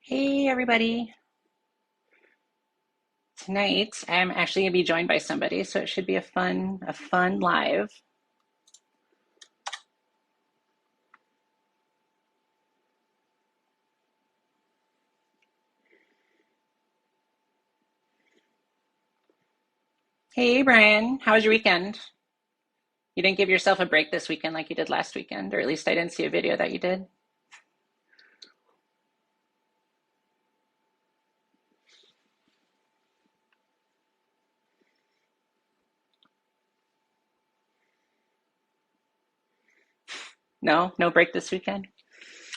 Hey everybody. Tonight I'm actually gonna be joined by somebody, so it should be a fun live. Hey Brian, how was your weekend? You didn't give yourself a break this weekend like you did last weekend, or at least I didn't see a video that you did. No, no break this weekend.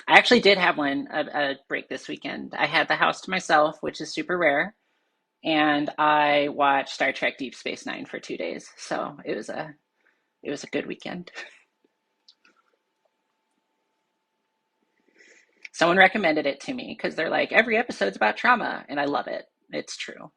I actually did have a break this weekend. I had the house to myself, which is super rare, and I watched Star Trek Deep Space Nine for 2 days. So it was a good weekend. Someone recommended it to me because they're like, every episode's about trauma, and I love it. It's true.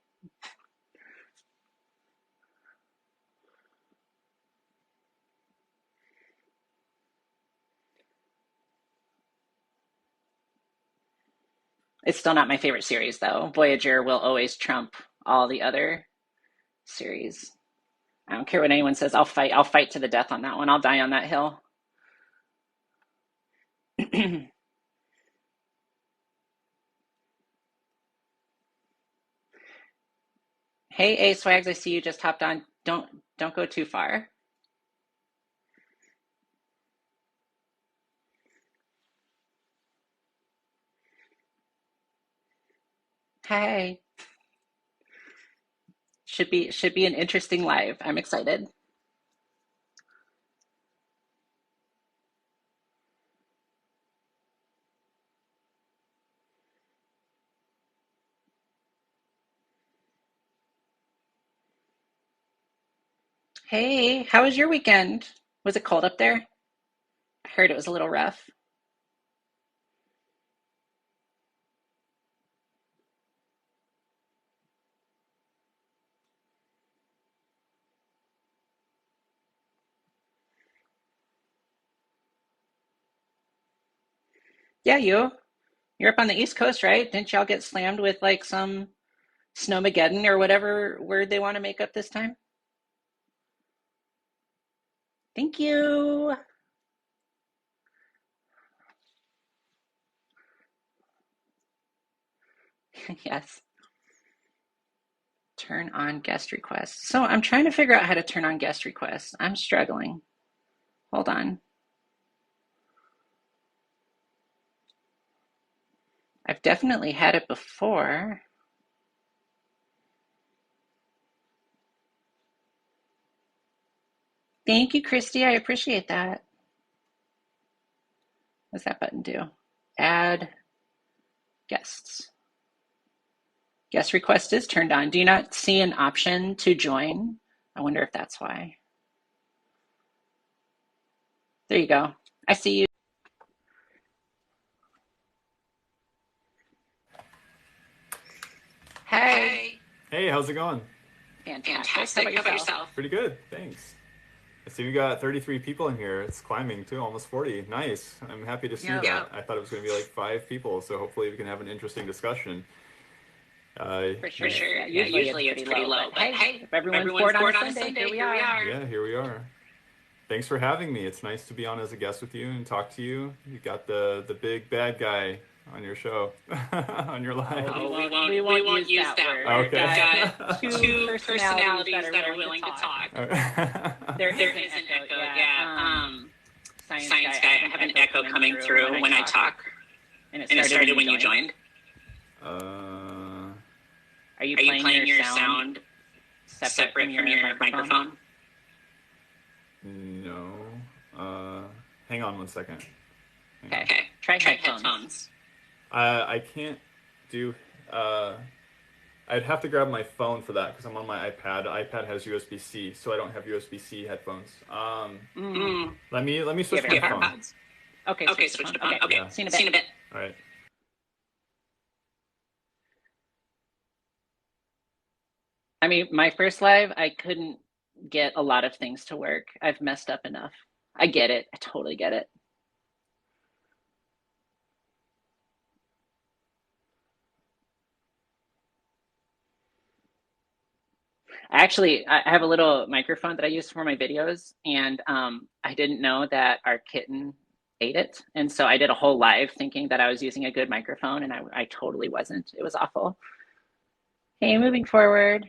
It's still not my favorite series, though. Voyager will always trump all the other series. I don't care what anyone says. I'll fight. I'll fight to the death on that one. I'll die on that hill. Hey, A Swags, I see you just hopped on. Don't go too far. Hey, should be an interesting live. I'm excited. Hey, how was your weekend? Was it cold up there? I heard it was a little rough. Yeah, you're up on the East Coast, right? Didn't y'all get slammed with like some snowmageddon or whatever word they want to make up this time? Thank you. Yes. Turn on guest requests. So I'm trying to figure out how to turn on guest requests. I'm struggling. Hold on. I've definitely had it before. Thank you, Christy. I appreciate that. What's that button do? Add guests. Guest request is turned on. Do you not see an option to join? I wonder if that's why. There you go. I see you. Hey. Hey. Hey, how's it going? Fantastic. How Fantastic. about How about yourself? yourself? Pretty good, thanks. I see we got 33 people in here. It's climbing too, almost 40. Nice. I'm happy to see Yep. that. I thought it was going to be like 5 people, so hopefully we can have an interesting discussion. For For sure. sure. Yeah, Yeah, usually it's usually it's pretty pretty low, low, but but hey, hey, if everyone's everyone's bored on a bored on a Sunday, here Sunday. we Here we are. are. Yeah, here we are. Thanks for having me. It's nice to be on as a guest with you and talk to you. You got the big bad guy on your show, on your live. Oh, we Oh, won't we we won't won't use use that that word. word. We've Okay. got We've got two two personalities that personalities are that are willing to willing to talk. talk. There There is an is an echo. echo. Yeah. Yeah. Science guy, Science I guy, have I an have an echo echo coming coming through when through I when I talk, talk, and it and it started when started you when you joined. joined. Uh, Are you are you playing playing your your sound sound separate from separate from your your microphone? microphone? No. Uh, Hang on one second. Hang on. Okay. Okay. Try Try headphones. headphones. I can't do. Uh, I'd have to grab my phone for that because I'm on my iPad. iPad has USB-C, so I don't have USB-C headphones. Mm. Let me Do you switch have my phone. AirPods? Okay, Okay, switch the switch phone. to phone. Okay. Okay, See you in a see bit. you in a bit. All right. I mean, my first live, I couldn't get a lot of things to work. I've messed up enough. I get it. I totally get it. Actually, I have a little microphone that I use for my videos, and I didn't know that our kitten ate it. And so I did a whole live thinking that I was using a good microphone, and I totally wasn't. It was awful. Hey, moving forward,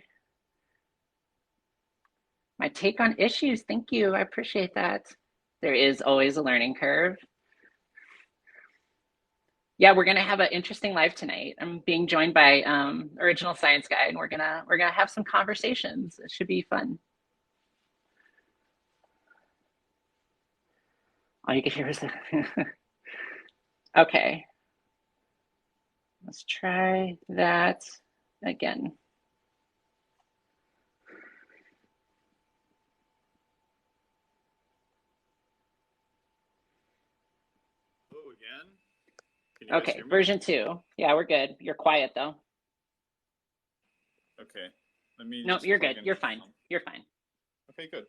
my take on issues. Thank you. I appreciate that. There is always a learning curve. Yeah, we're gonna have an interesting live tonight. I'm being joined by Original Science Guy, and we're gonna have some conversations. It should be fun. All you can hear is okay. Let's try that again. Oh, again? Can you guys Okay, hear me? version two. Yeah, we're good. You're quiet though. Okay. Let me No, just you're plug good. in You're my fine. phone. You're fine. Okay, good.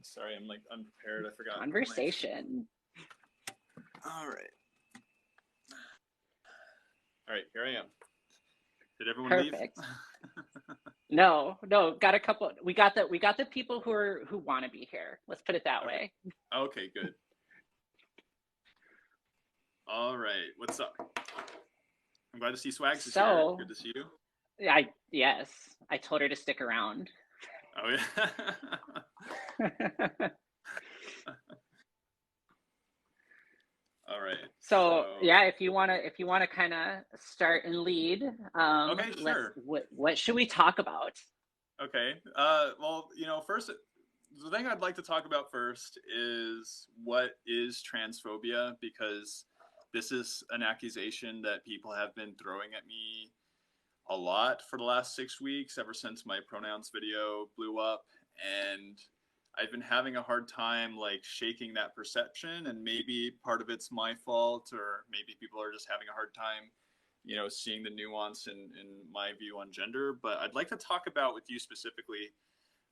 Sorry, I'm like unprepared. I forgot my. Conversation. All right. All right, here I am. Did everyone leave? Perfect. No, no, got a couple. We got the people who want to be here. Let's put it that Okay. way. Okay, good. All right. What's up? I'm glad to see Swags is here. So, Good to see you. yes, I told her to stick around. Oh yeah. All right. So yeah, if you wanna kind of start and lead, Okay, let's sure. what should we talk about? Okay. Well, first, the thing I'd like to talk about first is what is transphobia, because this is an accusation that people have been throwing at me a lot for the last 6 weeks, ever since my pronouns video blew up. And I've been having a hard time like shaking that perception, and maybe part of it's my fault, or maybe people are just having a hard time seeing the nuance in my view on gender. But I'd like to talk about with you specifically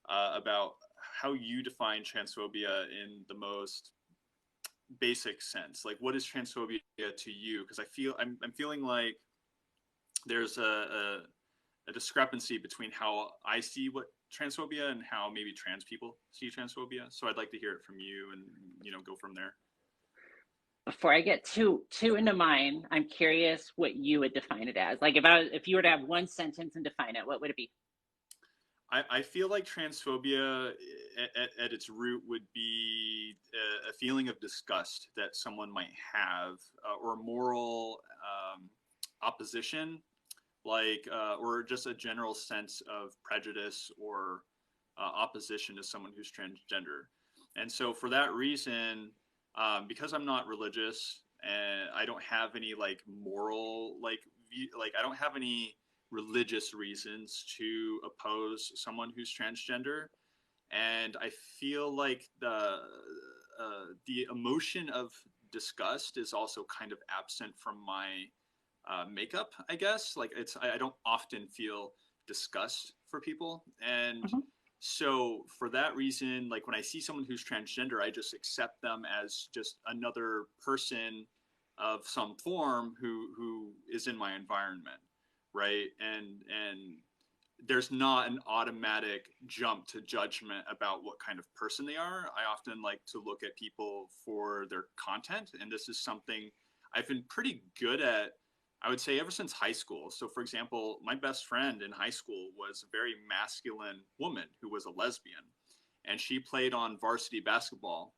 about how you define transphobia in the most basic sense. Like, what is transphobia to you? Because I'm feeling like there's a discrepancy between how I see what transphobia and how maybe trans people see transphobia. So I'd like to hear it from you, and go from there. Before I get too into mine, I'm curious what you would define it as. Like if you were to have one sentence and define it, what would it be? I feel like transphobia at its root would be a feeling of disgust that someone might have, or moral opposition, like, or just a general sense of prejudice or opposition to someone who's transgender. And so for that reason, because I'm not religious and I don't have any like moral like I don't have any religious reasons to oppose someone who's transgender, and I feel like the emotion of disgust is also kind of absent from my makeup, I guess. Like, I don't often feel disgust for people, and Mhm. so for that reason, like when I see someone who's transgender, I just accept them as just another person of some form who is in my environment, right? And there's not an automatic jump to judgment about what kind of person they are. I often like to look at people for their content, and this is something I've been pretty good at, I would say, ever since high school. So, for example, my best friend in high school was a very masculine woman who was a lesbian, and she played on varsity basketball.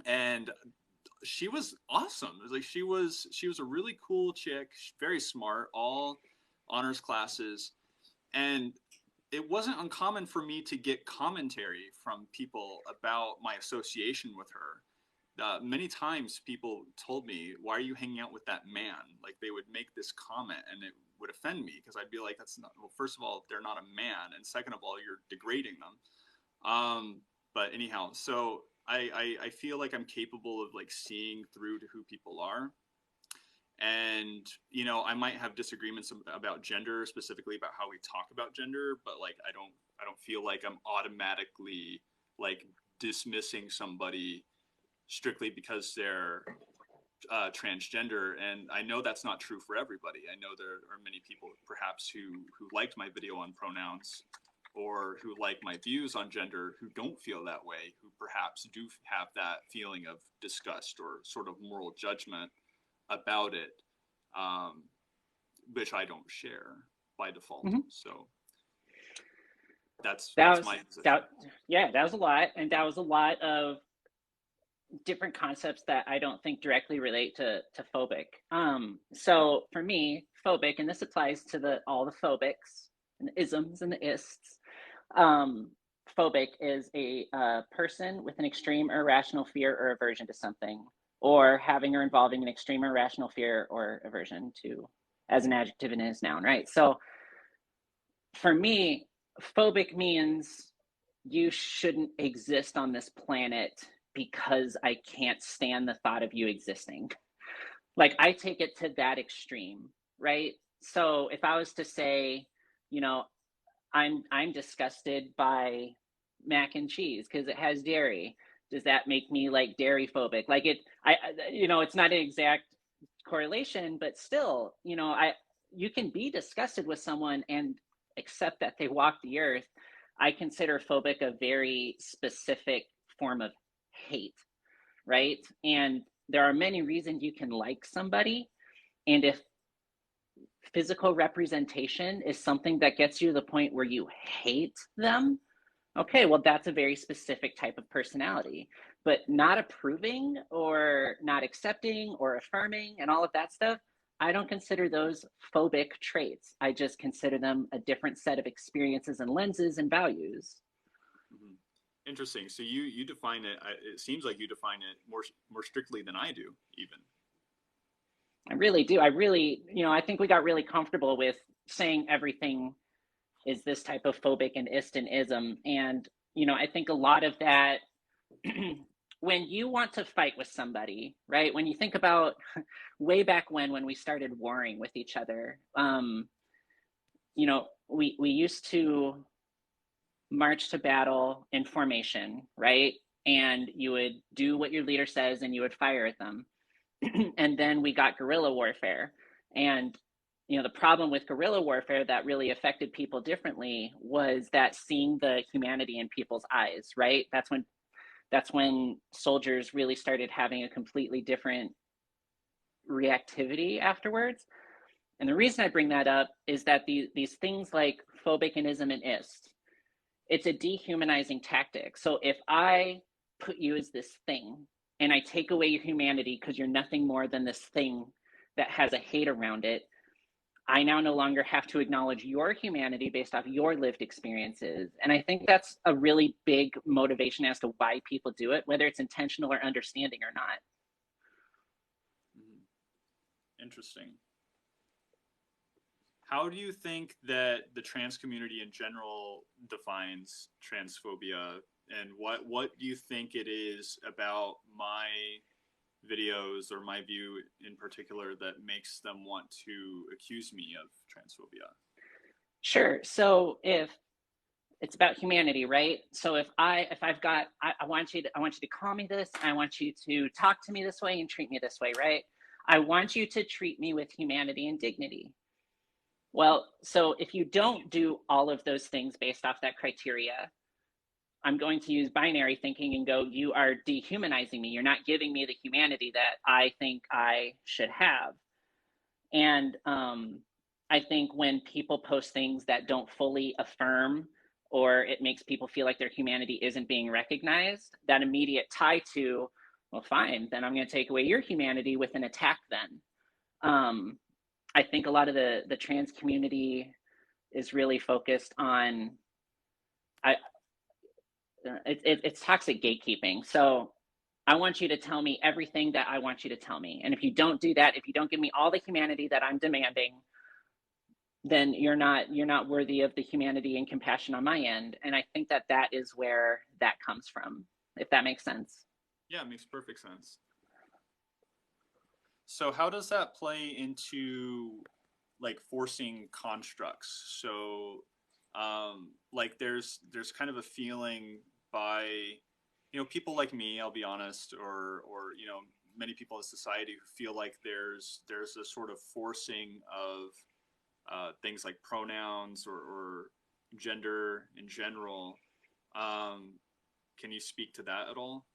And she was awesome. It was like she was a really cool chick, very smart, all honors classes, and it wasn't uncommon for me to get commentary from people about my association with her. Many times people told me, "Why are you hanging out with that man?" Like, they would make this comment and it would offend me, because I'd be like, "That's not, well, first of all, they're not a man, and second of all, you're degrading them." But anyhow, so I feel like I'm capable of like seeing through to who people are, and I might have disagreements about gender, specifically about how we talk about gender, but like I don't feel like I'm automatically like dismissing somebody strictly because they're transgender, and I know that's not true for everybody. I know there are many people perhaps who liked my video on pronouns or who like my views on gender who don't feel that way, who perhaps do have that feeling of disgust or sort of moral judgment about it, um, which I don't share by default. Mhm. So That that's was my position. that. Yeah, that was a lot, and that was a lot of different concepts that I don't think directly relate to phobic. So for me, phobic, and this applies to the all the phobics and the isms and the ists. Um, Phobic is a person with an extreme or irrational fear or aversion to something, or having or involving an extreme or irrational fear or aversion to, as an adjective and as noun, right? So for me, phobic means you shouldn't exist on this planet because I can't stand the thought of you existing. Like I take it to that extreme, right? So if I was to say, you know, I'm disgusted by mac and cheese because it has dairy. Does that make me like dairy phobic? Like it's not an exact correlation, but still, you can be disgusted with someone and accept that they walk the earth. I consider phobic a very specific form of hate, right? And there are many reasons you can like somebody. And if physical representation is something that gets you to the point where you hate them, okay, well, that's a very specific type of personality. But not approving or not accepting or affirming and all of that stuff, I don't consider those phobic traits. I just consider them a different set of experiences and lenses and values. Mm-hmm. Interesting. So you define it. It seems like you define it more strictly than I do, even. I really do. I really, I think we got really comfortable with saying everything is this type of phobic and istanism. And, I think a lot of that, when you want to fight with somebody, right? When you think about way back when we started warring with each other, we used to march to battle in formation, right? And you would do what your leader says and you would fire at them. And then we got guerrilla warfare. And the problem with guerrilla warfare that really affected people differently was that seeing the humanity in people's eyes, right? That's when soldiers really started having a completely different reactivity afterwards. And the reason I bring that up is that these things like phobicanism and ist, it's a dehumanizing tactic. So if I put you as this thing and I take away your humanity because you're nothing more than this thing that has a hate around it, I now no longer have to acknowledge your humanity based off your lived experiences. And I think that's a really big motivation as to why people do it, whether it's intentional or understanding or not. Mm-hmm. Interesting. How do you think that the trans community in general defines transphobia, and what do you think it is about my videos or my view in particular that makes them want to accuse me of transphobia? Sure. So if it's about humanity, right? So if I've got I want you to call me this, I want you to talk to me this way and treat me this way, right? I want you to treat me with humanity and dignity. Well, so if you don't do all of those things based off that criteria, I'm going to use binary thinking and go, you are dehumanizing me. You're not giving me the humanity that I think I should have. And I think when people post things that don't fully affirm or it makes people feel like their humanity isn't being recognized, that immediate tie to, well, fine, then I'm going to take away your humanity with an attack then. Um, I think a lot of the trans community is really focused on I it's toxic gatekeeping. So I want you to tell me everything that I want you to tell me. And if you don't do that, if you don't give me all the humanity that I'm demanding, then you're not worthy of the humanity and compassion on my end. And I think that is where that comes from, if that makes sense. Yeah, it makes perfect sense. So how does that play into like forcing constructs? So like there's kind of a feeling by people like me, I'll be honest, or many people in society who feel like there's a sort of forcing of things like pronouns or gender in general. Um, can you speak to that at all?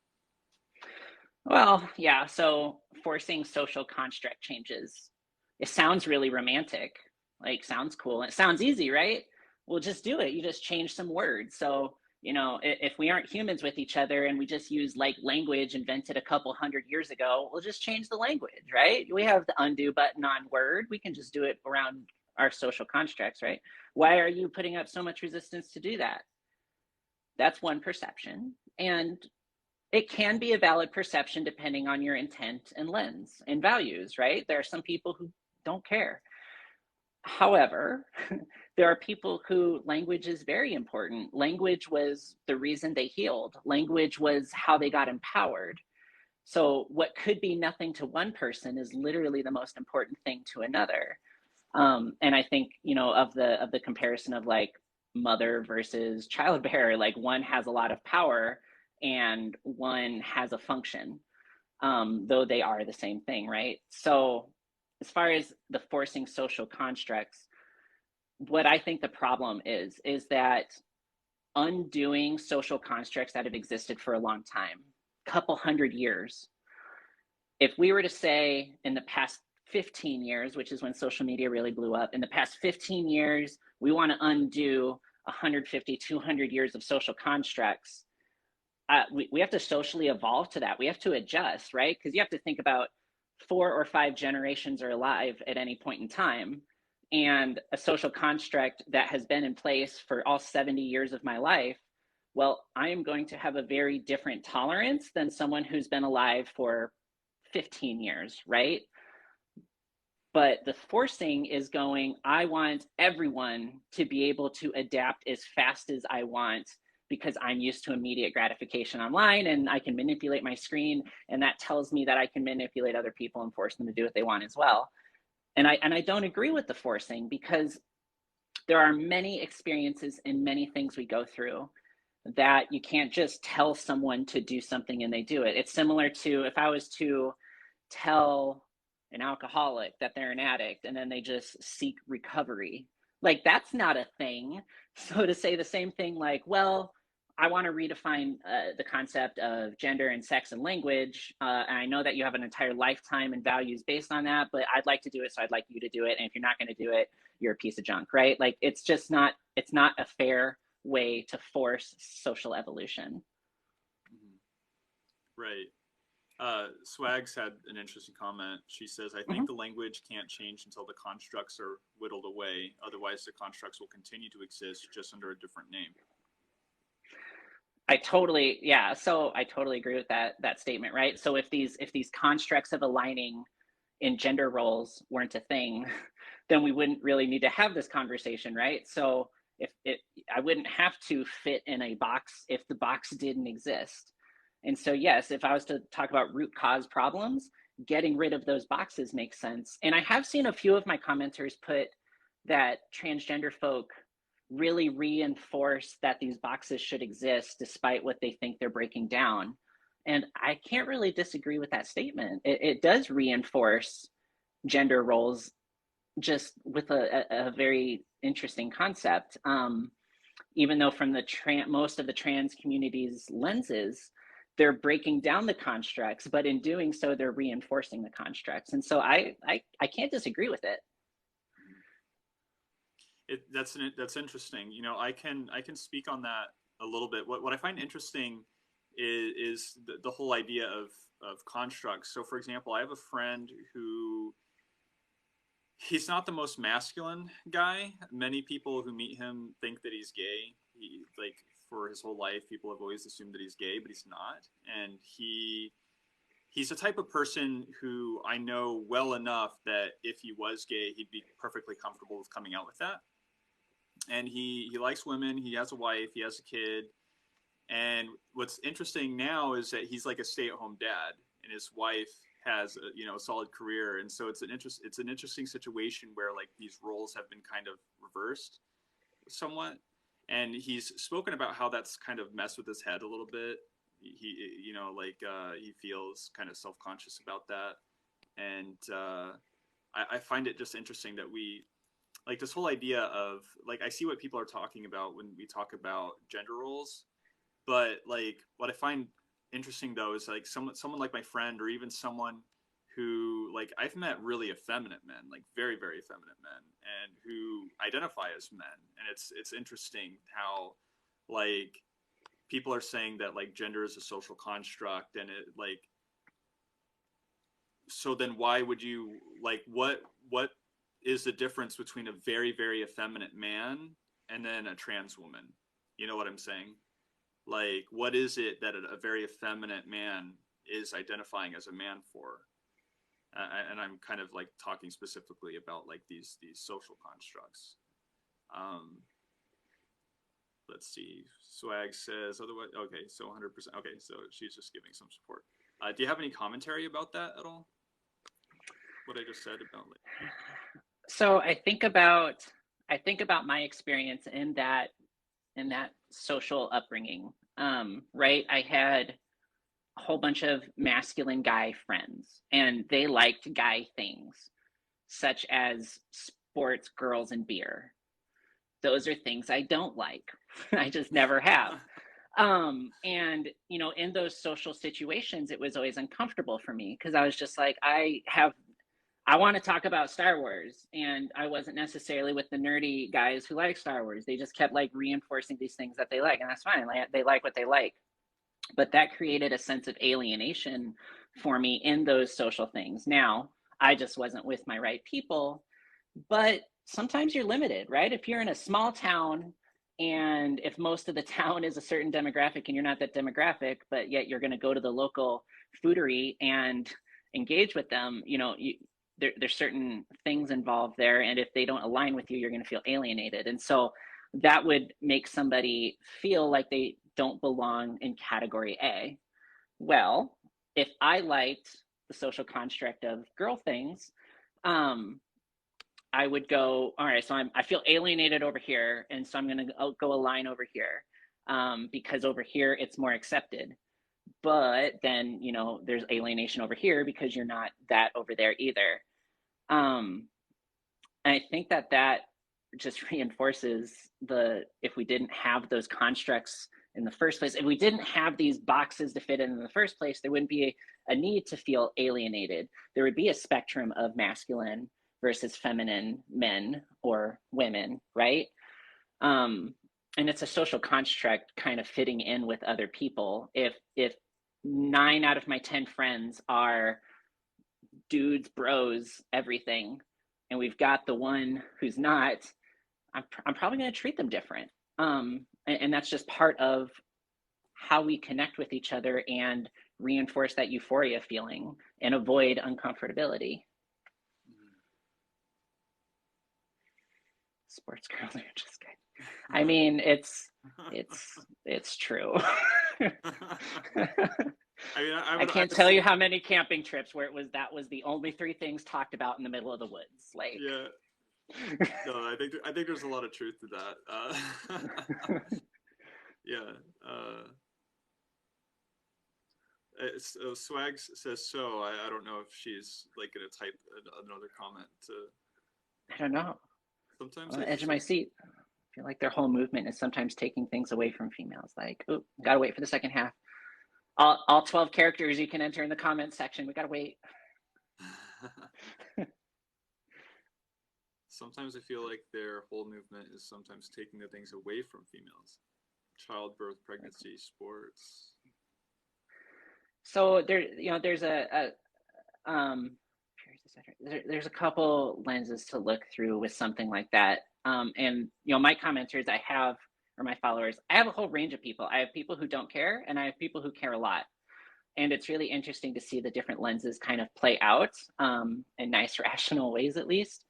Well, yeah, so forcing social construct changes. It sounds really romantic, like sounds cool. It sounds easy, right? Well, just do it. You just change some words. So, if we aren't humans with each other and we just use like language invented a couple hundred years ago, we'll just change the language, right? We have the undo button on Word. We can just do it around our social constructs, right? Why are you putting up so much resistance to do that? That's one perception. And it can be a valid perception depending on your intent and lens and values, right? There are some people who don't care. However, there are people who language is very important. Language was the reason they healed, language was how they got empowered. So, what could be nothing to one person is literally the most important thing to another. And I think, of the comparison of like mother versus childbearer, like one has a lot of power and one has a function, though they are the same thing, right? So as far as the forcing social constructs, what I think the problem is that undoing social constructs that have existed for a long time, couple hundred years. If we were to say in the past 15 years, which is when social media really blew up, in the past 15 years, we want to undo 150, 200 years of social constructs. We have to socially evolve to that. We have to adjust, right? Because you have to think about 4 or 5 generations are alive at any point in time. And a social construct that has been in place for all 70 years of my life, well, I am going to have a very different tolerance than someone who's been alive for 15 years, right? But the forcing is going, I want everyone to be able to adapt as fast as I want because I'm used to immediate gratification online and I can manipulate my screen. And that tells me that I can manipulate other people and force them to do what they want as well. And I don't agree with the forcing because there are many experiences and many things we go through that you can't just tell someone to do something and they do it. It's similar to if I was to tell an alcoholic that they're an addict and then they just seek recovery. Like that's not a thing. So to say the same thing like, well, I want to redefine the concept of gender and sex and language. And I know that you have an entire lifetime and values based on that, but I'd like to do it. So I'd like you to do it. And if you're not going to do it, you're a piece of junk, right? Like it's not a fair way to force social evolution. Mhm. Right. Swags had an interesting comment. She says, I think Mhm. the language can't change until the constructs are whittled away. Otherwise, the constructs will continue to exist just under a different name. Yeah. So I totally agree with that statement, right? So if these constructs of aligning in gender roles weren't a thing, then we wouldn't really need to have this conversation, right? So if it, I wouldn't have to fit in a box if the box didn't exist. And so yes, if I was to talk about root cause problems, getting rid of those boxes makes sense. And I have seen a few of my commenters put that transgender folk really reinforce that these boxes should exist despite what they think they're breaking down. And I can't really disagree with that statement. It does reinforce gender roles just with a very interesting concept. Even though from most of the trans community's lenses, they're breaking down the constructs, but in doing so, they're reinforcing the constructs. And so I can't disagree with it. That's interesting. I can speak on that a little bit. What I find interesting is the whole idea of constructs. So, for example, I have a friend who he's not the most masculine guy. Many people who meet him think that he's gay. He like for his whole life, people have always assumed that he's gay, but he's not. And he's the type of person who I know well enough that if he was gay, he'd be perfectly comfortable with coming out with that. And he likes women. He has a wife. He has a kid. And what's interesting now is that he's like a stay-at-home dad, and his wife has a solid career. And so it's an interesting situation where like these roles have been kind of reversed somewhat. And he's spoken about how that's kind of messed with his head a little bit. he feels kind of self-conscious about that. And I find it just interesting that we like this whole idea of like I see what people are talking about when we talk about gender roles, but like what I find interesting though is like someone like my friend or even someone who like I've met really effeminate men, like very very effeminate men, and who identify as men, and it's interesting how like people are saying that like gender is a social construct, and it like so then why would you like what is the difference between a very very effeminate man and then a trans woman? You know what I'm saying? Like what is it that a very effeminate man is identifying as a man for? And I'm kind of like talking specifically about like these social constructs. Um, let's see. Swag says otherwise. Okay, so 100%. Okay, so she's just giving some support. Do you have any commentary about that at all? What I just said about like. So I think about my experience in that social upbringing. Right, I had a whole bunch of masculine guy friends, and they liked guy things, such as sports, girls, and beer. Those are things I don't like. I just never have. And you know, in those social situations, it was always uncomfortable for me because I was just like, I want to talk about Star Wars, and I wasn't necessarily with the nerdy guys who like Star Wars. They just kept like reinforcing these things that they like, and that's fine. Like, they like what they like, but that created a sense of alienation for me in those social things. Now, I just wasn't with my right people, but sometimes you're limited, right? If you're in a small town and if most of the town is a certain demographic and you're not that demographic, but yet you're going to go to the local foodery and engage with them, you know, there's certain things involved there. And if they don't align with you, you're going to feel alienated. And so that would make somebody feel like they don't belong in category A. Well, if I liked the social construct of girl things, um, I would go, all right, so I feel alienated over here, and so I'm going to go align over here, because over here it's more accepted. But then, you know, there's alienation over here because you're not that over there either. Um, and I think that just reinforces if we didn't have those constructs in the first place, if we didn't have these boxes to fit in the first place, there wouldn't be a need to feel alienated. There would be a spectrum of masculine versus feminine men or women, right? Um, and it's a social construct kind of fitting in with other people. If 9 out of my 10 friends are dudes, bros, everything, and we've got the one who's not, I'm probably going to treat them different. And that's just part of how we connect with each other and reinforce that euphoria feeling and avoid uncomfortability. Sports girls are just good. I mean, it's true. I can't tell you how many camping trips where that was the only 3 things talked about in the middle of the woods. Like, yeah. No, I think there's a lot of truth to that. Yeah. Swag says so. I don't know if she's like gonna type another comment to. I don't know. Sometimes on the edge of my seat. I feel like their whole movement is sometimes taking things away from females. Like, oh, gotta wait for the second half. All 12 characters you can enter in the comments section. We gotta wait. Sometimes I feel like their whole movement is sometimes taking the things away from females. Childbirth, pregnancy, sports. So there's there's a couple lenses to look through with something like that. And my commenters or my followers, I have a whole range of people. I have people who don't care, and I have people who care a lot. And it's really interesting to see the different lenses kind of play out, in nice, rational ways, at least.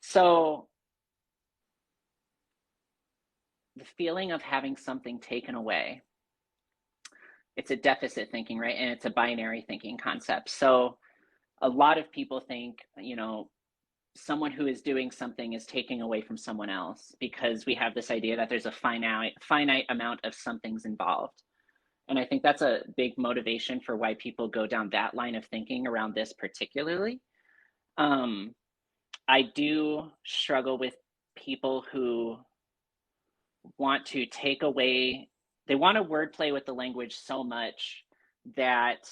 So the feeling of having something taken away, it's a deficit thinking, right? And it's a binary thinking concept. So a lot of people think, someone who is doing something is taking away from someone else, because we have this idea that there's a finite amount of something's involved. And I think that's a big motivation for why people go down that line of thinking around this particularly. Um, I do struggle with people who want to take away, they want to wordplay with the language so much that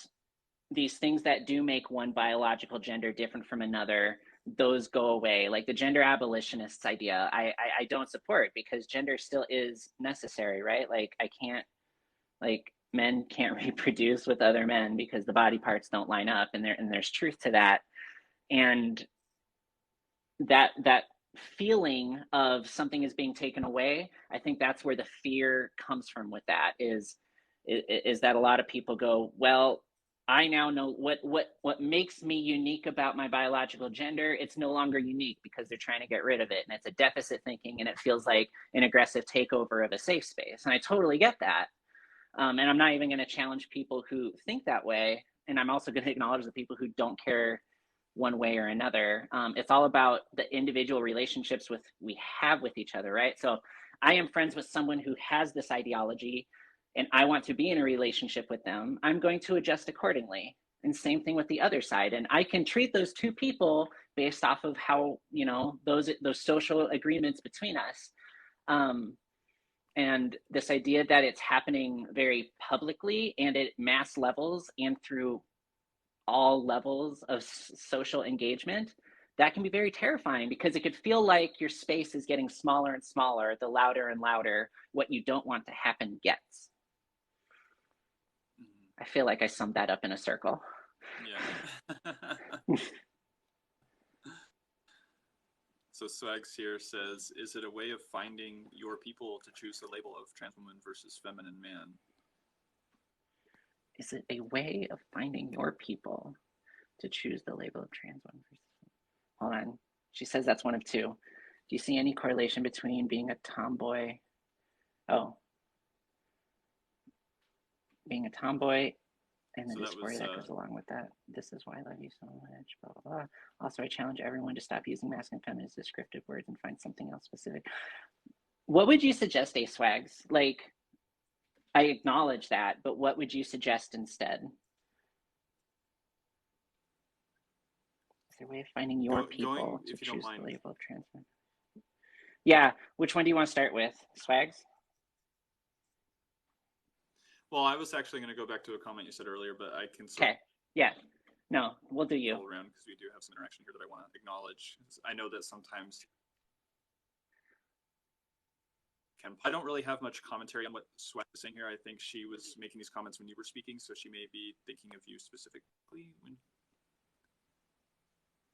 these things that do make one biological gender different from another, those go away. Like the gender abolitionists idea, I don't support, because gender still is necessary, right? Like I can't, like men can't reproduce with other men because the body parts don't line up, and there's truth to that. And that feeling of something is being taken away, I think that's where the fear comes from with that, is that a lot of people go, well, I now know what makes me unique about my biological gender. It's no longer unique because they're trying to get rid of it, and it's a deficit thinking, and it feels like an aggressive takeover of a safe space. And I totally get that. And I'm not even going to challenge people who think that way. And I'm also going to acknowledge the people who don't care one way or another. It's all about the individual relationships we have with each other, right? So I am friends with someone who has this ideology, and I want to be in a relationship with them. I'm going to adjust accordingly. And same thing with the other side. And I can treat those two people based off of how, those social agreements between us. Um, and this idea that it's happening very publicly and at mass levels and through all levels of social engagement, that can be very terrifying, because it could feel like your space is getting smaller and smaller the louder and louder what you don't want to happen gets. I feel like I summed that up in a circle. Yeah. So Swags here says, is it a way of finding your people to choose the label of trans woman versus feminine man? Is it a way of finding your people to choose the label of trans woman versus? Hold on. She says that's one of two. Do you see any correlation between being a tomboy? Oh, being a tomboy and the dysphoria that goes along with that. This is why I love you so much. Blah, blah, blah. Also, I challenge everyone to stop using masculine and feminine as descriptive words and find something else specific. What would you suggest, A-Swags? Like, I acknowledge that, but what would you suggest instead? Is there a way of finding your people to choose the label of trans men? Yeah, which one do you want to start with? Swags? Well, I was actually going to go back to a comment you said earlier, but I can. Okay. Yeah. No, we'll do you. Around, because we do have some interaction here that I want to acknowledge. I know that sometimes I don't really have much commentary on what Sweat is saying here. I think she was making these comments when you were speaking, so she may be thinking of you specifically.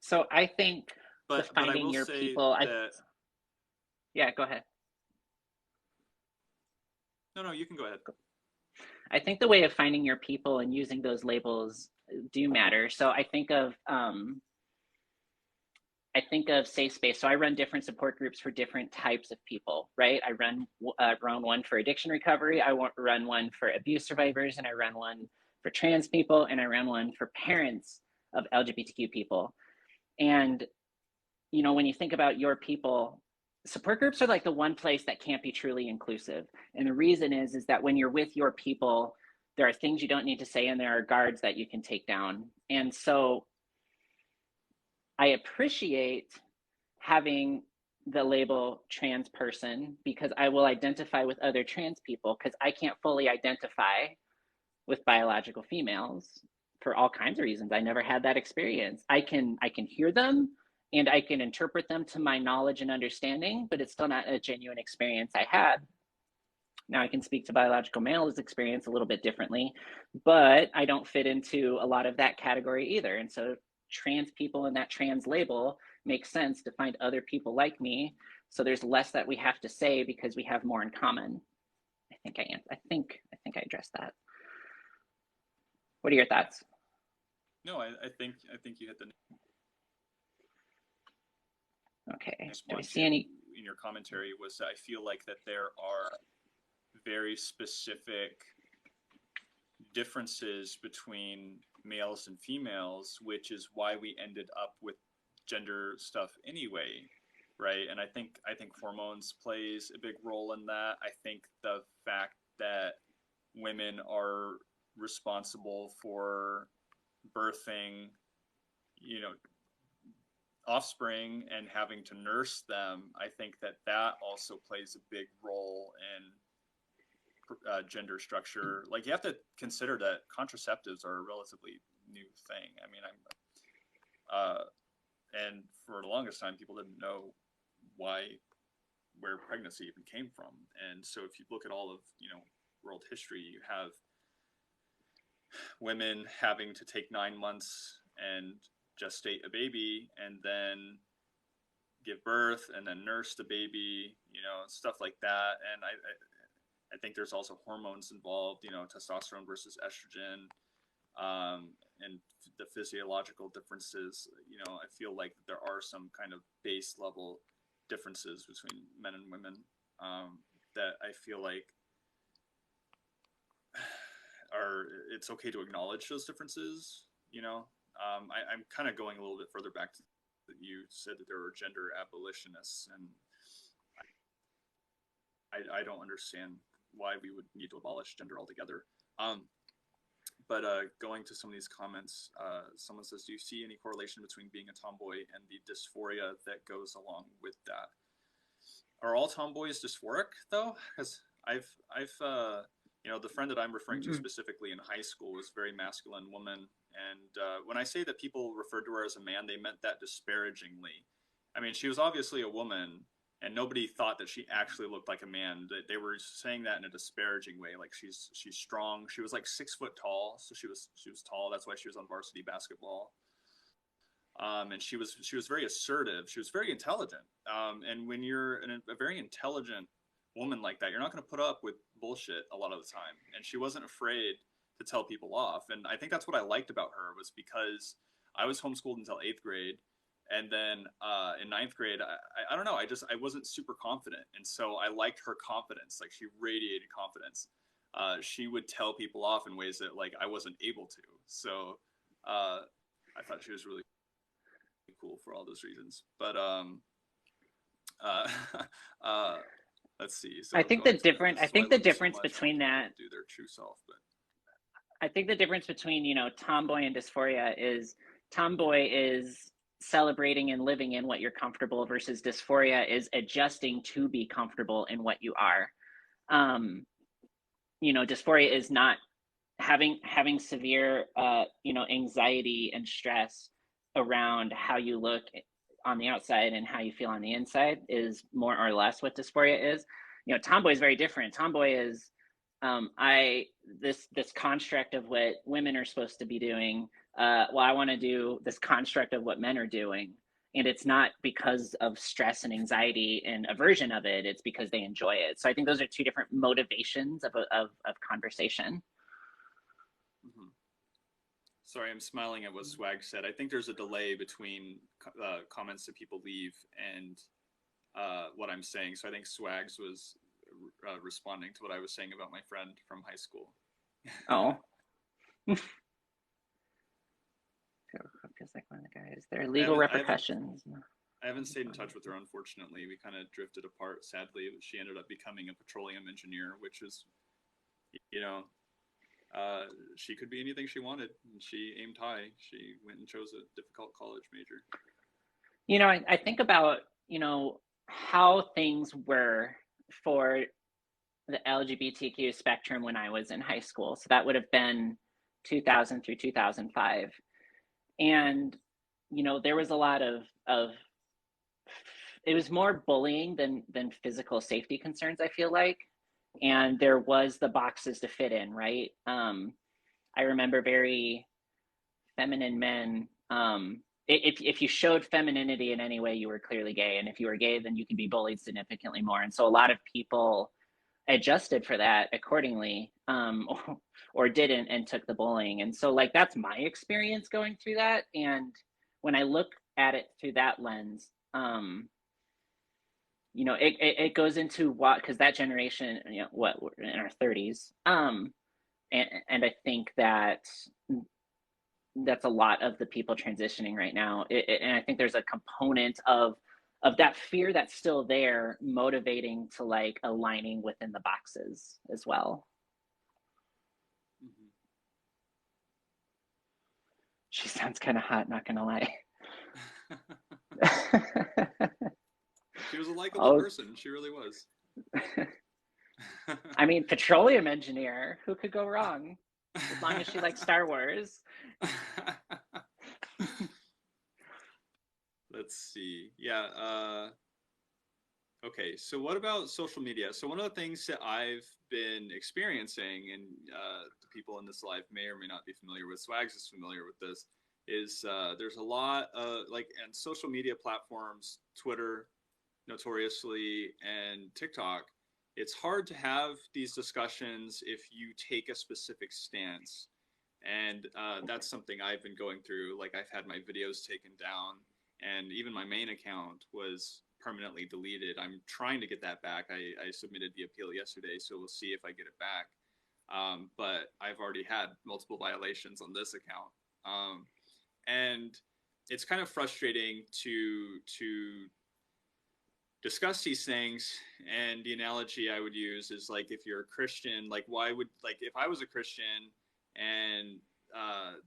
So I think finding your people. Yeah, go ahead. No, you can go ahead. I think the way of finding your people and using those labels do matter. So I think of safe space. So I run different support groups for different types of people, right? I run one for addiction recovery, I run one for abuse survivors, and I run one for trans people, and I run one for parents of LGBTQ people. And when you think about your people, support groups are like the one place that can't be truly inclusive. And the reason is that when you're with your people, there are things you don't need to say, and there are guards that you can take down. And so I appreciate having the label trans person, because I will identify with other trans people, because I can't fully identify with biological females for all kinds of reasons. I never had that experience. I can hear them and I can interpret them to my knowledge and understanding, but it's still not a genuine experience I had. Now I can speak to biological males' experience a little bit differently, but I don't fit into a lot of that category either. And so trans people in that trans label makes sense to find other people like me. So there's less that we have to say because we have more in common. I think I addressed that. What are your thoughts? No, I think you hit the. Okay. Do we see any in your commentary? Was I feel like that there are very specific differences between males and females, which is why we ended up with gender stuff anyway, right? And I think hormones plays a big role in that. I think the fact that women are responsible for birthing, you know, offspring and having to nurse them, I think that that also plays a big role in gender structure. Like you have to consider that contraceptives are a relatively new thing. I mean, and for the longest time, people didn't know where pregnancy even came from. And so if you look at all of, world history, you have women having to take 9 months and gestate a baby and then give birth and then nurse the baby, stuff like that. And I think there's also hormones involved, testosterone versus estrogen, and the physiological differences. I feel like there are some kind of base level differences between men and women, that I feel like it's okay to acknowledge those differences. I'm kind of going a little bit further back to that. You said that there were gender abolitionists, and I don't understand why we would need to abolish gender altogether. But going to some of these comments, someone says, do you see any correlation between being a tomboy and the dysphoria that goes along with that? Are all tomboys dysphoric though? Because I've the friend that I'm referring to specifically in high school was a very masculine woman. And when I say that people referred to her as a man, they meant that disparagingly. I mean, she was obviously a woman, and nobody thought that she actually looked like a man. They were saying that in a disparaging way, like she's strong. She was like 6 foot tall, so she was tall. That's why she was on varsity basketball. And she was very assertive. She was very intelligent. And when you're a very intelligent woman like that, you're not going to put up with bullshit a lot of the time. And she wasn't afraid to tell people off. And I think that's what I liked about her, was because I was homeschooled until 8th grade. And then in 9th grade, I don't know, I wasn't super confident. And so I liked her confidence. Like, she radiated confidence. She would tell people off in ways that, like, I wasn't able to. So I thought she was really cool for all those reasons. But let's see. So I think the difference so between that, do their true self, but I think the difference between, tomboy and dysphoria is tomboy is celebrating and living in what you're comfortable, versus dysphoria is adjusting to be comfortable in what you are. Dysphoria is not having severe, anxiety and stress around how you look on the outside and how you feel on the inside is more or less what dysphoria is. Tomboy is very different. Tomboy is this construct of what women are supposed to be doing. I want to do this construct of what men are doing, and it's not because of stress and anxiety and aversion of it. It's because they enjoy it. So I think those are two different motivations of conversation. Mm-hmm. Sorry, I'm smiling at what Swag said. I think there's a delay between comments that people leave and what I'm saying. So I think Swags was responding to what I was saying about my friend from high school. Oh. Feels like one of the guys. There are legal repercussions. I haven't stayed in touch with her, unfortunately. We kind of drifted apart, sadly. She ended up becoming a petroleum engineer, which is, she could be anything she wanted. And she aimed high. She went and chose a difficult college major. I think about, how things were for the LGBTQ spectrum when I was in high school. So that would have been 2000 through 2005. And, there was a lot of it was more bullying than physical safety concerns, I feel like. And there was the boxes to fit in, right? I remember very feminine men. If you showed femininity in any way, you were clearly gay. And if you were gay, then you could be bullied significantly more. And so a lot of people adjusted for that accordingly, or didn't, and took the bullying. And so, like, that's my experience going through that. And when I look at it through that lens, it goes into what, because that generation, what, we're in our 30s, and I think that's a lot of the people transitioning right now. And I think there's a component of that fear that's still there, motivating to, like, aligning within the boxes as well. She sounds kind of hot, not gonna lie. She was a likable Oh, person. She really was. I mean, petroleum engineer. Who could go wrong? As long as she likes Star Wars. Let's see. Yeah. Okay. So what about social media? So one of the things that I've been experiencing, and the people in this live may or may not be familiar with, Swags is familiar with this, is there's a lot of like, and social media platforms, Twitter, notoriously, and TikTok, it's hard to have these discussions if you take a specific stance. And that's something I've been going through. Like, I've had my videos taken down, and even my main account was permanently deleted. I'm trying to get that back. I submitted the appeal yesterday, so we'll see if I get it back. But I've already had multiple violations on this account. And it's kind of frustrating to discuss these things. And the analogy I would use is like, if you're a Christian, like, why would, like, if I was a Christian and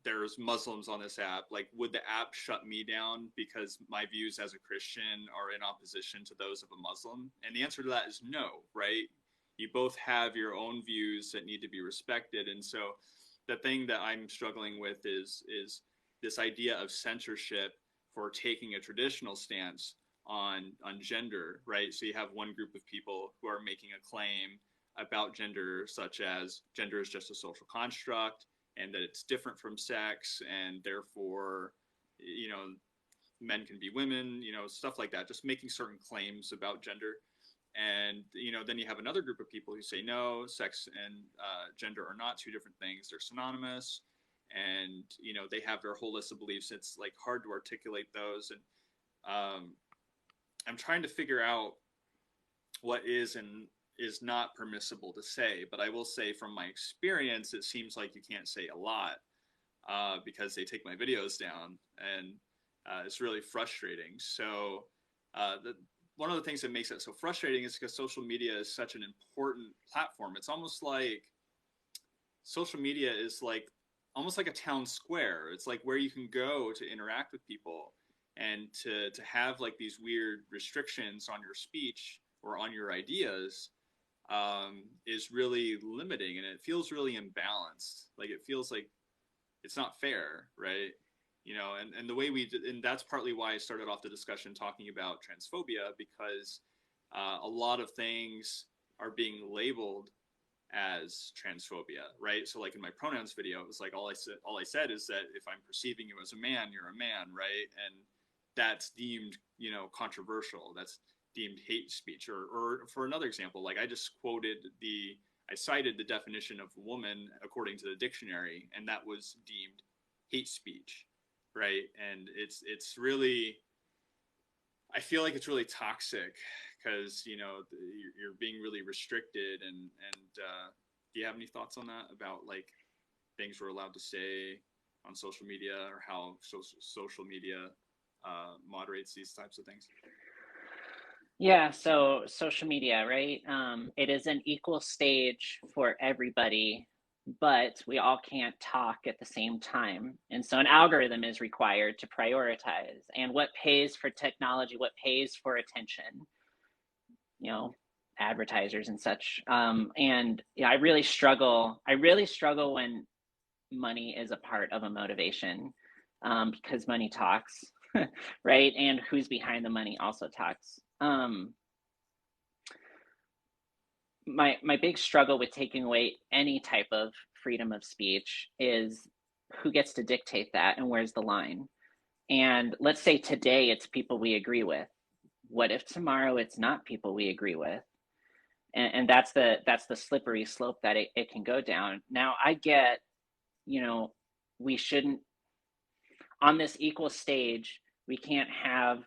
there's Muslims on this app, like, would the app shut me down because my views as a Christian are in opposition to those of a Muslim? And the answer to that is no, right? You both have your own views that need to be respected. And so the thing that I'm struggling with is this idea of censorship for taking a traditional stance on gender, right? So you have one group of people who are making a claim about gender, such as gender is just a social construct and that it's different from sex, and therefore, you know, men can be women, you know, stuff like that, just making certain claims about gender. And, you know, then you have another group of people who say, no, sex and gender are not two different things, they're synonymous. And, you know, they have their whole list of beliefs. It's like hard to articulate those. And I'm trying to figure out what is and is not permissible to say. But I will say, from my experience, it seems like you can't say a lot because they take my videos down, and it's really frustrating. So one of the things that makes it so frustrating is because social media is such an important platform. It's almost like social media is like almost like a town square. It's like where you can go to interact with people, and to have like these weird restrictions on your speech or on your ideas is really limiting, and it feels really imbalanced. Like, it feels like it's not fair, right? You know, and the way we did, and that's partly why I started off the discussion talking about transphobia, because a lot of things are being labeled as transphobia, right? So like in my pronouns video, it was like all I said is that if I'm perceiving you as a man, you're a man, right? And that's deemed, you know, controversial. That's deemed hate speech. Or for another example, like I cited the definition of woman according to the dictionary, and that was deemed hate speech, right? And it's really, I feel like it's really toxic because, you know, you're being really restricted. And do you have any thoughts on that, about like things we're allowed to say on social media, or how social media moderates these types of things? Yeah, so social media, right? It is an equal stage for everybody, but we all can't talk at the same time. And so an algorithm is required to prioritize. And what pays for technology, what pays for attention, you know, advertisers and such. And yeah, I really struggle when money is a part of a motivation, because money talks, right? And who's behind the money also talks. My big struggle with taking away any type of freedom of speech is who gets to dictate that, and where's the line. And let's say today it's people we agree with. What if tomorrow it's not people we agree with? And that's the slippery slope that it can go down. Now I get, you know, we shouldn't, on this equal stage, we can't have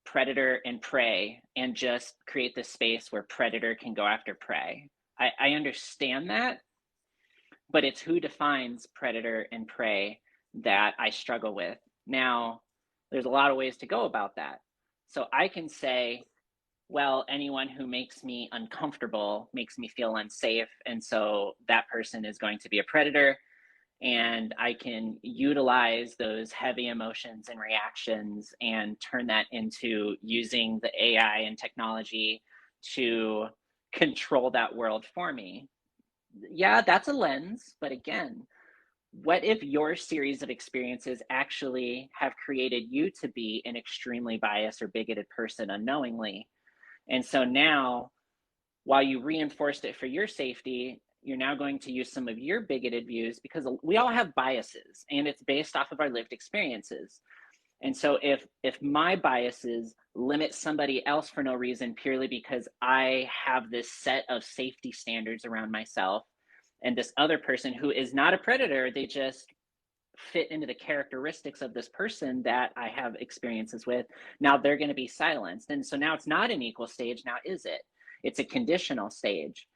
predator and prey and just create this space where predator can go after prey. I understand that, but it's who defines predator and prey that I struggle with. Now, there's a lot of ways to go about that. So I can say, well, anyone who makes me uncomfortable makes me feel unsafe, and so that person is going to be a predator. and I can utilize those heavy emotions and reactions and turn that into using the AI and technology to control that world for me. Yeah, that's a lens, but again, what if your series of experiences actually have created you to be an extremely biased or bigoted person unknowingly? And so now, while you reinforced it for your safety, you're now going to use some of your bigoted views because we all have biases and it's based off of our lived experiences. And so if my biases limit somebody else for no reason purely because I have this set of safety standards around myself, and this other person who is not a predator, they just fit into the characteristics of this person that I have experiences with, now they're going to be silenced. And so now it's not an equal stage. Now, is it? It's a conditional stage.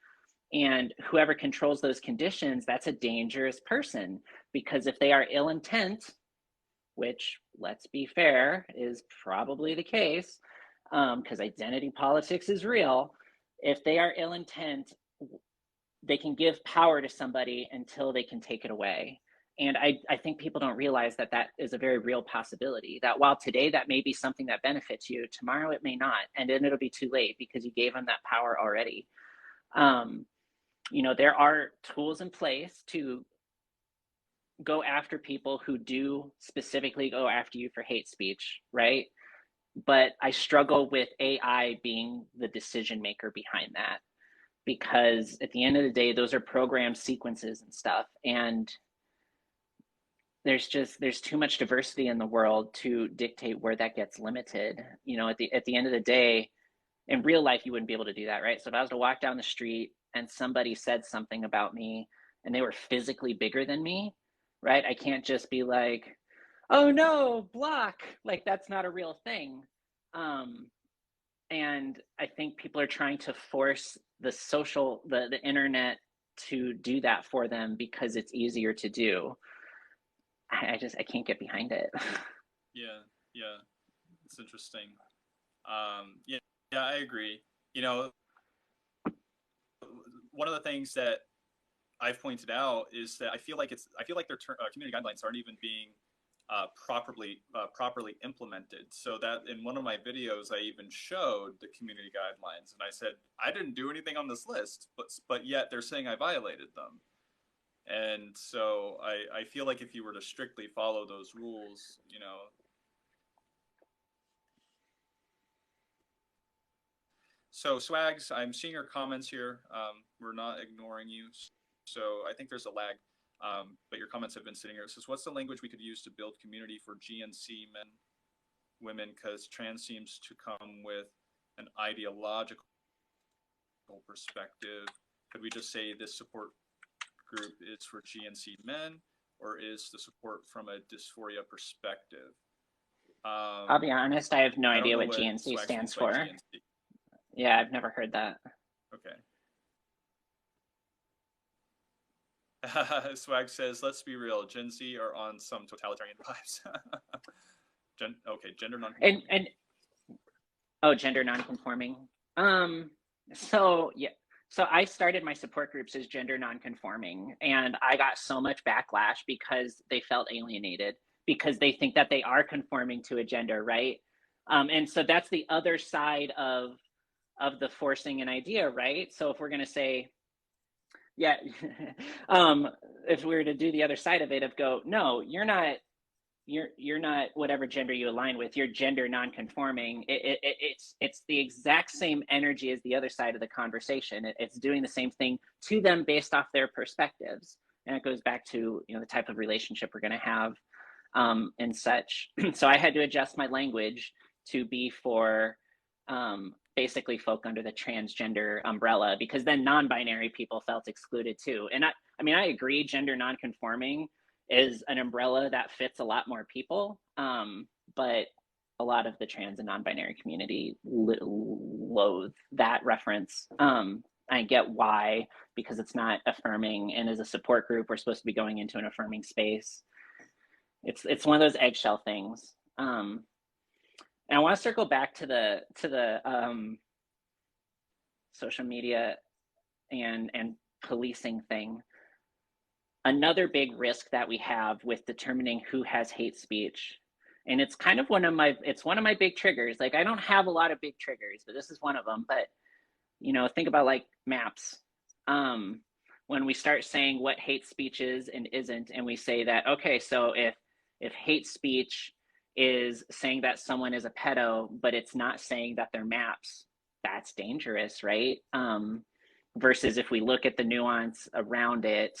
And whoever controls those conditions, that's a dangerous person, because if they are ill intent, which, let's be fair, is probably the case, because identity politics is real. If they are ill intent, they can give power to somebody until they can take it away. And I think people don't realize that that is a very real possibility, that while today that may be something that benefits you, tomorrow it may not. And then it'll be too late because you gave them that power already. You know, there are tools in place to go after people who do specifically go after you for hate speech, right? But I struggle with AI being the decision maker behind that, because at the end of the day, those are programmed sequences and stuff. And there's too much diversity in the world to dictate where that gets limited. You know, at the end of the day, in real life, you wouldn't be able to do that, right? So if I was to walk down the street and somebody said something about me and they were physically bigger than me, right? I can't just be like, oh no, block. Like, that's not a real thing. Um, and I think people are trying to force the internet to do that for them because it's easier to do. I can't get behind it. Yeah, yeah, it's interesting. Yeah, yeah, I agree. You know, one of the things that I've pointed out is that I feel like their community guidelines aren't even being properly implemented. So that in one of my videos, I even showed the community guidelines, and I said I didn't do anything on this list, but yet they're saying I violated them. And so I feel like if you were to strictly follow those rules, you know. So Swags, I'm seeing your comments here. We're not ignoring you. So I think there's a lag, but your comments have been sitting here. It says, what's the language we could use to build community for GNC men, women? Because trans seems to come with an ideological perspective. Could we just say this support group is for GNC men, or is the support from a dysphoria perspective? I'll be honest, I have no idea what GNC stands for. GNC. Yeah, I've never heard that. Okay. Swag says, let's be real, Gen Z are on some totalitarian vibes. Gender non-conforming. Gender non-conforming. So yeah. So I started my support groups as gender non-conforming, and I got so much backlash because they felt alienated, because they think that they are conforming to a gender, right? And so that's the other side of the forcing an idea, right? So if we're going to say, yeah, if we were to do the other side of it, of go, no, you're not whatever gender you align with, you're gender non-conforming. It's the exact same energy as the other side of the conversation. It's doing the same thing to them based off their perspectives, and it goes back to, you know, the type of relationship we're going to have, and such. So I had to adjust my language to be for basically folk under the transgender umbrella, because then non-binary people felt excluded too. And I mean, I agree, gender non-conforming is an umbrella that fits a lot more people, but a lot of the trans and non-binary community loathe that reference. I get why, because it's not affirming, and as a support group, we're supposed to be going into an affirming space. It's one of those eggshell things. And I want to circle back to the social media and policing thing. another big risk that we have with determining who has hate speech, and it's kind of one of my big triggers. Like, I don't have a lot of big triggers, but this is one of them. But think about like maps. When we start saying what hate speech is and isn't, and we say that, okay, so if hate speech is saying that someone is a pedo, but it's not saying that they're maps, that's dangerous, right? Versus if we look at the nuance around it,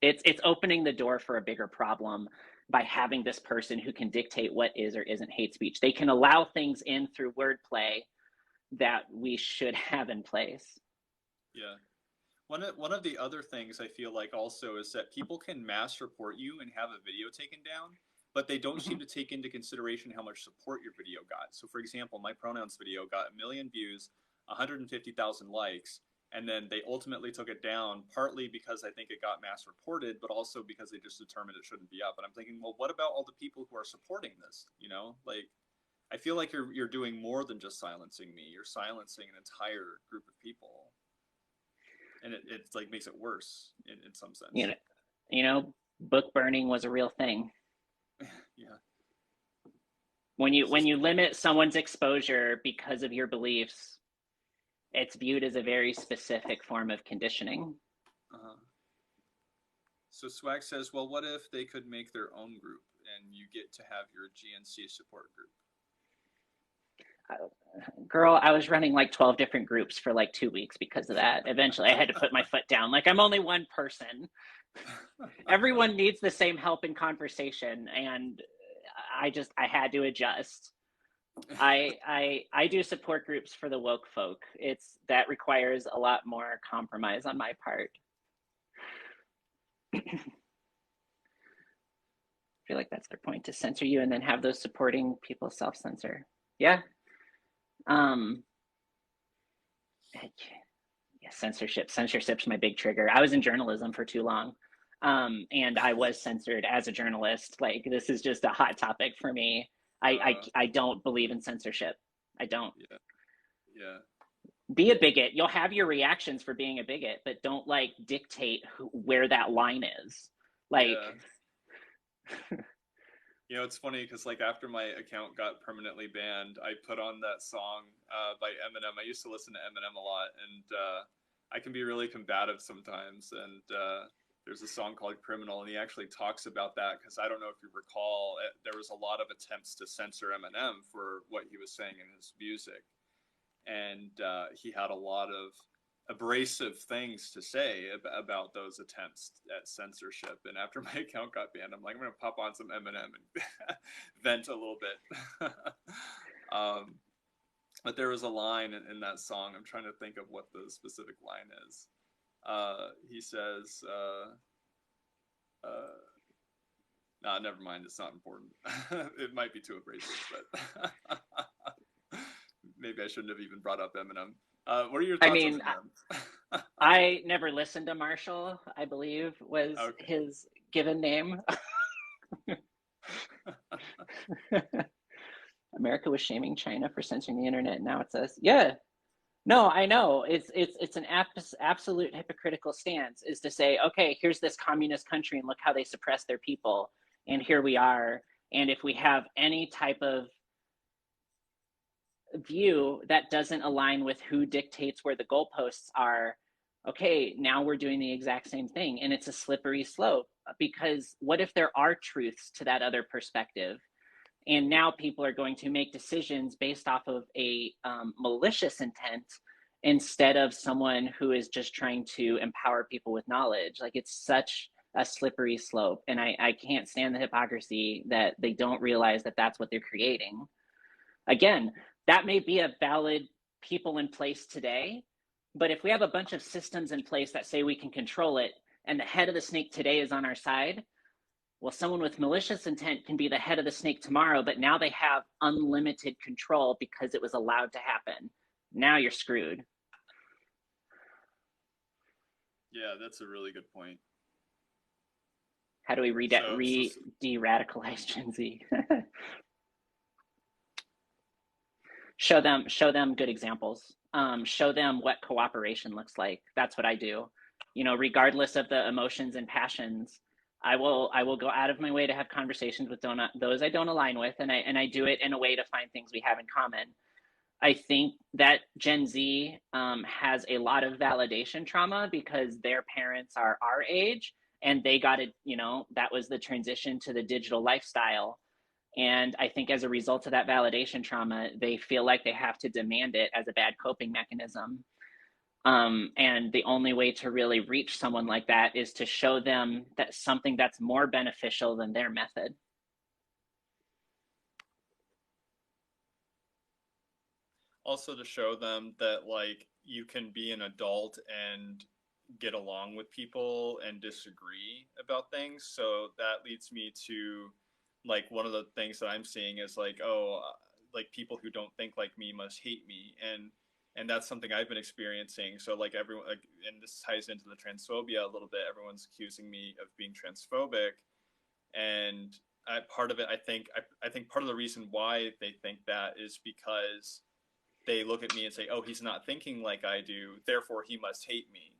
it's opening the door for a bigger problem by having this person who can dictate what is or isn't hate speech. They can allow things in through wordplay that we should have in place. Yeah. One of the other things I feel like also is that people can mass report you and have a video taken down, but they don't seem to take into consideration how much support your video got. So for example, my pronouns video got 1 million views, 150,000 likes, and then they ultimately took it down, partly because I think it got mass reported, but also because they just determined it shouldn't be up. And I'm thinking, well, what about all the people who are supporting this? Like, I feel like you're doing more than just silencing me. You're silencing an entire group of people. And it like makes it worse in some sense. Book burning was a real thing. Yeah. When you limit someone's exposure because of your beliefs, it's viewed as a very specific form of conditioning. So Swag says, well, what if they could make their own group and you get to have your GNC support group? Girl, I was running like 12 different groups for like 2 weeks because of that. Eventually I had to put my foot down. Like, I'm only one person. Everyone needs the same help in conversation, and I had to adjust. I do support groups for the woke folk. That requires a lot more compromise on my part. I feel like that's their point, to censor you and then have those supporting people self-censor. Yeah. Yeah, censorship's my big trigger. I was in journalism for too long, and I was censored as a journalist. Like, this is just a hot topic for me. I don't believe in censorship. I don't. Yeah. Be a bigot. You'll have your reactions for being a bigot, but don't like dictate where that line is. Like. Yeah. It's funny because like after my account got permanently banned, I put on that song by Eminem. I used to listen to Eminem a lot, and I can be really combative sometimes. And there's a song called Criminal, and he actually talks about that because I don't know if you recall, there was a lot of attempts to censor Eminem for what he was saying in his music. And he had a lot of abrasive things to say about those attempts at censorship. And after my account got banned, I'm like, I'm going to pop on some Eminem and vent a little bit. But there was a line in that song. I'm trying to think of what the specific line is. He says, nah, never mind. It's not important. It might be too abrasive, but maybe I shouldn't have even brought up Eminem. What are your thoughts on Eminem? I never listened to Marshall, I believe was his given name. America was shaming China for censoring the internet. Now it's us. Yeah. No, I know. It's an absolute hypocritical stance, is to say, okay, here's this communist country and look how they suppress their people. And here we are. And if we have any type of view that doesn't align with who dictates where the goalposts are, okay, now we're doing the exact same thing. And it's a slippery slope, because what if there are truths to that other perspective? And now people are going to make decisions based off of a malicious intent instead of someone who is just trying to empower people with knowledge. Like, it's such a slippery slope. And I can't stand the hypocrisy that they don't realize that that's what they're creating. Again, that may be a valid people in place today, but if we have a bunch of systems in place that say we can control it, and the head of the snake today is on our side, well, someone with malicious intent can be the head of the snake tomorrow, but now they have unlimited control because it was allowed to happen. Now you're screwed. Yeah, that's a really good point. How do we de-radicalize Gen Z? Show them good examples. Show them what cooperation looks like. That's what I do. regardless of the emotions and passions, I will go out of my way to have conversations with those I don't align with, and I do it in a way to find things we have in common. I think that Gen Z has a lot of validation trauma because their parents are our age and they got it, that was the transition to the digital lifestyle. And I think as a result of that validation trauma, they feel like they have to demand it as a bad coping mechanism. And the only way to really reach someone like that is to show them that something that's more beneficial than their method. Also to show them that like you can be an adult and get along with people and disagree about things. So that leads me to like one of the things that I'm seeing is like, oh, like people who don't think like me must hate me, and that's something I've been experiencing. So like everyone, like, and this ties into the transphobia a little bit. Everyone's accusing me of being transphobic, and part of it, I think part of the reason why they think that is because they look at me and say, "Oh, he's not thinking like I do, therefore he must hate me."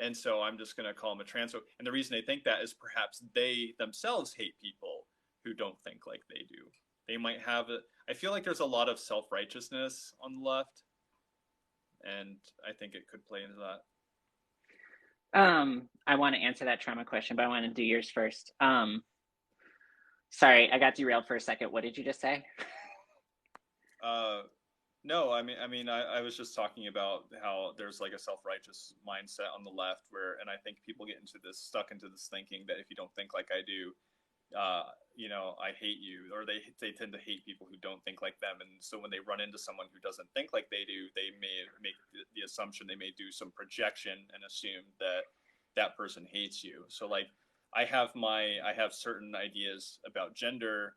And so I'm just going to call him a transphobe. And the reason they think that is perhaps they themselves hate people who don't think like they do. They might have it. I feel like there's a lot of self-righteousness on the left, and I think it could play into that. I want to answer that trauma question, but I want to do yours first. Sorry, I got derailed for a second. What did you just say? No, I was just talking about how there's like a self-righteous mindset on the left and I think people get stuck into this thinking that if you don't think like I do, I hate you, or they tend to hate people who don't think like them. And so when they run into someone who doesn't think like they do, they may make the assumption, they may do some projection and assume that that person hates you. So like I have certain ideas about gender,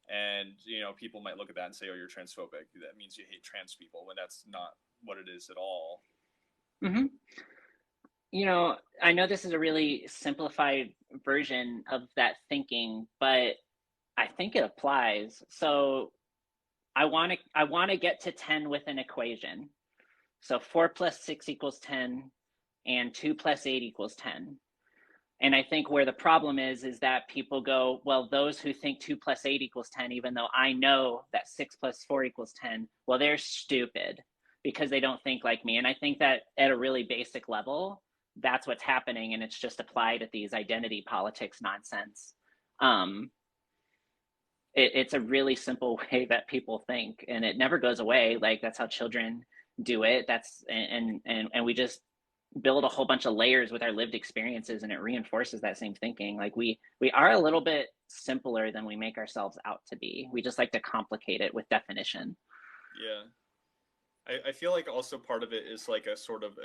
and people might look at that and say, oh, you're transphobic, that means you hate trans people, when that's not what it is at all. Mm-hmm. I know this is a really simplified version of that thinking, but I think it applies. So I want to get to 10 with an equation. So 4 plus 6 equals 10, and 2 plus 8 equals 10. And I think where the problem is that people go, well, those who think 2 plus 8 equals 10, even though I know that 6 plus 4 equals 10, well, they're stupid because they don't think like me. And I think that at a really basic level, that's what's happening. And it's just applied at these identity politics nonsense. Um, it's a really simple way that people think, and it never goes away. Like that's how children do it. And we just build a whole bunch of layers with our lived experiences, and it reinforces that same thinking. Like we are a little bit simpler than we make ourselves out to be. We just like to complicate it with definition. Yeah, I feel like also part of it is like a sort of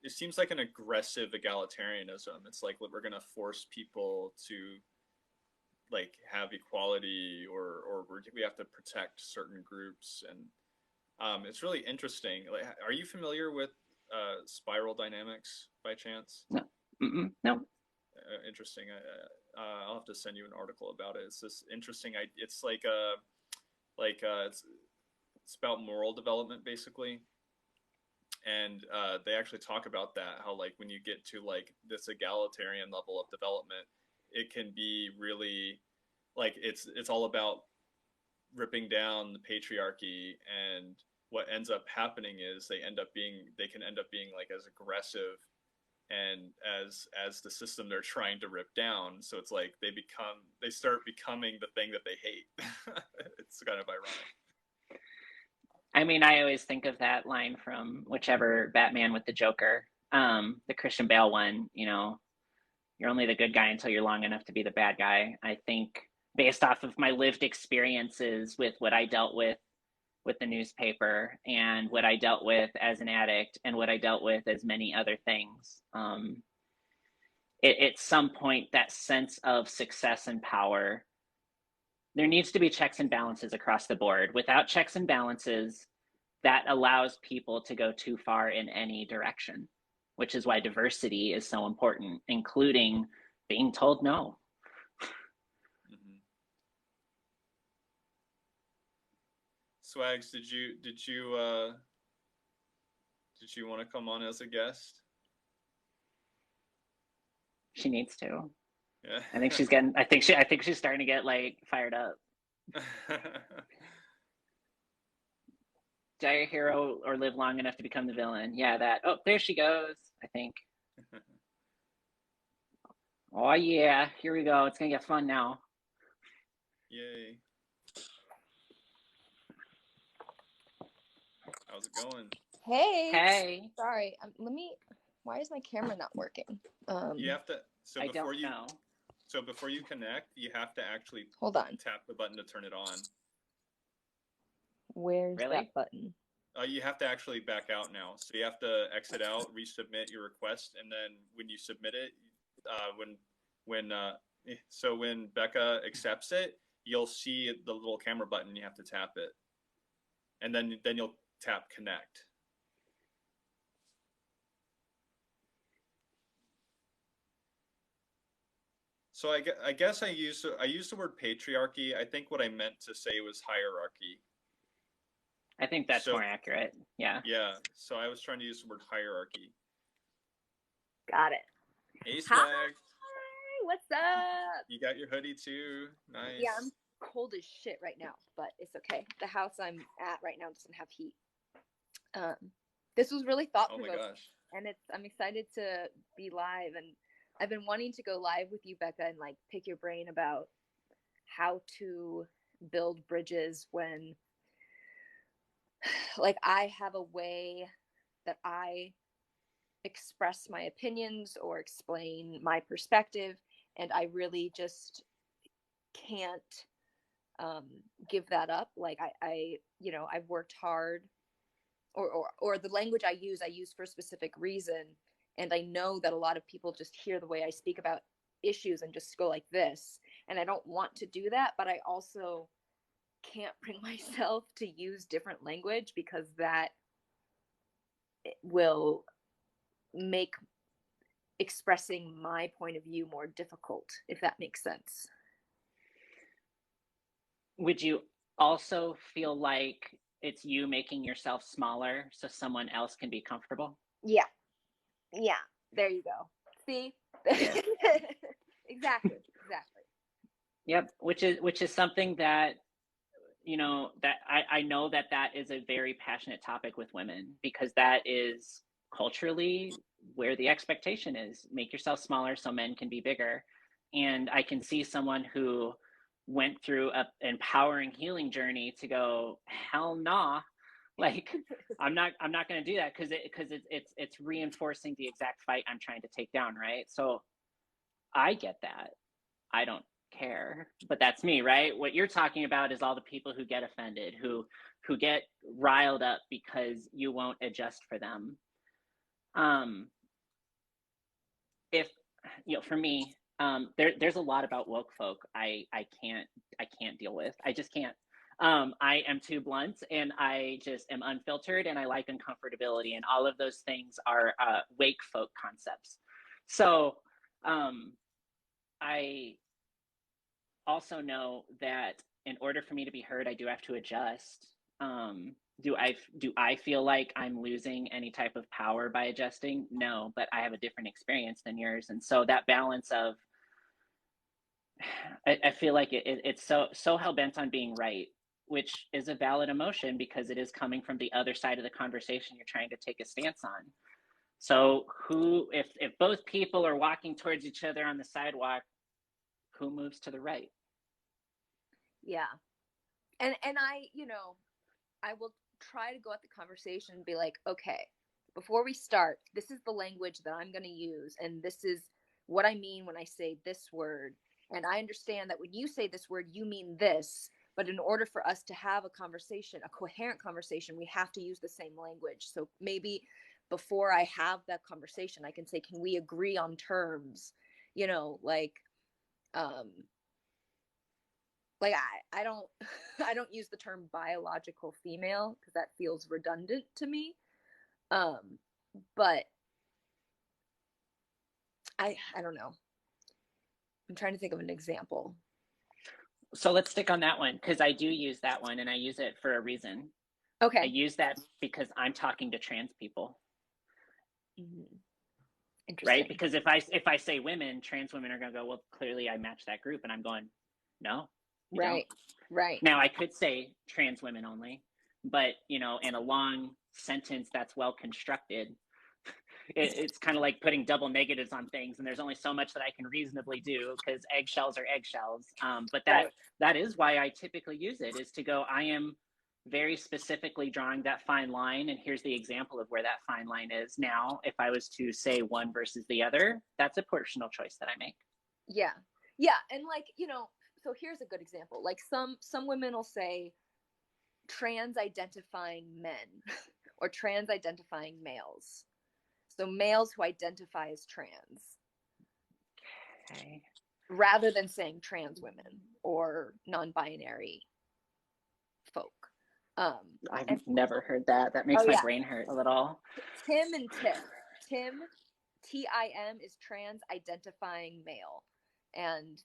it seems like an aggressive egalitarianism. It's like we're going to force people to like have equality, or we have to protect certain groups. And it's really interesting. Like, are you familiar with spiral dynamics by chance? No. No. Interesting. I'll have to send you an article about it. It's this interesting. It's it's about moral development basically, and they actually talk about that. How like when you get to like this egalitarian level of development, it can be really like it's all about ripping down the patriarchy, and what ends up happening is they can end up being like as aggressive and as the system they're trying to rip down. So it's like they start becoming the thing that they hate. It's kind of ironic. I mean, I always think of that line from whichever Batman with the Joker, the Christian Bale one, you're only the good guy until you're long enough to be the bad guy. I think based off of my lived experiences with what I dealt with the newspaper, and what I dealt with as an addict, and what I dealt with as many other things, at some point, that sense of success and power, there needs to be checks and balances across the board. Without checks and balances, that allows people to go too far in any direction, which is why diversity is so important, including being told no. Mm-hmm. Swags, did you want to come on as a guest? She needs to. Yeah. I think she's starting to get like fired up. Die a hero or live long enough to become the villain. Yeah, that. Oh, there she goes, I think. Oh yeah, here we go. It's gonna get fun now. Yay. How's it going? Hey. Hey. Sorry. Why is my camera not working? You have to, so I before don't you, know. so before you connect, you have to actually Hold on. tap the button to turn it on. Where's Really? that button? You have to actually back out now. So you have to exit out, resubmit your request, and then when you submit it, when Becca accepts it, you'll see the little camera button. You have to tap it, and then you'll tap connect. So I guess I used the word patriarchy. I think what I meant to say was hierarchy. I think that's more accurate. Yeah. Yeah. So I was trying to use the word hierarchy. Got it. Hey, Swag. Hi, what's up? You got your hoodie too. Nice. Yeah, I'm cold as shit right now, but it's okay. The house I'm at right now doesn't have heat. This was really thought-provoking. Oh my gosh. And I'm excited to be live, and I've been wanting to go live with you, Becca, and like pick your brain about how to build bridges when like I have a way that I express my opinions or explain my perspective, and I really just can't give that up. Like I've worked hard, or the language I use for a specific reason, and I know that a lot of people just hear the way I speak about issues and just go like this, and I don't want to do that, but I also can't bring myself to use different language because that will make expressing my point of view more difficult, if that makes sense. Would you also feel like it's you making yourself smaller so someone else can be comfortable? Yeah. There you go. See? Exactly. Yep. Which is something that, that I know that is a very passionate topic with women, because that is culturally where the expectation is. Make yourself smaller so men can be bigger. And I can see someone who went through an empowering healing journey to go, hell nah, like I'm not going to do that, because it's reinforcing the exact fight I'm trying to take down, right? So I get that. I don't care, but that's me, right? What you're talking about is all the people who get offended, who get riled up because you won't adjust for them. If for me, there's a lot about woke folk I can't deal with. I just can't. I am too blunt, and I just am unfiltered, and I like uncomfortability, and all of those things are wake folk concepts. So I also know that in order for me to be heard, I do have to adjust. Do I feel like I'm losing any type of power by adjusting? No, but I have a different experience than yours, and so that balance of, I feel like it's so hell bent on being right, which is a valid emotion because it is coming from the other side of the conversation you're trying to take a stance on. So if both people are walking towards each other on the sidewalk, who moves to the right? Yeah. And I will try to go at the conversation and be like, okay, before we start, this is the language that I'm going to use, and this is what I mean when I say this word. And I understand that when you say this word, you mean this, but in order for us to have a conversation, a coherent conversation, we have to use the same language. So maybe before I have that conversation, I can say, can we agree on terms? I don't I don't use the term biological female because that feels redundant to me. But I don't know. I'm trying to think of an example. So let's stick on that one, because I do use that one, and I use it for a reason. Okay. I use that because I'm talking to trans people. Mm-hmm. Interesting. right? Because if I say women, trans women are going to go, well, clearly I match that group, and I'm going, no, you Right. don't. Right. Now I could say trans women only, but you know, in a long sentence that's well constructed, it's kind of like putting double negatives on things, and there's only so much that I can reasonably do because eggshells are eggshells. But Right. that is why I typically use it, is to go, I am very specifically drawing that fine line, and here's the example of where that fine line is. Now, if I was to say one versus the other, that's a portional choice that I make. Yeah. Yeah. And like, you know, so here's a good example. Like some women will say trans identifying men or trans identifying males. So males who identify as trans. Okay. Rather than saying trans women or non-binary folk. I've never heard that. That makes my brain hurt a little. Tim and Tiff. Tim, Tim, is trans identifying male. And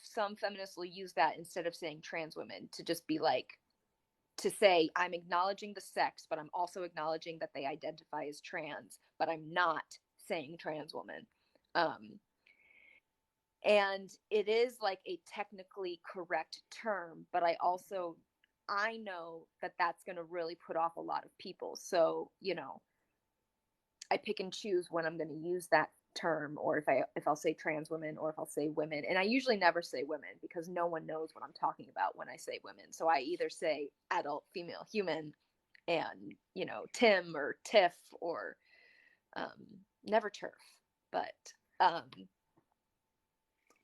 some feminists will use that instead of saying trans women to just be like, to say, I'm acknowledging the sex, but I'm also acknowledging that they identify as trans, but I'm not saying trans woman. And it is like a technically correct term, but I know that that's going to really put off a lot of people. So, you know, I pick and choose when I'm going to use that term, or if I'll say trans women, or if I'll say women. And I usually never say women because no one knows what I'm talking about when I say women. So I either say adult female human and, you know, Tim or Tiff or never turf. But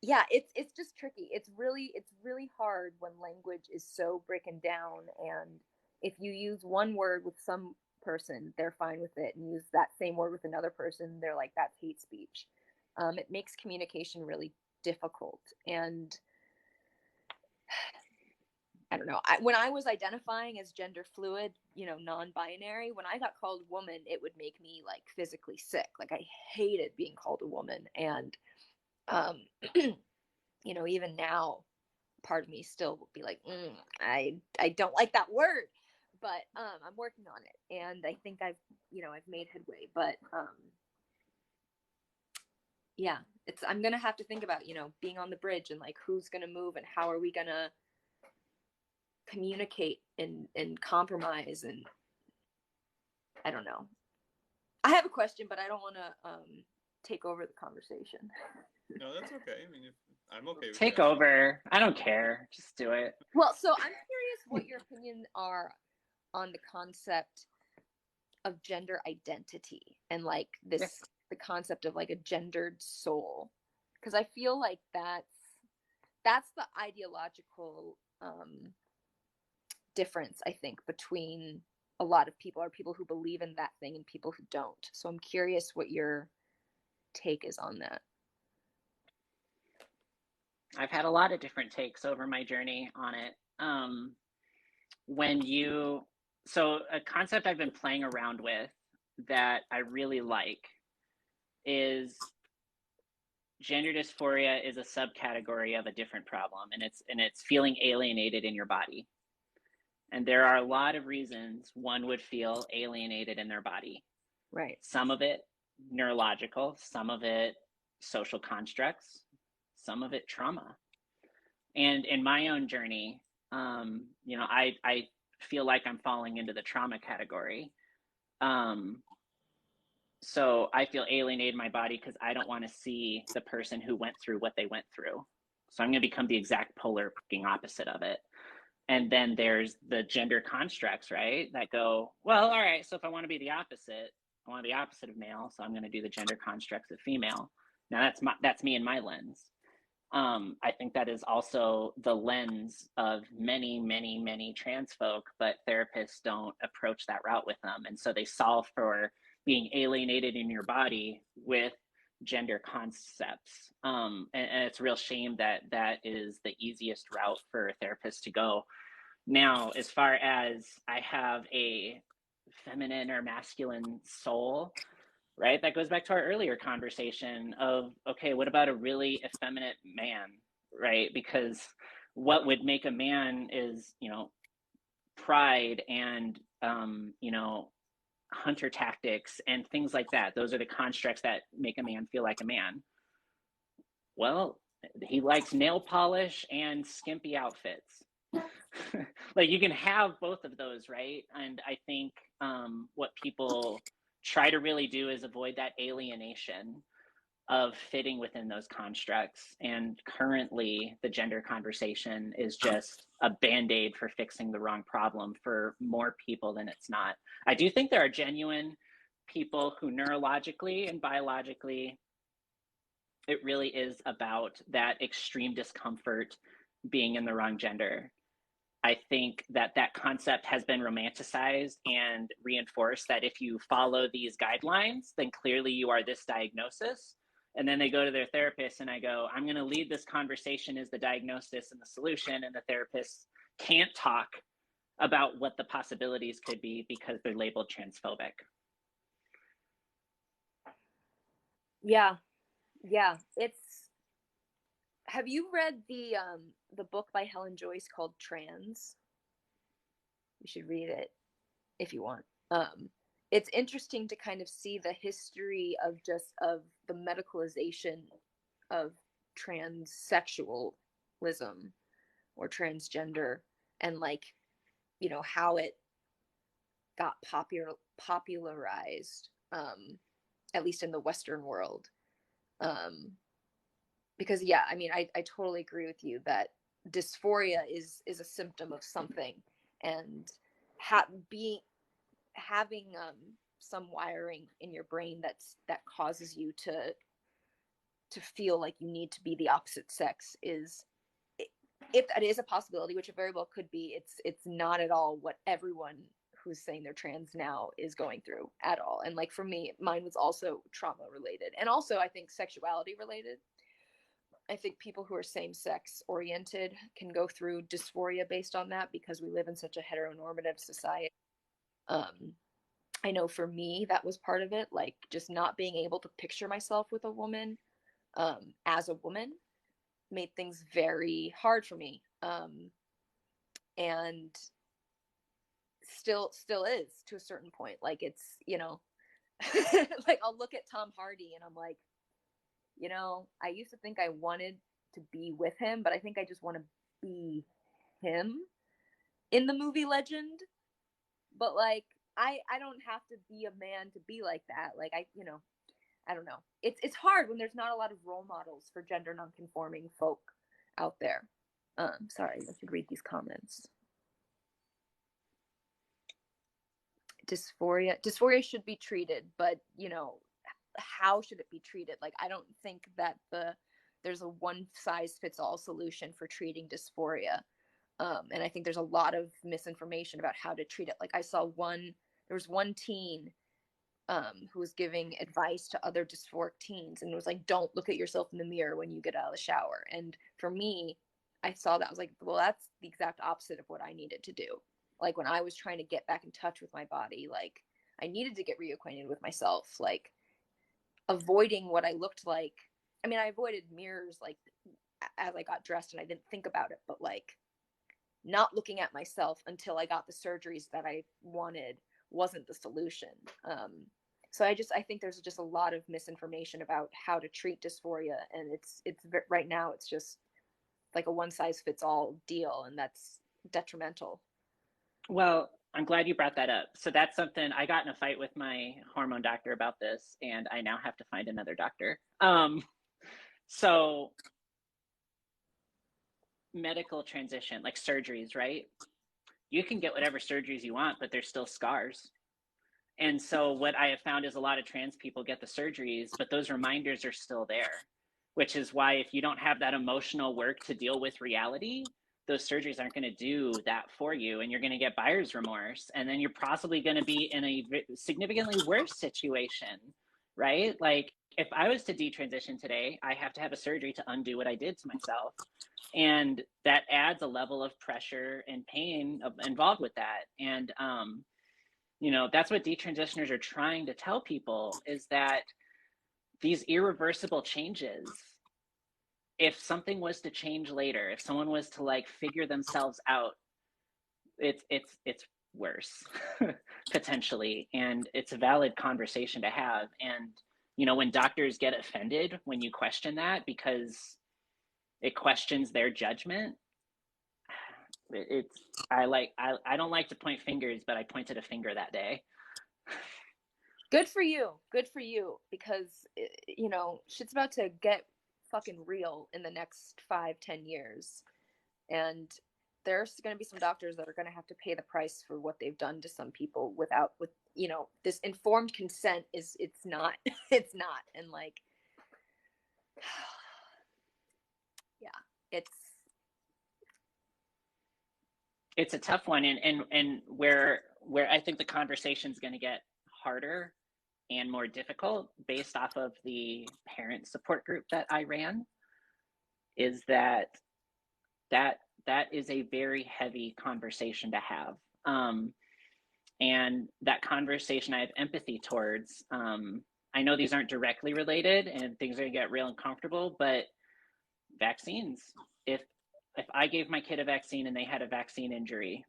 yeah, it's just tricky. It's really hard when language is so broken down, and if you use one word with some person, they're fine with it, and use that same word with another person, they're like, that's hate speech. It makes communication really difficult. And I don't know. When I was identifying as gender fluid, you know, non-binary, when I got called woman, it would make me like physically sick. Like I hated being called a woman. And you know, even now, part of me still will be like, I don't like that word, but I'm working on it, and I think I've made headway. But yeah, I'm gonna have to think about, you know, being on the bridge and like who's gonna move and how are we gonna communicate and compromise, and I don't know. I have a question, but I don't want to take over the conversation. No, that's okay. I mean, I'm okay with Take that. over. I don't care. Just do it. Well, so I'm curious what your opinions are on the concept of gender identity and like this, the concept of like a gendered soul, because I feel like that's the ideological difference, I think, between a lot of people, are people who believe in that thing and people who don't. So I'm curious what your take is on that. I've had a lot of different takes over my journey on it. So a concept I've been playing around with that I really like is gender dysphoria is a subcategory of a different problem, and it's feeling alienated in your body. And there are a lot of reasons one would feel alienated in their body. Right. Some of it neurological, some of it social constructs, some of it trauma. And in my own journey, you know, I feel like I'm falling into the trauma category. So I feel alienated in my body because I don't want to see the person who went through what they went through. So I'm going to become the exact polar opposite of it. And then there's the gender constructs, right? That go, well, all right, so if I want to be the opposite, I want to be the opposite of male, so I'm going to do the gender constructs of female. Now that's me and my lens. I think that is also the lens of many, many, many trans folk, but therapists don't approach that route with them. And so they solve for being alienated in your body with gender concepts. And it's a real shame that that is the easiest route for a therapist to go. Now, as far as I have a feminine or masculine soul, right? That goes back to our earlier conversation of, okay, what about a really effeminate man, right? Because what would make a man is, you know, pride and, you know, hunter tactics and things like that. Those are the constructs that make a man feel like a man. Well, he likes nail polish and skimpy outfits. Like, you can have both of those, right? And I think what people try to really do is avoid that alienation of fitting within those constructs. And currently, the gender conversation is just a band-aid for fixing the wrong problem for more people than it's not. I do think there are genuine people who neurologically and biologically, it really is about that extreme discomfort being in the wrong gender. I think that that concept has been romanticized and reinforced, that if you follow these guidelines, then clearly you are this diagnosis. And then they go to their therapist, and I go, I'm going to lead this conversation as the diagnosis and the solution. And the therapist can't talk about what the possibilities could be because they're labeled transphobic. Yeah. Yeah. Have you read the book by Helen Joyce called Trans? You should read it if you want. It's interesting to kind of see the history of the medicalization of transsexualism or transgender, and like, you know, how it got popularized, at least in the Western world. Because yeah, I mean, I totally agree with you that dysphoria is a symptom of something, and having some wiring in your brain that causes you to feel like you need to be the opposite sex is, if that is a possibility, which it very well could be, it's not at all what everyone who's saying they're trans now is going through at all. And like, for me, mine was also trauma related, and also I think sexuality related. I think people who are same-sex oriented can go through dysphoria based on that, because we live in such a heteronormative society. I know for me, that was part of it, like just not being able to picture myself with a woman as a woman made things very hard for me. And still is, to a certain point. Like, it's, you know, like I'll look at Tom Hardy and I'm like, you know, I used to think I wanted to be with him, but I think I just want to be him in the movie Legend. But like, I don't have to be a man to be like that. Like, you know, I don't know. It's hard when there's not a lot of role models for gender nonconforming folk out there. Sorry, I should read these comments. Dysphoria should be treated, but you know, how should it be treated? Like, I don't think that there's a one size fits all solution for treating dysphoria. And I think there's a lot of misinformation about how to treat it. Like, I saw there was one teen who was giving advice to other dysphoric teens, and it was like, don't look at yourself in the mirror when you get out of the shower. And for me, I saw that, I was like, well, that's the exact opposite of what I needed to do. Like, when I was trying to get back in touch with my body, like, I needed to get reacquainted with myself, like avoiding what I looked like. I mean, I avoided mirrors, like, as I got dressed, and I didn't think about it, but like, not looking at myself until I got the surgeries that I wanted wasn't the solution. So I think there's just a lot of misinformation about how to treat dysphoria, and it's right now it's just like a one size fits all deal, and that's detrimental. Well, I'm glad you brought that up. So that's something, I got in a fight with my hormone doctor about this, and I now have to find another doctor. So medical transition, like surgeries, right? You can get whatever surgeries you want, but there's still scars. And so what I have found is a lot of trans people get the surgeries, but those reminders are still there, which is why if you don't have that emotional work to deal with reality, those surgeries aren't going to do that for you, and you're going to get buyer's remorse, and then you're possibly going to be in a significantly worse situation, right? Like, if I was to detransition today, I have to have a surgery to undo what I did to myself, and that adds a level of pressure and pain involved with that. And you know, that's what detransitioners are trying to tell people, is that these irreversible changes, if something was to change later, if someone was to like figure themselves out, it's worse, potentially. And it's a valid conversation to have. And, you know, when doctors get offended when you question that because it questions their judgment, it's, I don't like to point fingers, but I pointed a finger that day. Good for you. Good for you. Because, you know, shit's about to get fucking real in the next 5-10 years. And there's going to be some doctors that are going to have to pay the price for what they've done to some people with, you know, this informed consent it's not, it's not. And like, yeah, it's a tough one. And where I think the conversation's going to get harder and more difficult based off of the parent support group that I ran is that is a very heavy conversation to have. And that conversation I have empathy towards. I know these aren't directly related and things are gonna get real uncomfortable, but vaccines, if I gave my kid a vaccine and they had a vaccine injury,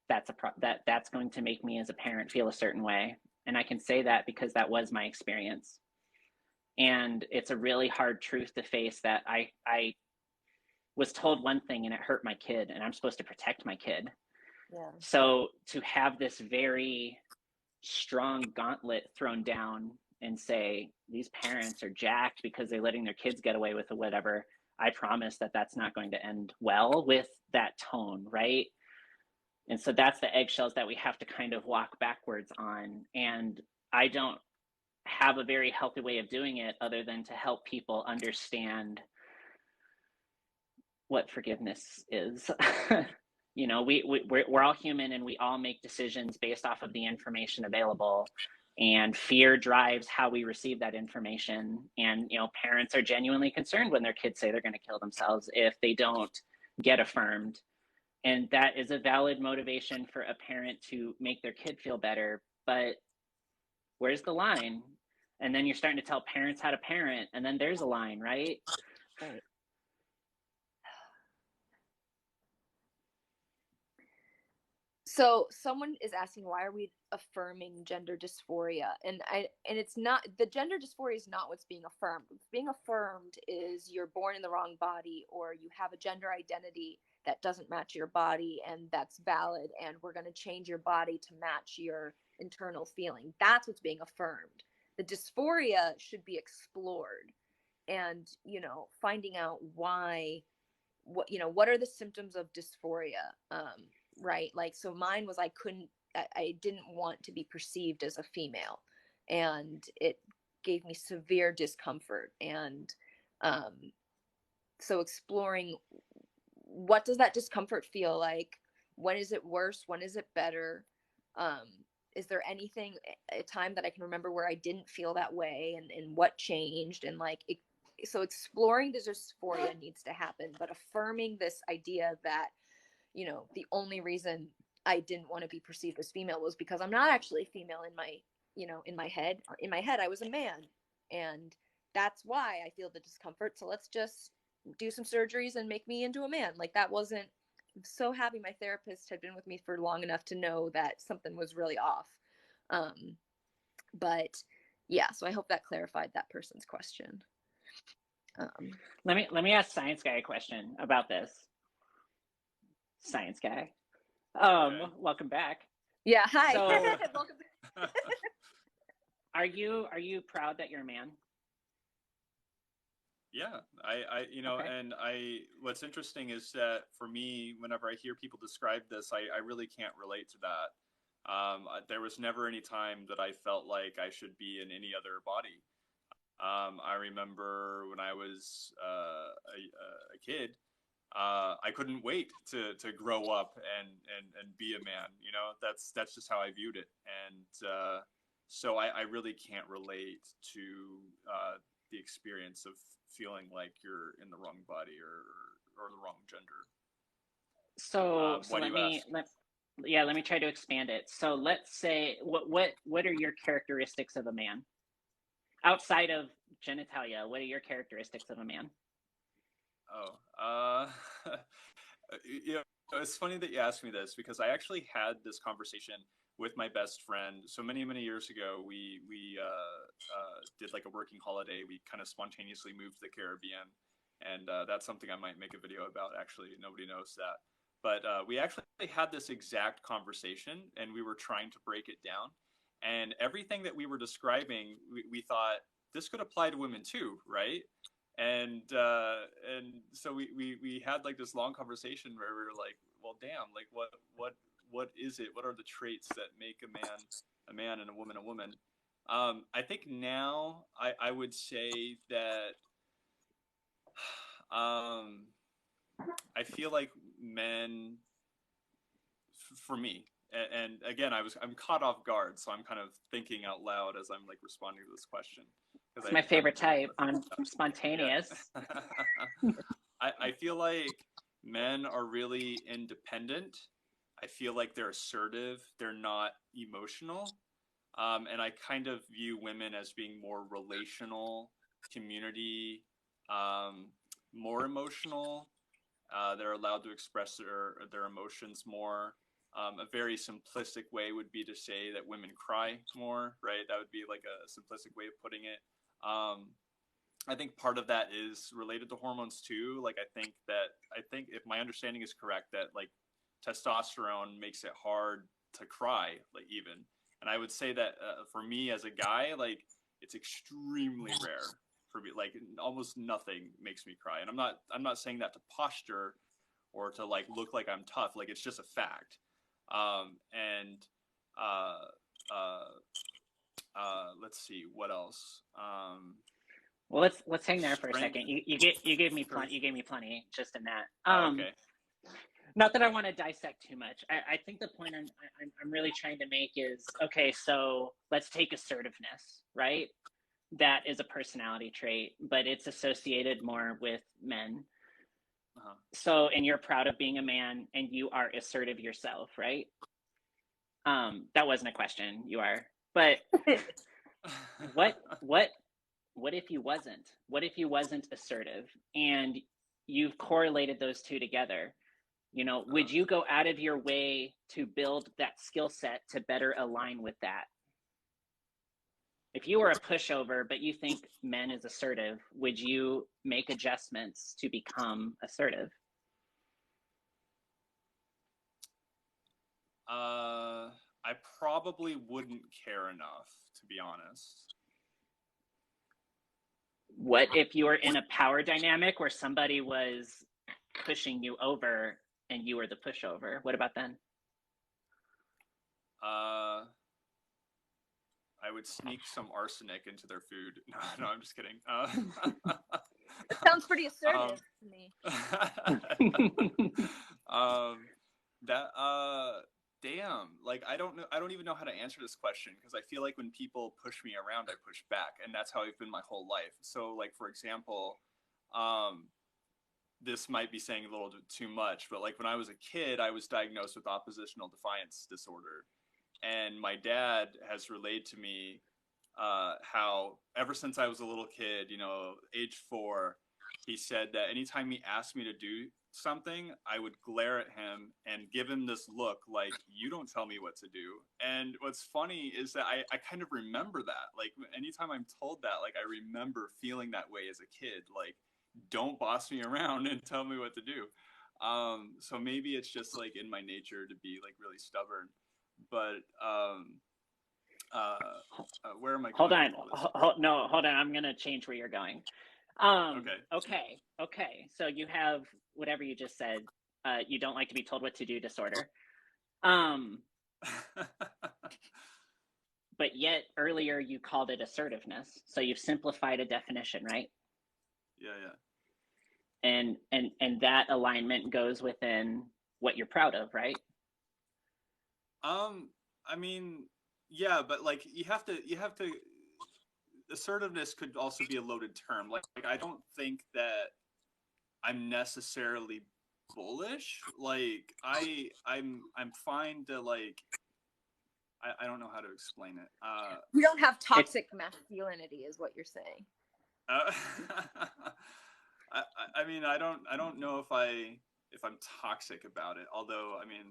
that's going to make me as a parent feel a certain way. And I can say that because that was my experience. And it's a really hard truth to face that I was told one thing and it hurt my kid and I'm supposed to protect my kid. yeah. So to have this very strong gauntlet thrown down and say, these parents are jacked because they're letting their kids get away with it, whatever, I promise that that's not going to end well with that tone, right? And so that's the eggshells that we have to kind of walk backwards on. And I don't have a very healthy way of doing it other than to help people understand what forgiveness is. You know, we're all human and we all make decisions based off of the information available, and fear drives how we receive that information. And, you know, parents are genuinely concerned when their kids say they're going to kill themselves if they don't get affirmed. And that is a valid motivation for a parent to make their kid feel better. But where's the line? And then you're starting to tell parents how to parent, and then there's a line, right? Right. So someone is asking, why are we affirming gender dysphoria? And it's not, the gender dysphoria is not what's being affirmed. What's being affirmed is you're born in the wrong body, or you have a gender identity that doesn't match your body, and that's valid, and we're going to change your body to match your internal feeling. That's what's being affirmed. The dysphoria should be explored, and, you know, finding out why, what are the symptoms of dysphoria? Right, like, so mine was I didn't want to be perceived as a female, and it gave me severe discomfort. And so exploring, what does that discomfort feel like? When is it worse? When is it better? Is there anything, a time that I can remember where I didn't feel that way, and what changed? And like so exploring the dysphoria needs to happen, but affirming this idea that, you know, the only reason I didn't want to be perceived as female was because I'm not actually female in my, you know, in my head. In my head, I was a man. And that's why I feel the discomfort. So let's just do some surgeries and make me into a man. Like, that wasn't, I'm so happy my therapist had been with me for long enough to know that something was really off. But yeah, so I hope that clarified that person's question. Let me ask Science Guy a question about this. Science Guy. Okay. Welcome back. Yeah, hi. So, Welcome back. Are you proud that you're a man? Yeah, I you know, Okay. and what's interesting is that for me, whenever I hear people describe this, I really can't relate to that. There was never any time that I felt like I should be in any other body. I remember when I was a kid, I couldn't wait to grow up and be a man. You know, that's just how I viewed it. And so I really can't relate to the experience of feeling like you're in the wrong body or the wrong gender. So Why do you ask? let me try to expand it. So let's say, what are your characteristics of a man? Outside of genitalia, what are your characteristics of a man? Oh, you it's funny that you asked me this because I actually had this conversation with my best friend. So many years ago, we did like a working holiday. We kind of spontaneously moved to the Caribbean, and that's something I might make a video about. Actually, nobody knows that, but we actually had this exact conversation, and we were trying to break it down. And everything that we were describing, we thought this could apply to women too, right? And so we had like this long conversation where we were like, well, damn, like what is it? What are the traits that make a man and a woman? I think now I would say that I feel like men, for me, and again, I'm caught off guard, so I'm kind of thinking out loud as I'm like responding to this question. It's my favorite type on spontaneous. Yeah. I feel like men are really independent. I feel like they're assertive. They're not emotional. And I kind of view women as being more relational, community, more emotional. They're allowed to express their emotions more. A very simplistic way would be to say that women cry more, right? That would be like a simplistic way of putting it. I think part of that is related to hormones too. Like I think if my understanding is correct, that like testosterone makes it hard to cry, like even. And I would say that for me as a guy, like it's extremely rare for me. Like almost nothing makes me cry. And I'm not saying that to posture or to like look like I'm tough. Like it's just a fact. And let's see what else. Well, let's hang there for a Strength. second. You gave me plenty. You gave me plenty just in that. Okay. Not that I want to dissect too much. I think the point I'm really trying to make is, okay, so let's take assertiveness, right? That is a personality trait, but it's associated more with men. Uh-huh. So, and you're proud of being a man and you are assertive yourself, right? That wasn't a question. You are. But what if you wasn't? What if you wasn't assertive and you've correlated those two together? You know, would you go out of your way to build that skill set to better align with that? If you were a pushover, but you think men is assertive, would you make adjustments to become assertive? I probably wouldn't care enough, to be honest. What if you were in a power dynamic where somebody was pushing you over and you were the pushover? What about then? I would sneak some arsenic into their food. No, I'm just kidding. It sounds pretty assertive to me. Damn, like I don't even know how to answer this question because I feel like when people push me around, I push back, and that's how I've been my whole life. So, like for example, this might be saying a little too much, but like when I was a kid, I was diagnosed with oppositional defiance disorder. And my dad has relayed to me how ever since I was a little kid, you know, age 4, he said that anytime he asked me to do something, I would glare at him and give him this look like, you don't tell me what to do. And what's funny is that I kind of remember that. Like anytime I'm told that, like I remember feeling that way as a kid, like, don't boss me around and tell me what to do. So maybe it's just like in my nature to be like really stubborn. But where am I Hold going on. No, hold on. I'm going to change where you're going. Okay. So you have whatever you just said. You don't like to be told what to do disorder. But yet earlier you called it assertiveness. So you've simplified a definition, right? Yeah. And that alignment goes within what you're proud of, right? I mean, yeah, but like you have to assertiveness could also be a loaded term. Like I don't think that I'm necessarily bullish. Like I'm fine to like I don't know how to explain it. You don't have toxic masculinity is what you're saying. I mean, I don't know if I if I'm toxic about it. Although, I mean,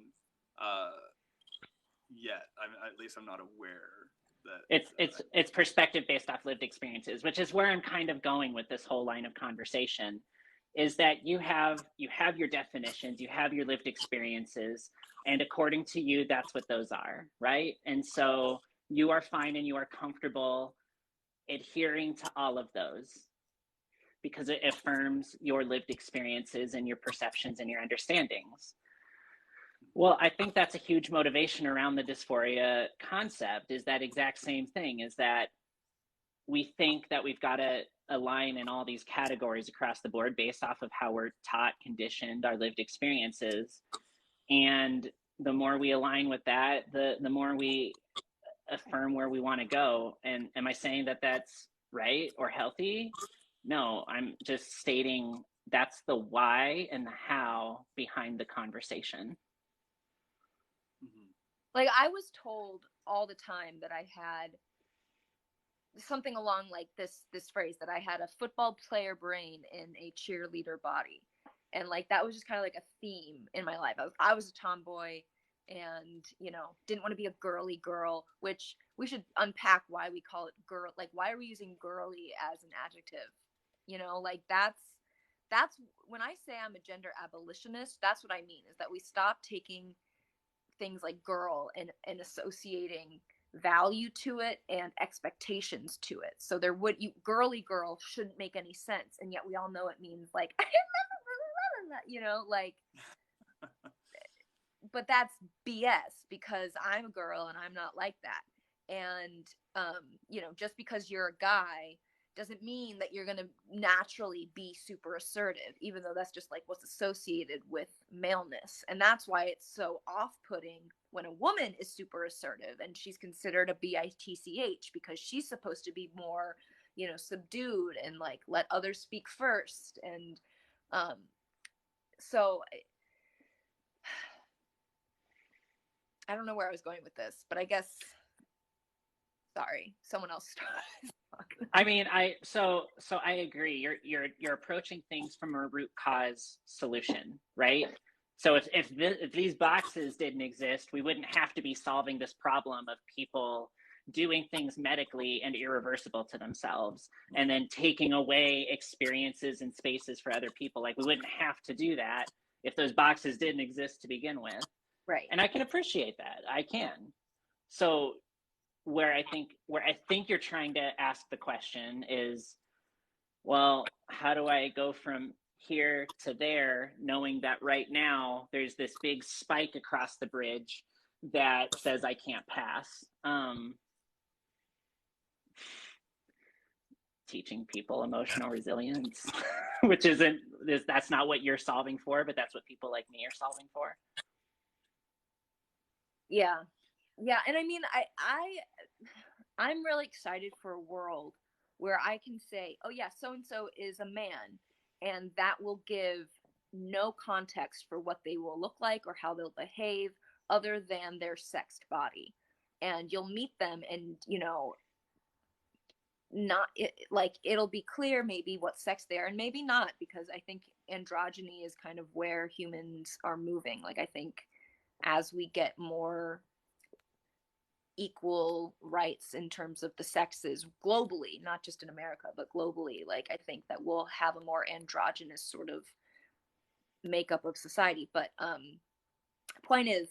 yet, at least I'm not aware that it's perspective based off lived experiences, which is where I'm kind of going with this whole line of conversation, is that you have your definitions, you have your lived experiences, and according to you, that's what those are, right? And so you are fine and you are comfortable adhering to all of those because it affirms your lived experiences and your perceptions and your understandings. Well, I think that's a huge motivation around the dysphoria concept, is that exact same thing, is that we think that we've got to align in all these categories across the board based off of how we're taught, conditioned, our lived experiences. And the more we align with that, the more we affirm where we want to go. And am I saying that that's right or healthy? No, I'm just stating that's the why and the how behind the conversation. Like, I was told all the time that I had something along like this phrase, that I had a football player brain in a cheerleader body. And like, that was just kind of like a theme in my life. I was a tomboy and, you know, didn't want to be a girly girl, which we should unpack why we call it girl. Like, why are we using girly as an adjective? You know, like that's when I say I'm a gender abolitionist, that's what I mean, is that we stop taking things like girl and associating value to it and expectations to it. So girly girl shouldn't make any sense, and yet we all know it means like you know, like but that's BS, because I'm a girl and I'm not like that. And you know, just because you're a guy doesn't mean that you're going to naturally be super assertive, even though that's just like what's associated with maleness. And that's why it's so off-putting when a woman is super assertive and she's considered a bitch, because she's supposed to be more, you know, subdued and like let others speak first. And so I don't know where I was going with this, but I guess, sorry, someone else started. I mean, so I agree. You're approaching things from a root cause solution, right? So if these boxes didn't exist, we wouldn't have to be solving this problem of people doing things medically and irreversible to themselves, and then taking away experiences and spaces for other people. Like, we wouldn't have to do that if those boxes didn't exist to begin with. Right. And I can appreciate that. I can. So where I think you're trying to ask the question is, well, how do I go from here to there, knowing that right now there's this big spike across the bridge that says I can't pass? Teaching people emotional resilience, which that's not what you're solving for, but that's what people like me are solving for. Yeah. And I mean, I'm really excited for a world where I can say, oh yeah, so-and-so is a man, and that will give no context for what they will look like or how they'll behave other than their sexed body. And you'll meet them and, you know, it'll be clear maybe what sex they are and maybe not, because I think androgyny is kind of where humans are moving. Like, I think as we get more equal rights in terms of the sexes globally, not just in America, but globally, like, I think that we'll have a more androgynous sort of makeup of society. But point is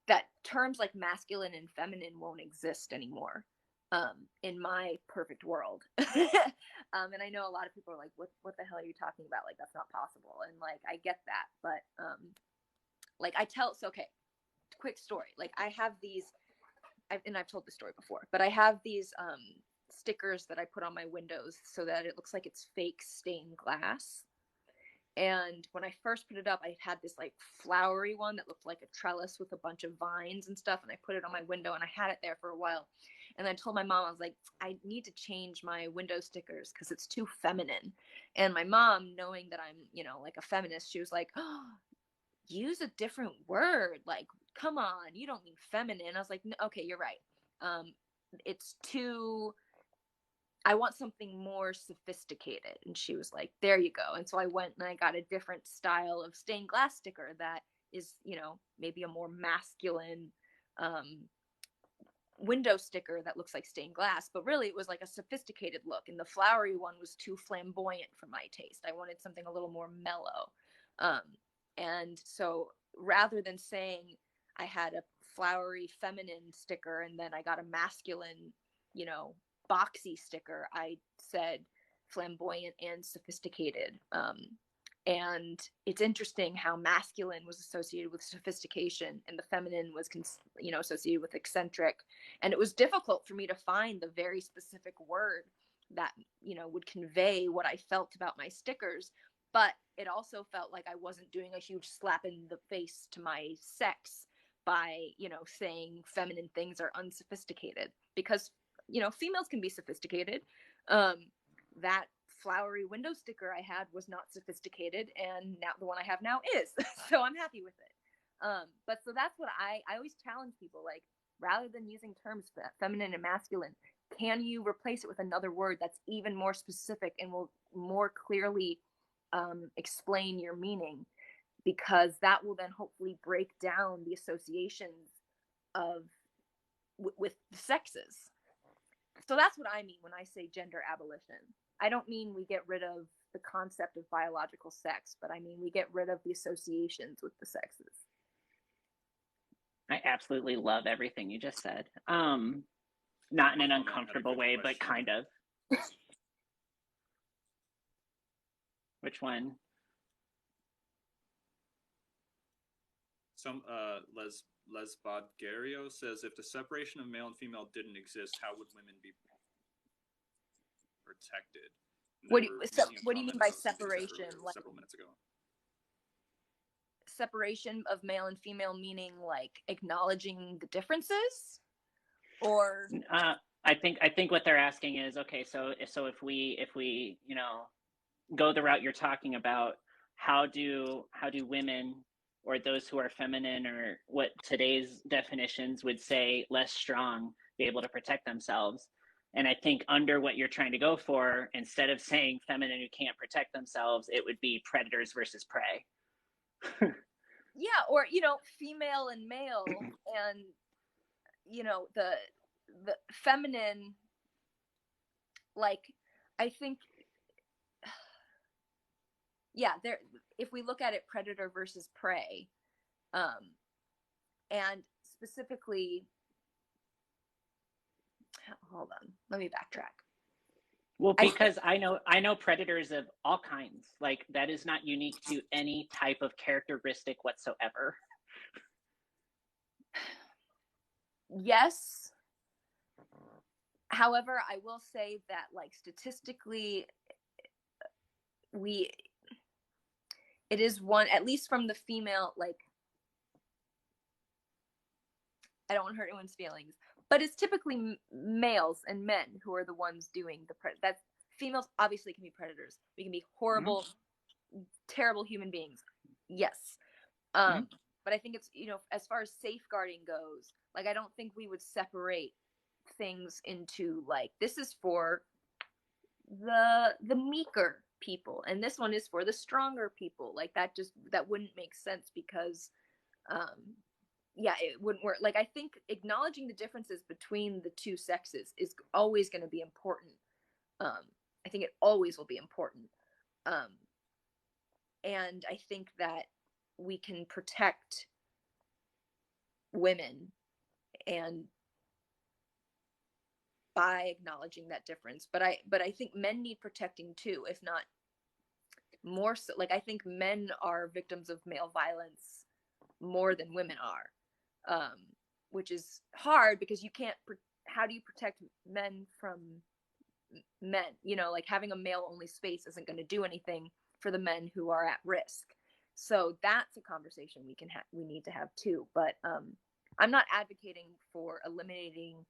that terms like masculine and feminine won't exist anymore in my perfect world. And I know a lot of people are like, what the hell are you talking about? Like, that's not possible. And like, I get that, but like, okay, quick story. Like, I have these, and I've told this story before, but I have these stickers that I put on my windows so that it looks like it's fake stained glass. And when I first put it up, I had this like flowery one that looked like a trellis with a bunch of vines and stuff. And I put it on my window and I had it there for a while. And I told my mom, I was like, I need to change my window stickers because it's too feminine. And my mom, knowing that I'm, you know, like a feminist, she was like, oh, use a different word. Like, come on, you don't mean feminine. I was like, no, okay, you're right. It's too I want something more sophisticated. And she was like, there you go. And so I went and I got a different style of stained glass sticker that is, you know, maybe a more masculine window sticker that looks like stained glass, but really it was like a sophisticated look. And the flowery one was too flamboyant for my taste. I wanted something a little more mellow. And so rather than saying I had a flowery feminine sticker and then I got a masculine, you know, boxy sticker, I said flamboyant and sophisticated. And it's interesting how masculine was associated with sophistication and the feminine was, you know, associated with eccentric. And it was difficult for me to find the very specific word that, you know, would convey what I felt about my stickers. But it also felt like I wasn't doing a huge slap in the face to my sex by, you know, saying feminine things are unsophisticated, because, you know, females can be sophisticated. That flowery window sticker I had was not sophisticated, and now the one I have now is. So I'm happy with it. But so that's what I always challenge people, like, rather than using terms feminine and masculine, can you replace it with another word that's even more specific and will more clearly explain your meaning? Because that will then hopefully break down the associations of with the sexes. So that's what I mean when I say gender abolition. I don't mean we get rid of the concept of biological sex, but I mean we get rid of the associations with the sexes. I absolutely love everything you just said. Not in an uncomfortable way, but kind of. Which one? Some Les Bodgario says, if the separation of male and female didn't exist, how would women be protected? What do you mean by separation? Like, several minutes ago. Separation of male and female meaning like acknowledging the differences, or I think what they're asking is, okay, so if we you know, go the route you're talking about, how do women, or those who are feminine, or what today's definitions would say less strong, be able to protect themselves? And I think under what you're trying to go for, instead of saying feminine who can't protect themselves, it would be predators versus prey. Yeah, or, you know, female and male, and, you know, the feminine, like, I think, yeah, there, if we look at it, predator versus prey, and specifically, hold on, let me backtrack. Well, because I know predators of all kinds. Like, that is not unique to any type of characteristic whatsoever. Yes. However, I will say that, like, statistically, it is one, at least from the female, like, I don't want to hurt anyone's feelings, but it's typically males and men who are the ones doing that's females obviously can be predators. We can be horrible, terrible human beings. Yes. But I think it's, you know, as far as safeguarding goes, like, I don't think we would separate things into, like, this is for the meeker people and this one is for the stronger people. Like, that wouldn't make sense, because yeah, it wouldn't work. Like, I think acknowledging the differences between the two sexes is always going to be important. I think it always will be important. And I think that we can protect women and by acknowledging that difference. But I think men need protecting too, if not more so. Like, I think men are victims of male violence more than women are, which is hard, because you can't, how do you protect men from men? You know, like, having a male only space isn't going to do anything for the men who are at risk. So that's a conversation we need to have too. But I'm not advocating for eliminating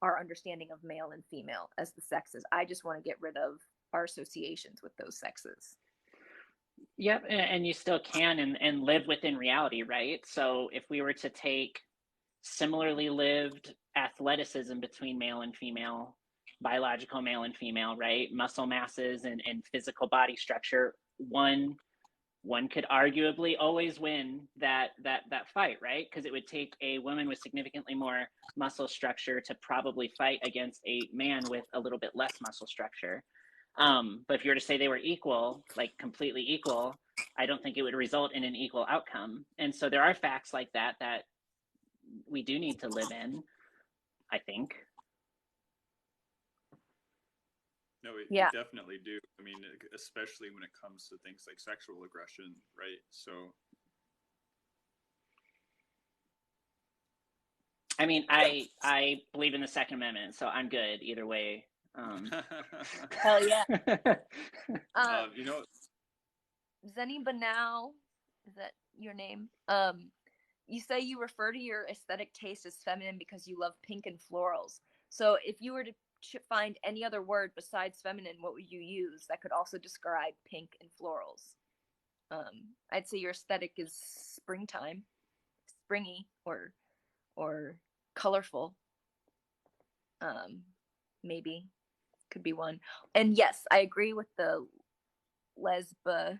our understanding of male and female as the sexes. I just want to get rid of our associations with those sexes. Yep, and you still can and live within reality, right? So if we were to take similarly lived athleticism between male and female biological male and female, right? Muscle masses and physical body structure, one could arguably always win that fight, right? Because it would take a woman with significantly more muscle structure to probably fight against a man with a little bit less muscle structure. But if you were to say they were equal, like completely equal, I don't think it would result in an equal outcome. And so there are facts like that that we do need to live in, I think. No, we Yeah. definitely do. I mean, especially when it comes to things like sexual aggression, right? So, I mean, I believe in the Second Amendment, so I'm good either way. Hell yeah. you know, Zenny Banal, is that your name? You say you refer to your aesthetic taste as feminine because you love pink and florals. So if you were to find any other word besides feminine, what would you use that could also describe pink and florals? I'd say your aesthetic is springtime, springy, or colorful. Maybe could be one. And yes, I agree with the lesbigario.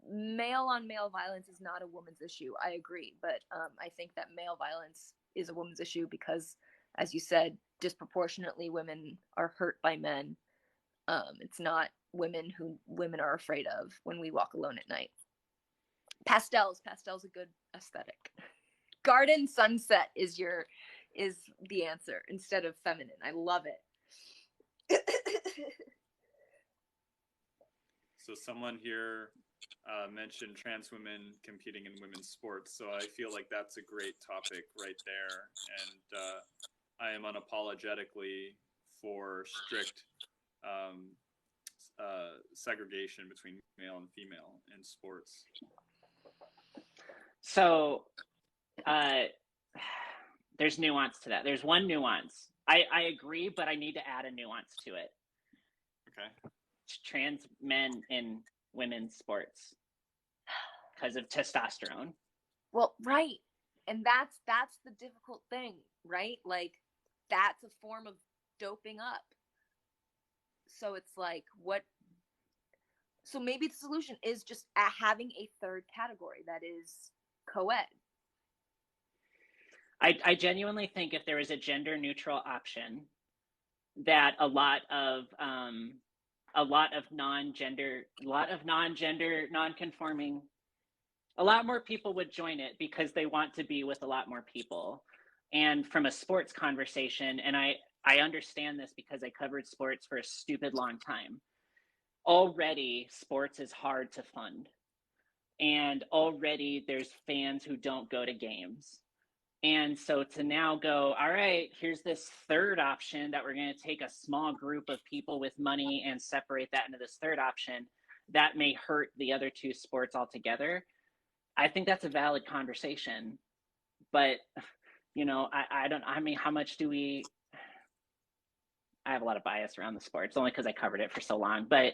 Male on male violence is not a woman's issue. I agree, but I think that male violence is a woman's issue because, as you said, disproportionately women are hurt by men. It's not women who women are afraid of when we walk alone at night. Pastel's a good aesthetic. Garden sunset is the answer instead of feminine. I love it. so someone here mentioned trans women competing in women's sports. So I feel like that's a great topic right there. And I am unapologetically for strict segregation between male and female in sports. So there's nuance to that. There's one nuance. I agree, but I need to add a nuance to it. Okay. Trans men in women's sports because of testosterone. Well, right. And that's the difficult thing, right? Like that's a form of doping up. So it's like so maybe the solution is just having a third category that is co-ed. I genuinely think if there was a gender neutral option that a lot of non-gender, non-conforming, a lot more people would join it because they want to be with a lot more people. And from a sports conversation, and I understand this because I covered sports for a stupid long time. Already, sports is hard to fund. And already there's fans who don't go to games. And so to now go, all right, here's this third option that we're going to take a small group of people with money and separate that into this third option, that may hurt the other two sports altogether. I think that's a valid conversation. But, how much do we, I have a lot of bias around the sports, only because I covered it for so long, but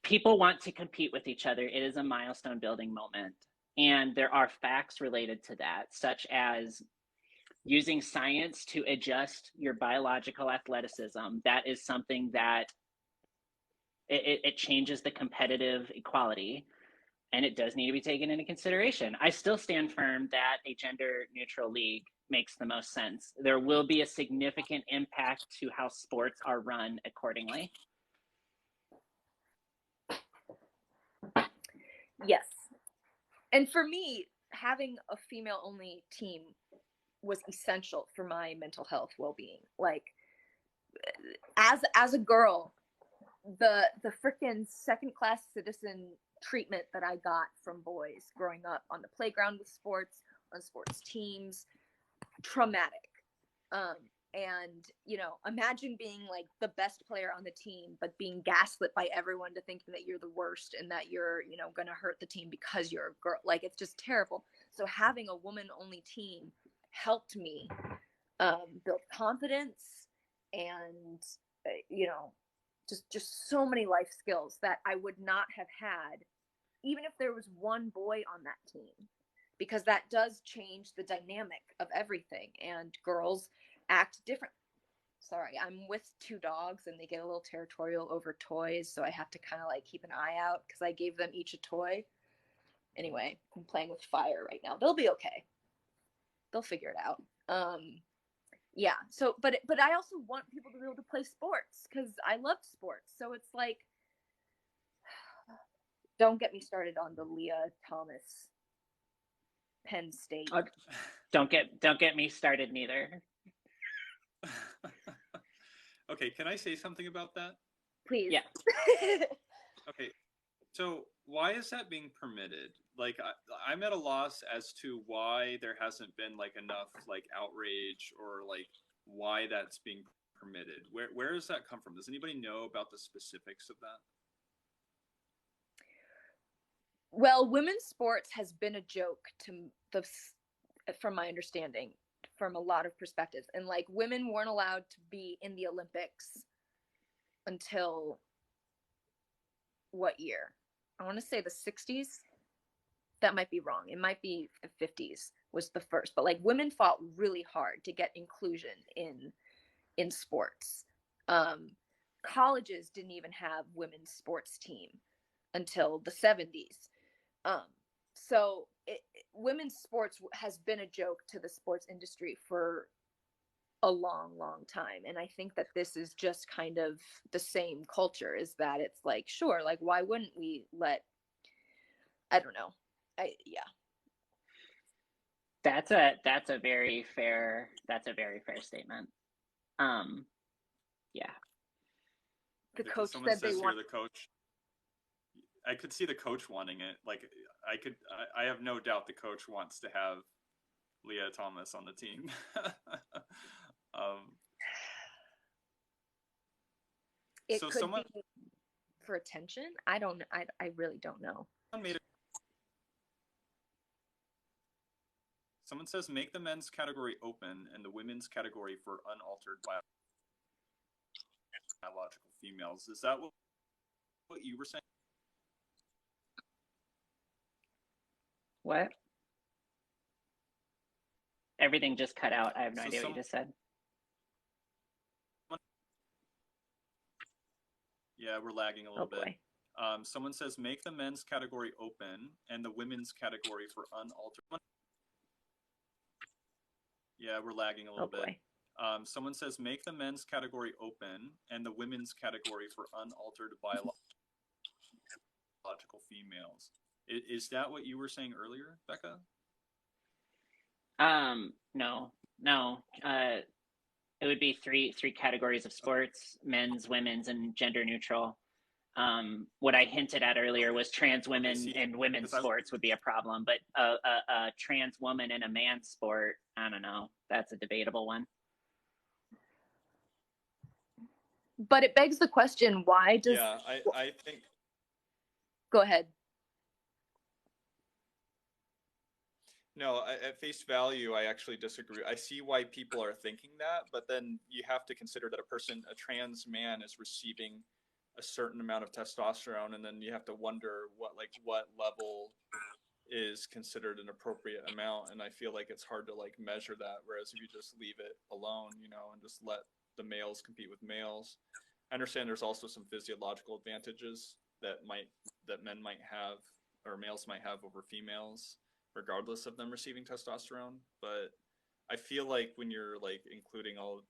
people want to compete with each other. It is a milestone building moment. And there are facts related to that, such as using science to adjust your biological athleticism. That is something that it changes the competitive equality, and it does need to be taken into consideration. I still stand firm that a gender neutral league makes the most sense. There will be a significant impact to how sports are run accordingly. Yes. And for me, having a female-only team was essential for my mental health well-being. Like, as a girl, the freaking second-class citizen treatment that I got from boys growing up on the playground with sports, on sports teams, traumatic. And imagine being like the best player on the team, but being gaslit by everyone to thinking that you're the worst and that you're, going to hurt the team because you're a girl. Like, it's just terrible. So having a woman only team helped me build confidence and, just so many life skills that I would not have had even if there was one boy on that team. because that does change the dynamic of everything, and girls act different. Sorry, I'm with two dogs and they get a little territorial over toys, so I have to kind of like keep an eye out because I gave them each a toy. Anyway, I'm playing with fire right now. They'll be okay. They'll figure it out. Yeah. So, but I also want people to be able to play sports because I love sports. So it's like, don't get me started on the Leah Thomas Penn State. Don't get me started neither. Okay, can I say something about that? Please. Yeah. Okay, so why is that being permitted? Like, I'm at a loss as to why there hasn't been like enough like outrage or like why that's being permitted. Where does that come from? Does anybody know about the specifics of that? Well, women's sports has been a joke to from my understanding, from a lot of perspectives. And like women weren't allowed to be in the Olympics until what year? I want to say the 60s. That might be wrong. It might be the 50s was the first. But like women fought really hard to get inclusion in sports. Colleges didn't even have women's sports team until the 70s. So women's sports has been a joke to the sports industry for a long, long time. And I think that this is just kind of the same culture, is that it's like, sure, like why wouldn't we let, I don't know. Yeah. That's a very fair statement. Yeah. The coach Someone said says they want the coach. I could see the coach wanting it. Like I have no doubt the coach wants to have Leah Thomas on the team. it so could someone be for attention. I really don't know. Someone says make the men's category open and the women's category for unaltered biological females. Is that what you were saying? What? Everything just cut out. I have no idea what you just said. Yeah, we're lagging a little bit. Boy. Someone says make the men's category open and the women's category for unaltered. Yeah, we're lagging a little bit. Someone says make the men's category open and the women's category for unaltered biological females. Is that what you were saying earlier, Becca? No. It would be three categories of sports: men's, women's, and gender neutral. What I hinted at earlier was trans women in women's sports would be a problem, but a trans woman in a man's sport, I don't know. That's a debatable one. But it begs the question, why does... Yeah, I think... Go ahead. No, at face value, I actually disagree. I see why people are thinking that, but then you have to consider that a trans man is receiving a certain amount of testosterone, and then you have to wonder what level is considered an appropriate amount. And I feel like it's hard to like measure that. Whereas if you just leave it alone, and just let the males compete with males. I understand there's also some physiological advantages that men might have, or males might have over females, regardless of them receiving testosterone. But I feel like when you're like including all,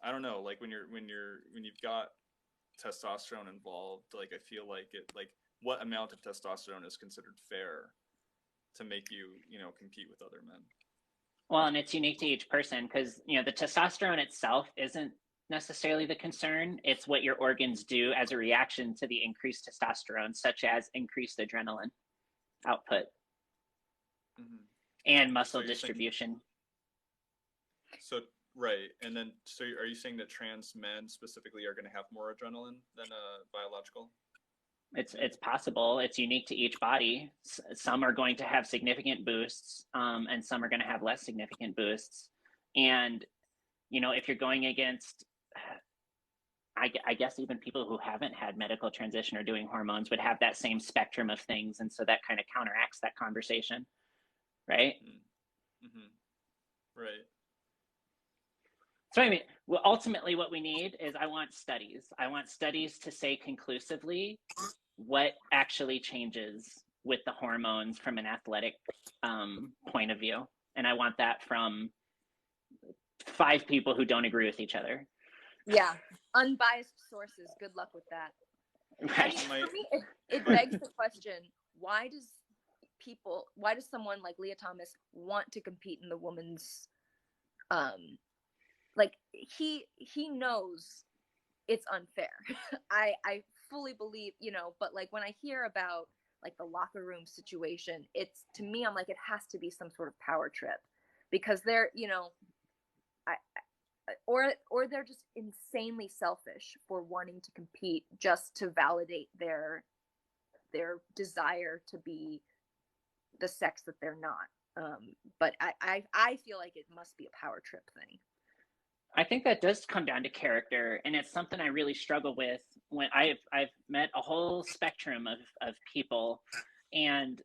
I don't know, like when you've got testosterone involved, like I feel like what amount of testosterone is considered fair to make you, compete with other men? Well, and it's unique to each person because, the testosterone itself isn't necessarily the concern. It's what your organs do as a reaction to the increased testosterone, such as increased adrenaline output and muscle distribution. Right. And then, so are you saying that trans men specifically are going to have more adrenaline than biological? It's possible. It's unique to each body. Some are going to have significant boosts, and some are going to have less significant boosts. And, if you're going against, I guess even people who haven't had medical transition or doing hormones would have that same spectrum of things. And so that kind of counteracts that conversation, right? Mm-hmm. Right. So I mean, well, ultimately what we need is I want studies to say conclusively what actually changes with the hormones from an athletic point of view. And I want that from 5 people who don't agree with each other. Yeah, unbiased sources. Good luck with that. I mean, Right. for me, it begs the question: why does someone like Leah Thomas want to compete in the women's, like he knows it's unfair. I fully believe, but like when I hear about like the locker room situation, it's, to me, I'm like, it has to be some sort of power trip, because they're, I or they're just insanely selfish for wanting to compete just to validate their desire to be the sex that they're not. But I feel like it must be a power trip thing. I think that does come down to character, and it's something I really struggle with when I've met a whole spectrum of people, and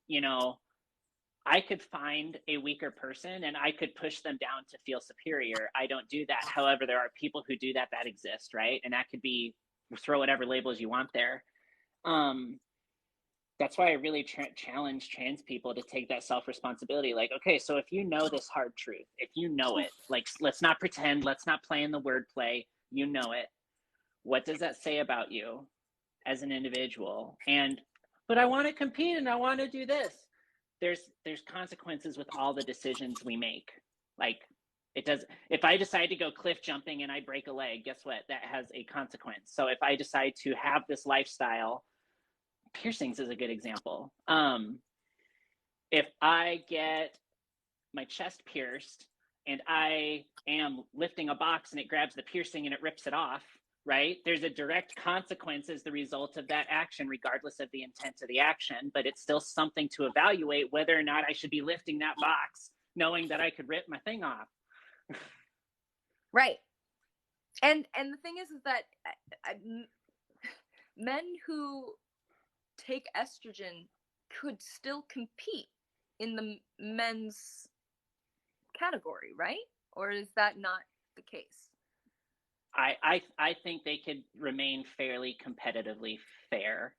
I could find a weaker person and I could push them down to feel superior. I don't do that. However, there are people who do that exist, right? And that could be, throw whatever labels you want there. That's why I really challenge trans people to take that self-responsibility. Like, okay, so if you know this hard truth, if you know it, like, let's not pretend, let's not play in the wordplay, you know it. What does that say about you as an individual? But I want to compete and I want to do this. There's consequences with all the decisions we make. Like, it does, if I decide to go cliff jumping and I break a leg, guess what? That has a consequence. So if I decide to have this lifestyle, piercings is a good example. If I get my chest pierced and I am lifting a box and it grabs the piercing and it rips it off, right? There's a direct consequence as the result of that action, regardless of the intent of the action, but it's still something to evaluate whether or not I should be lifting that box, knowing that I could rip my thing off. Right. And the thing is that men who take estrogen could still compete in the men's category, right? Or is that not the case? I think they could remain fairly competitively fair.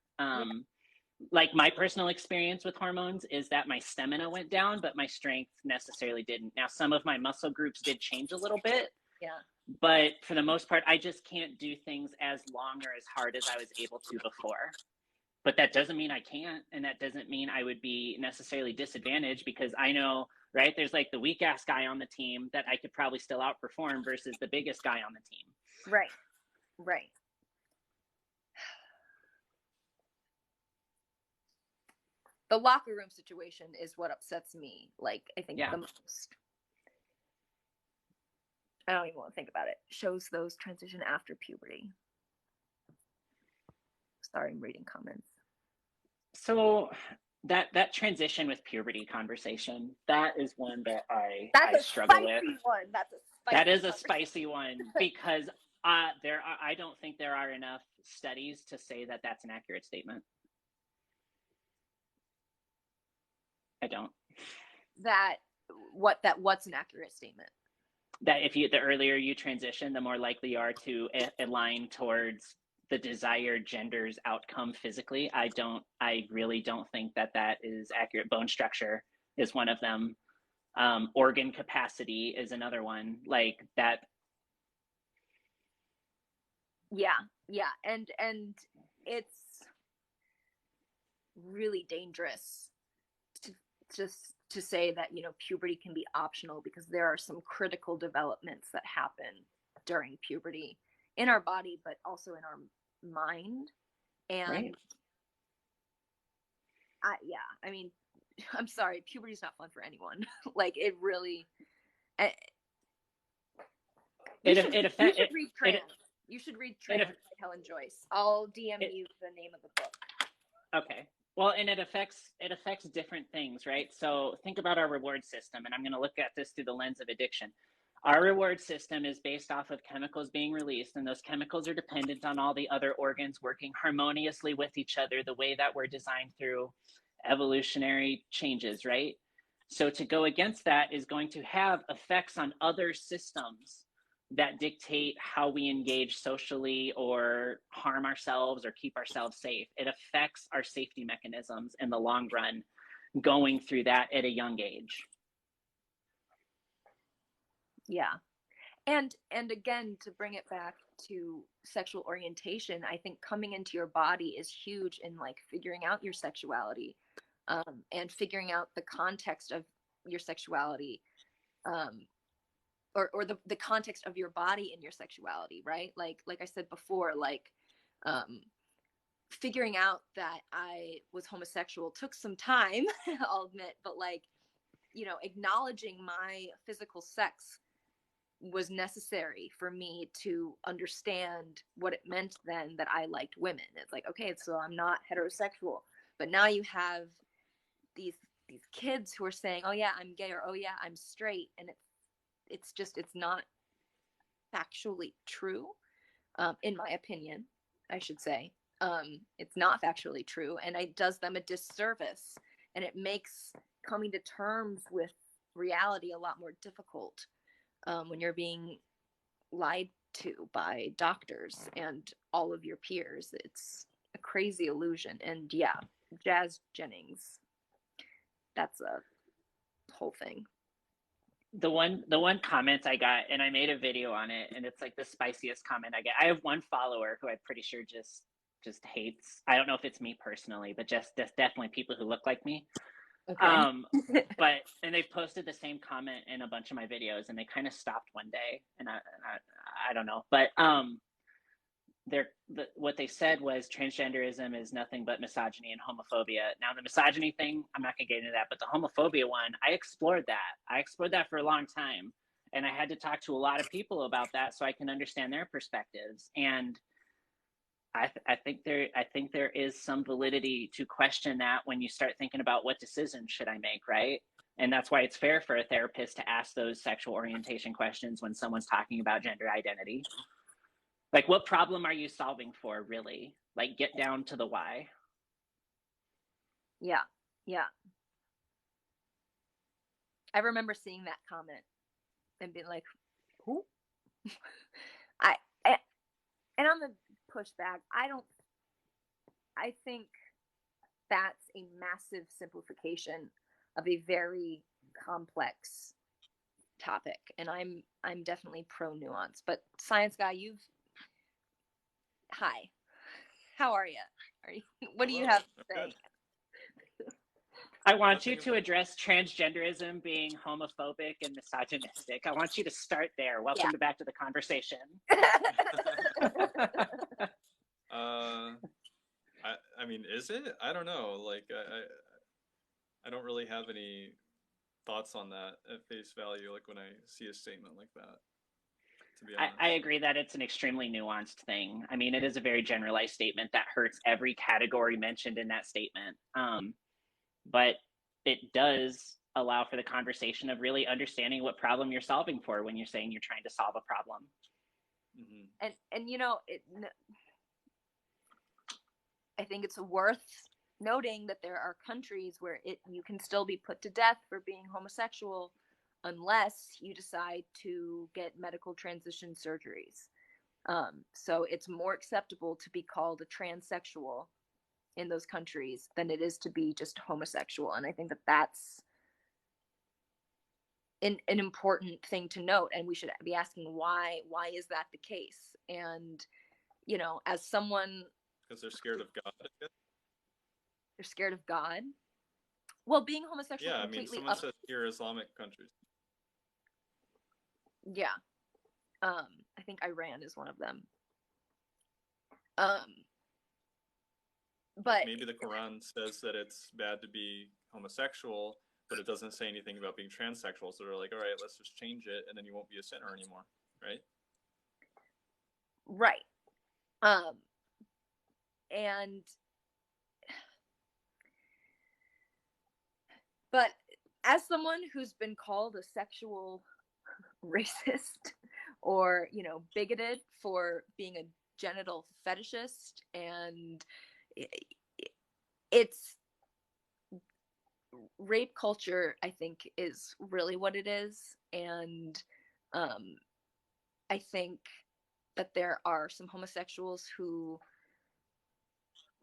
Like, my personal experience with hormones is that my stamina went down, but my strength necessarily didn't. Now, some of my muscle groups did change a little bit. Yeah. But for the most part, I just can't do things as long or as hard as I was able to before. But that doesn't mean I can't, and that doesn't mean I would be necessarily disadvantaged, because I know, right, there's like the weak ass guy on the team that I could probably still outperform versus the biggest guy on the team. Right. The locker room situation is what upsets me, like, I think the most. I don't even want to think about it. Shows those transition after puberty. Sorry, I'm reading comments. So that transition with puberty conversation, that is one that I struggle with. That is a spicy one, because I don't think there are enough studies to say that that's an accurate statement. I don't. What's an accurate statement? That the earlier you transition, the more likely you are to align towards the desired gender's outcome physically. I really don't think that is accurate. Bone structure is one of them. Organ capacity is another one. Like that. Yeah. And it's really dangerous to say that, puberty can be optional, because there are some critical developments that happen during puberty in our body, but also in our mind. And right. I mean, I'm sorry, puberty is not fun for anyone. Like, it really. You should read Trans. You should read Trans by Helen Joyce. I'll DM you the name of the book. Okay. Well, and it affects different things, right? So think about our reward system, and I'm going to look at this through the lens of addiction. Our reward system is based off of chemicals being released, and those chemicals are dependent on all the other organs working harmoniously with each other the way that we're designed through evolutionary changes, right? So to go against that is going to have effects on other systems that dictate how we engage socially or harm ourselves or keep ourselves safe. It affects our safety mechanisms in the long run, going through that at a young age. Yeah. And again, to bring it back to sexual orientation, I think coming into your body is huge in like figuring out your sexuality, and figuring out the context of your sexuality, or the context of your body and your sexuality, right? Like I said before, like figuring out that I was homosexual took some time, I'll admit, but like, you know, acknowledging my physical sex was necessary for me to understand what it meant then that I liked women. It's like, okay, so I'm not heterosexual, but now you have these kids who are saying, oh yeah, I'm gay, or oh yeah, I'm straight, and it's not factually true, in my opinion, I should say. It's not factually true, and it does them a disservice, and it makes coming to terms with reality a lot more difficult, when you're being lied to by doctors and all of your peers. It's a crazy illusion. And yeah, Jazz Jennings, that's a whole thing. The one comment I got, and I made a video on it, and it's like the spiciest comment I get. I have one follower who I'm pretty sure just hates. I don't know if it's me personally, but just definitely people who look like me. Okay. But and they've posted the same comment in a bunch of my videos, and they kind of stopped one day, and I don't know, but what they said was transgenderism is nothing but misogyny and homophobia. Now the misogyny thing, I'm not gonna get into that, but the homophobia one, I explored that for a long time, and I had to talk to a lot of people about that so I can understand their perspectives. And I think there is some validity to question that when you start thinking about what decisions should I make, right? And that's why it's fair for a therapist to ask those sexual orientation questions when someone's talking about gender identity. Like, what problem are you solving for, really? Like, get down to the why. Yeah. I remember seeing that comment and being like, who? I and on the pushback, I think that's a massive simplification of a very complex topic, and I'm definitely pro nuance. But Science Guy, hi, how are you? What do you have to say? I want you to address transgenderism being homophobic and misogynistic. I want you to start there. Welcome back to the conversation. I mean, is it? I don't know. Like, I don't really have any thoughts on that at face value. Like when I see a statement like that. To be honest, I agree that it's an extremely nuanced thing. I mean, it is a very generalized statement that hurts every category mentioned in that statement. But it does allow for the conversation of really understanding what problem you're solving for when you're saying you're trying to solve a problem. Mm-hmm. And you know, I think it's worth noting that there are countries where you can still be put to death for being homosexual unless you decide to get medical transition surgeries. So it's more acceptable to be called a transsexual in those countries than it is to be just homosexual. And I think that that's an important thing to note, and we should be asking why is that the case? And you know, as someone, because they're scared of God. They're scared of God. Well, being homosexual, yeah, I mean, someone says here Islamic countries. Yeah, I think Iran is one of them. But maybe the Quran says that it's bad to be homosexual, but it doesn't say anything about being transsexual. So they're like, all right, let's just change it, and then you won't be a sinner anymore, right? Right. And but as someone who's been called a sexual racist or, you know, bigoted for being a genital fetishist. And it's rape culture, I think, is really what it is. And I think that there are some homosexuals who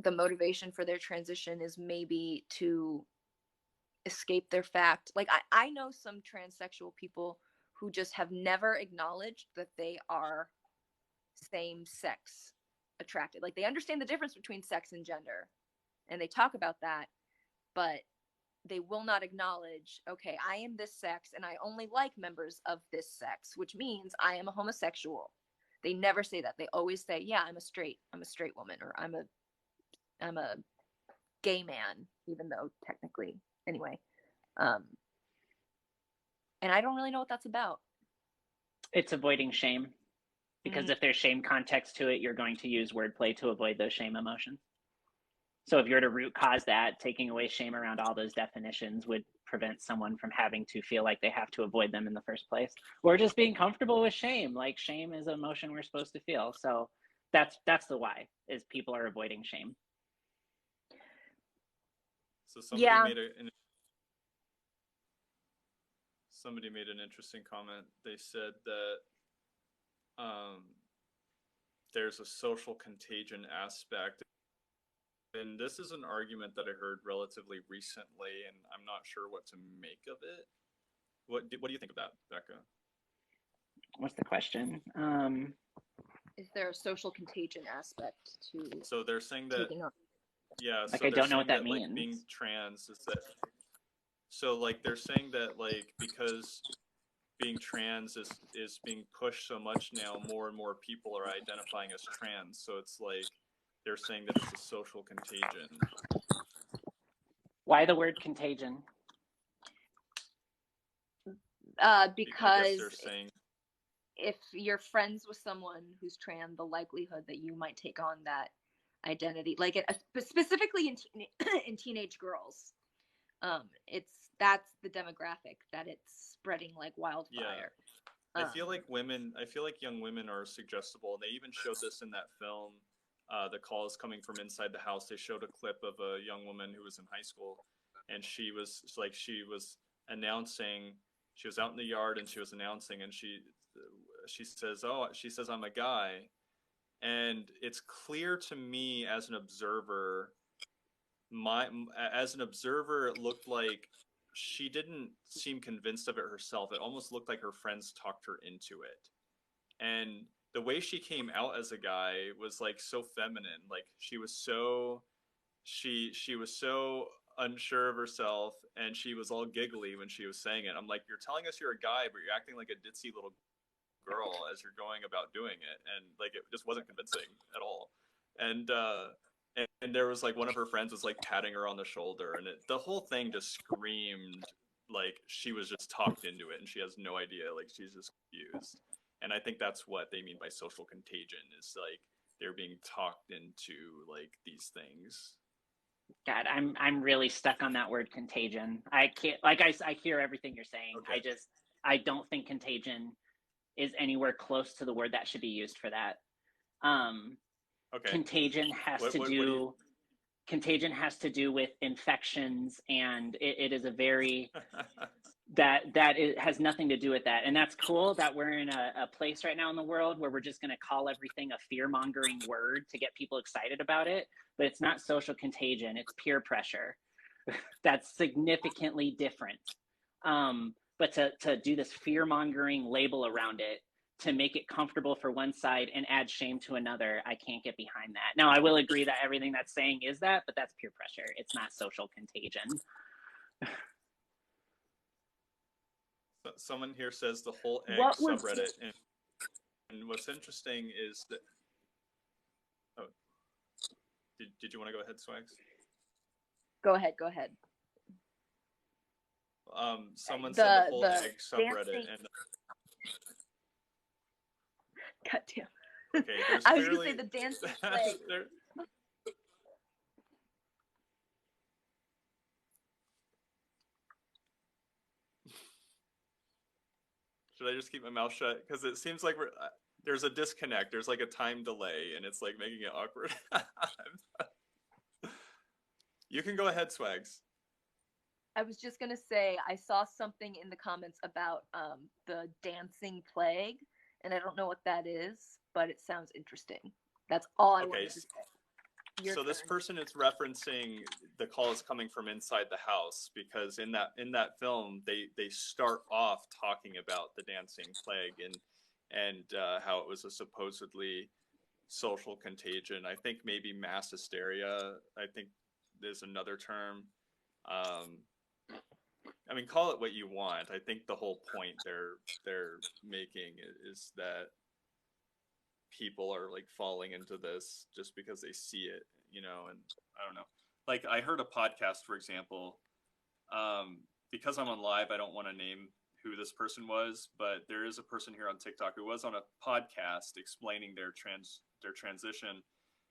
the motivation for their transition is maybe to escape their fact. Like I know some transsexual people who just have never acknowledged that they are same sex attracted. Like they understand the difference between sex and gender and they talk about that, but they will not acknowledge, okay, I am this sex and I only like members of this sex, which means I am a homosexual. They never say that. They always say, yeah, I'm a straight woman, or I'm a gay man, even though technically, anyway. And I don't really know what that's about. It's avoiding shame, because if there's shame context to it, you're going to use wordplay to avoid those shame emotions. So if you're to root cause that, taking away shame around all those definitions would prevent someone from having to feel like they have to avoid them in the first place, or just being comfortable with shame. Like shame is an emotion we're supposed to feel. So that's the why, is people are avoiding shame. So somebody made an interesting comment. They said that there's a social contagion aspect. And this is an argument that I heard relatively recently, and I'm not sure what to make of it. What do you think of that, Becca? What's the question? Is there a social contagion aspect to? So they're saying that. Yeah. Like, so I don't know what that means. Like, being trans is that. So like they're saying that like because being trans is being pushed so much now, more and more people are identifying as trans. So it's like they're saying that it's a social contagion. Why the word contagion? Because they're saying if you're friends with someone who's trans, the likelihood that you might take on that identity, like specifically in teenage girls, that's the demographic that it's spreading like wildfire. Yeah. I feel like young women are suggestible, and they even showed this in that film. The Calls Coming from Inside the House. They showed a clip of a young woman who was in high school, and she was announcing. She was out in the yard and she was announcing, and she says, I'm a guy. And it's clear to me as an observer, it looked like she didn't seem convinced of it herself. It almost looked like her friends talked her into it. And the way she came out as a guy was like so feminine. Like she was so unsure of herself, and she was all giggly when she was saying it. I'm like, you're telling us you're a guy, but you're acting like a ditzy little girl as you're going about doing it. And like, it just wasn't convincing at all. And there was like one of her friends was like patting her on the shoulder, and the whole thing just screamed like she was just talked into it, and she has no idea. Like she's just confused. And I think that's what they mean by social contagion, is like they're being talked into like these things. God, I'm really stuck on that word contagion. I can't, like, I hear everything you're saying. Okay. I don't think contagion is anywhere close to the word that should be used for that. Okay. Contagion has to do with infections, and it is a very has nothing to do with that. And that's cool that we're in a place right now in the world where we're just going to call everything a fear-mongering word to get people excited about it. But it's not social contagion, it's peer pressure. That's significantly different. But to do this fear-mongering label around it to make it comfortable for one side and add shame to another, I can't get behind that. Now, I will agree that everything that's saying is that, but that's peer pressure. It's not social contagion. Someone here says the whole egg subreddit, and what's interesting is that. Oh, did you want to go ahead, Swags? Go ahead. Someone said the whole egg subreddit, and God damn. Okay, I was gonna say the dancing flag. Should I just keep my mouth shut? Because it seems like there's a disconnect. There's like a time delay, and it's like making it awkward. You can go ahead, Swags. I was just gonna say I saw something in the comments about the dancing plague, and I don't know what that is, but it sounds interesting. That's all I wanted to say. So this person is referencing the call is coming from inside the house, because in that film they start off talking about the dancing plague and how it was a supposedly social contagion. I think maybe mass hysteria, I think there's another term. I mean, call it what you want. I think the whole point they're making is that people are like falling into this just because they see it, and I don't know. Like, I heard a podcast, for example, because I'm on live, I don't want to name who this person was, but there is a person here on TikTok who was on a podcast explaining their transition,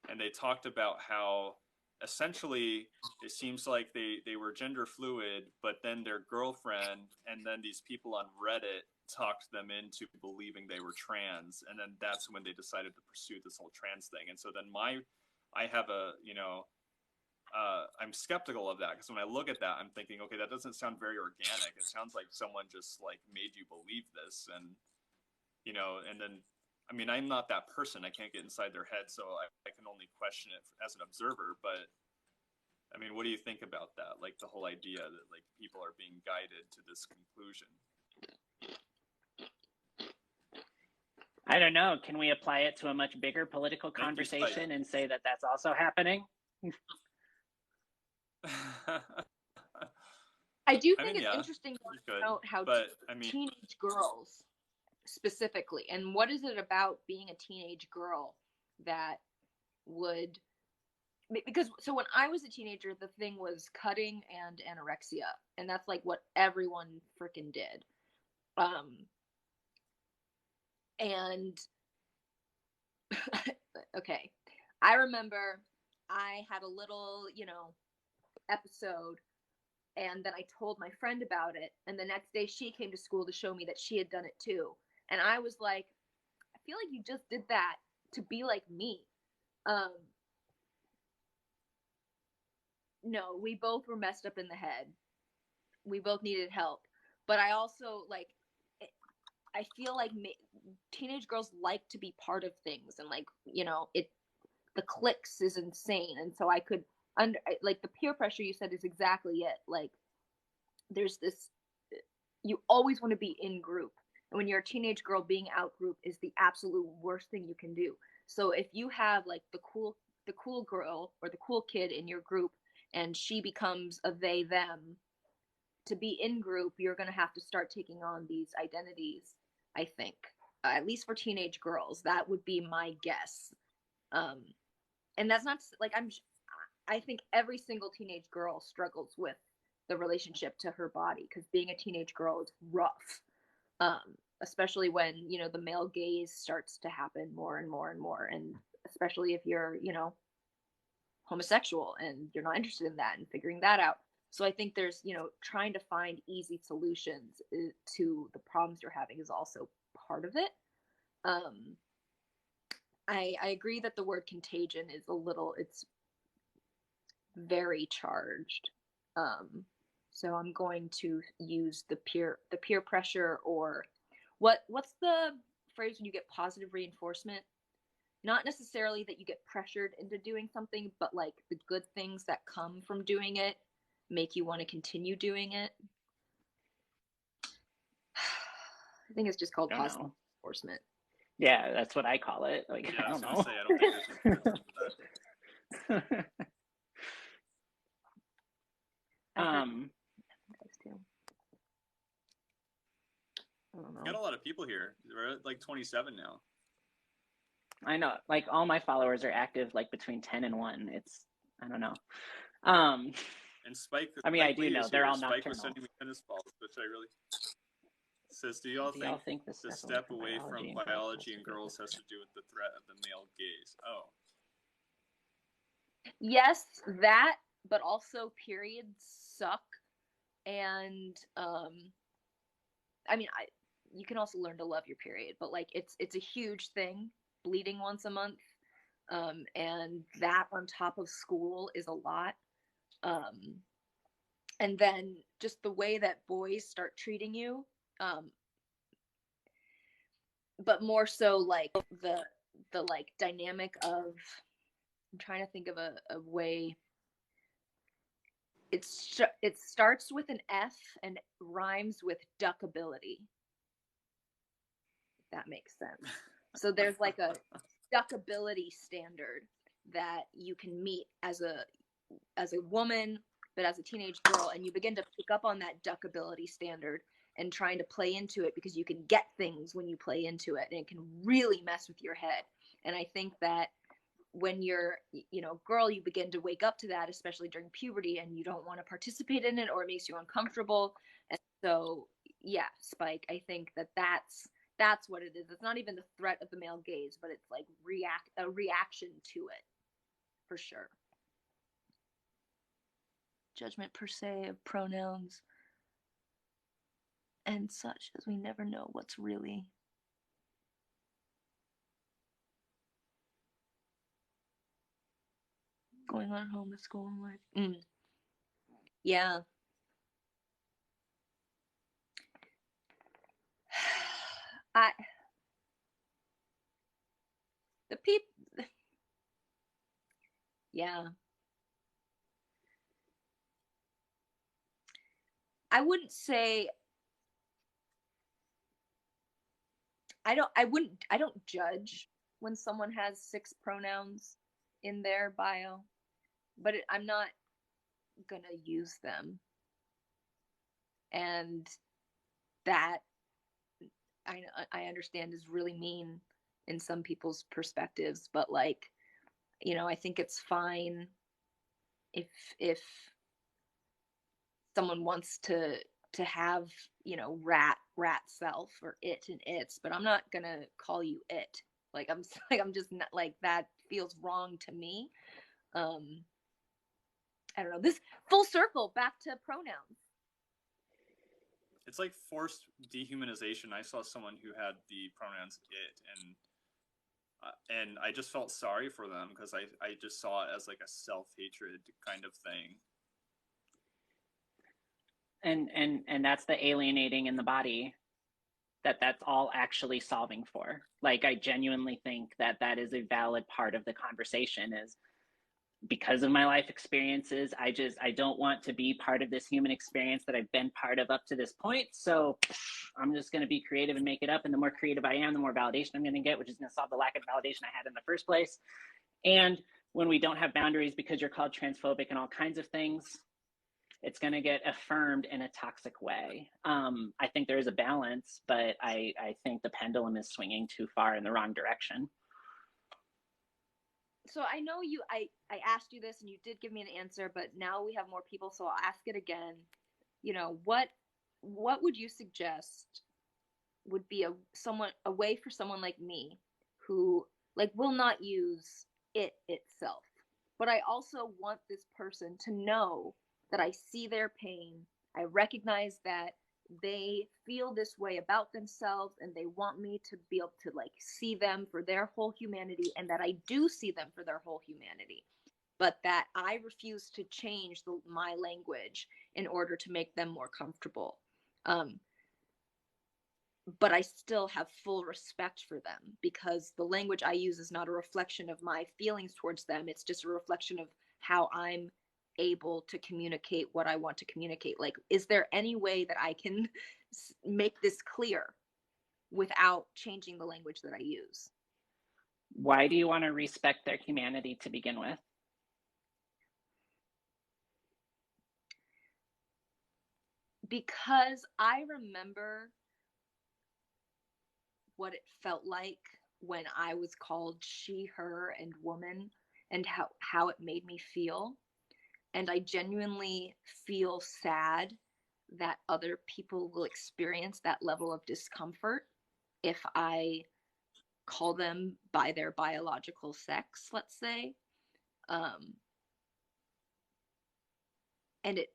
and they talked about how essentially it seems like they were gender fluid, but then their girlfriend and then these people on Reddit talked them into believing they were trans, and then that's when they decided to pursue this whole trans thing. And so then I have a, I'm skeptical of that, because when I look at that, I'm thinking, okay, that doesn't sound very organic. It sounds like someone just like made you believe this, and and then, I mean, I'm not that person. I can't get inside their head, so I can only question it as an observer. But I mean, what do you think about that? Like, the whole idea that like people are being guided to this conclusion. I don't know. Can we apply it to a much bigger political conversation and say that that's also happening? I do think it's interesting to note how teenage girls specifically, and what is it about being a teenage girl that would, because so when I was a teenager, the thing was cutting and anorexia, and that's like what everyone freaking did. And okay, I remember I had a little, episode, and then I told my friend about it, and the next day she came to school to show me that she had done it too. And I was like, I feel like you just did that to be like me. No, we both were messed up in the head. We both needed help. But I also, like, I feel like teenage girls like to be part of things, and like, the cliques is insane. And so I could like, the peer pressure you said is exactly it. Like, there's this, you always want to be in group, and when you're a teenage girl, being out group is the absolute worst thing you can do. So if you have like the cool girl or the cool kid in your group, and she becomes a they them, to be in group, you're going to have to start taking on these identities, I think. At least for teenage girls, that would be my guess. And that's not like, I think every single teenage girl struggles with the relationship to her body, because being a teenage girl is rough. Especially when, the male gaze starts to happen more and more and more. And especially if you're, homosexual and you're not interested in that and figuring that out. So I think there's, trying to find easy solutions to the problems you're having is also part of it. I agree that the word contagion is it's very charged. So I'm going to use the peer pressure, or what's the phrase when you get positive reinforcement? Not necessarily that you get pressured into doing something, but like the good things that come from doing it make you want to continue doing it. I think it's just called positive reinforcement. Yeah, that's what I call it. Like, yeah, I don't know. I don't think there's a I don't know. Got a lot of people here. We're at like 27 now. I know, like, all my followers are active like between 10 and 1. It's, I don't know. And Spike, I mean, I do know they're all Spike nocturnal. was sending me tennis balls, which I really says, do y'all think the step away from biology and girls has to do with the threat of the male gaze? Oh. Yes, that, but also periods suck. And I mean, you can also learn to love your period, but like it's a huge thing, bleeding once a month. And that on top of school is a lot. Um, and then just the way that boys start treating you, um, but more so like the like dynamic of, I'm trying to think of a way. It starts with an F and rhymes with duckability. If that makes sense. So there's like a duckability standard that you can meet as a woman, but as a teenage girl, and you begin to pick up on that duckability standard and trying to play into it because you can get things when you play into it, and it can really mess with your head. And I think that when you're, you know, girl, you begin to wake up to that, especially during puberty, and you don't want to participate in it, or it makes you uncomfortable. And so yeah, Spike, I think that that's what it is. It's not even the threat of the male gaze, but it's like a reaction to it, for sure. Judgment per se of pronouns and such, as we never know what's really going on at home, at school, and life. Yeah. I the people. Yeah. I wouldn't say I don't judge when someone has 6 pronouns in their bio, but I'm not gonna use them. And that I understand is really mean in some people's perspectives, but like, you know, I think it's fine if someone wants to have, you know, rat self or it and its, but I'm not gonna call you it. Like I'm like, I'm just not, like, that feels wrong to me. I don't know, this full circle back to pronouns. It's like forced dehumanization. I saw someone who had the pronouns it, and I just felt sorry for them because I just saw it as like a self-hatred kind of thing. And that's the alienating in the body that's all actually solving for. Like, I genuinely think that is a valid part of the conversation, is because of my life experiences, I don't want to be part of this human experience that I've been part of up to this point. So I'm just going to be creative and make it up. And the more creative I am, the more validation I'm going to get, which is going to solve the lack of validation I had in the first place. And when we don't have boundaries because you're called transphobic and all kinds of things, it's going to get affirmed in a toxic way. I think there is a balance, but I think the pendulum is swinging too far in the wrong direction. So I know I asked you this and you did give me an answer, but now we have more people, so I'll ask it again. You know, what would you suggest would be a way for someone like me, who like will not use it itself, but I also want this person to know that I see their pain, I recognize that they feel this way about themselves, and they want me to be able to like see them for their whole humanity, and that I do see them for their whole humanity, but that I refuse to change my language in order to make them more comfortable. But I still have full respect for them, because the language I use is not a reflection of my feelings towards them. It's just a reflection of how I'm able to communicate what I want to communicate. Like, is there any way that I can make this clear without changing the language that I use? Why do you want to respect their humanity to begin with? Because I remember what it felt like when I was called she, her, and woman, and how it made me feel. And I genuinely feel sad that other people will experience that level of discomfort if I call them by their biological sex, let's say. And it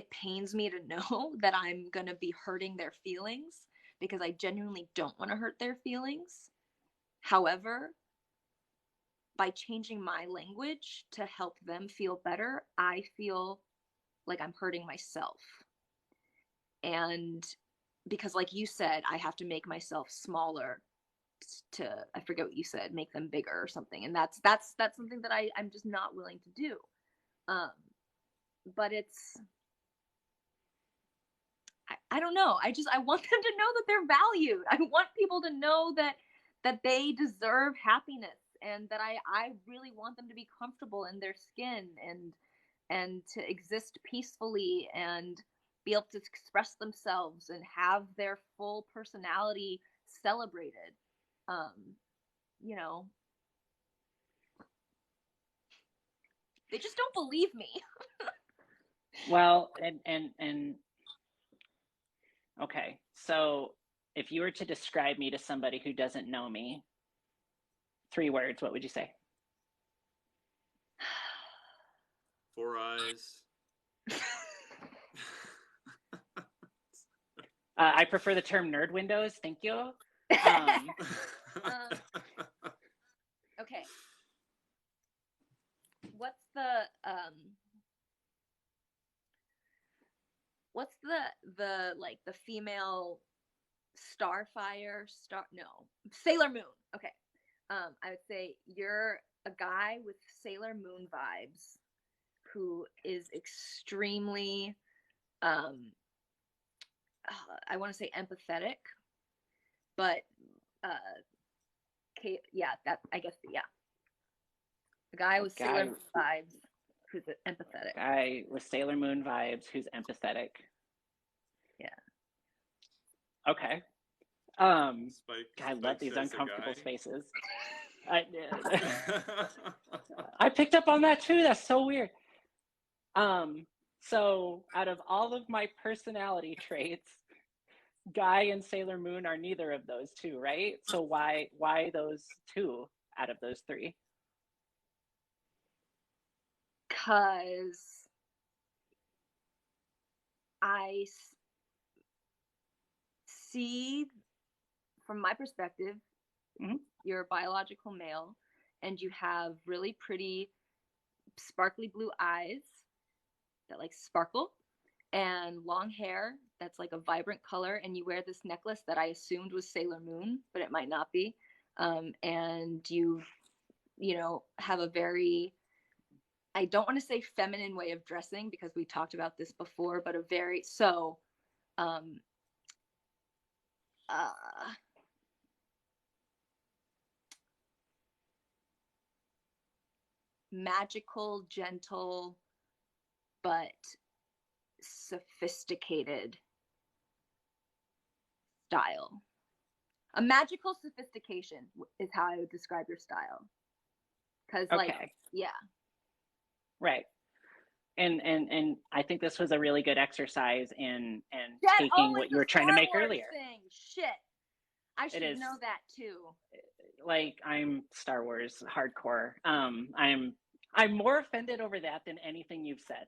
pains me to know that I'm going to be hurting their feelings. because I genuinely don't want to hurt their feelings. However, by changing my language to help them feel better, I feel like I'm hurting myself. And because, like you said, I have to make myself smaller to, I forget what you said, make them bigger or something. And that's something that I'm just not willing to do. But it's, I don't know. I want them to know that they're valued. I want people to know that they deserve happiness, and that I really want them to be comfortable in their skin, and to exist peacefully and be able to express themselves and have their full personality celebrated. You know, they just don't believe me. Well, and okay, so if you were to describe me to somebody who doesn't know me, 3 words, what would you say? 4 eyes. I prefer the term nerd windows. Thank you. Okay. What's the like the female Sailor Moon. Okay. I would say you're a guy with Sailor Moon vibes who is extremely I want to say empathetic, but yeah, that, I guess, yeah. The guy with Sailor Moon vibes who's empathetic. Guy with Sailor Moon vibes who's empathetic. Yeah. Okay. Spike, I love these says the uncomfortable guy. spaces. I picked up on that too. That's so weird. So out of all of my personality traits, Guy and Sailor Moon are neither of those two, right? So why those 2 out of those 3? Because I see, from my perspective, you're a biological male, and you have really pretty sparkly blue eyes that like sparkle, and long hair that's like a vibrant color, and you wear this necklace that I assumed was Sailor Moon, but it might not be. And you know, have a very, I don't want to say feminine way of dressing because we talked about this before, but a very, so magical, gentle, but sophisticated style. A magical sophistication is how I would describe your style. Because, like, yeah. Right. And I think this was a really good exercise in taking what you were trying to make earlier. Shit. I should know that too. Like, I'm Star Wars hardcore. I'm more offended over that than anything you've said.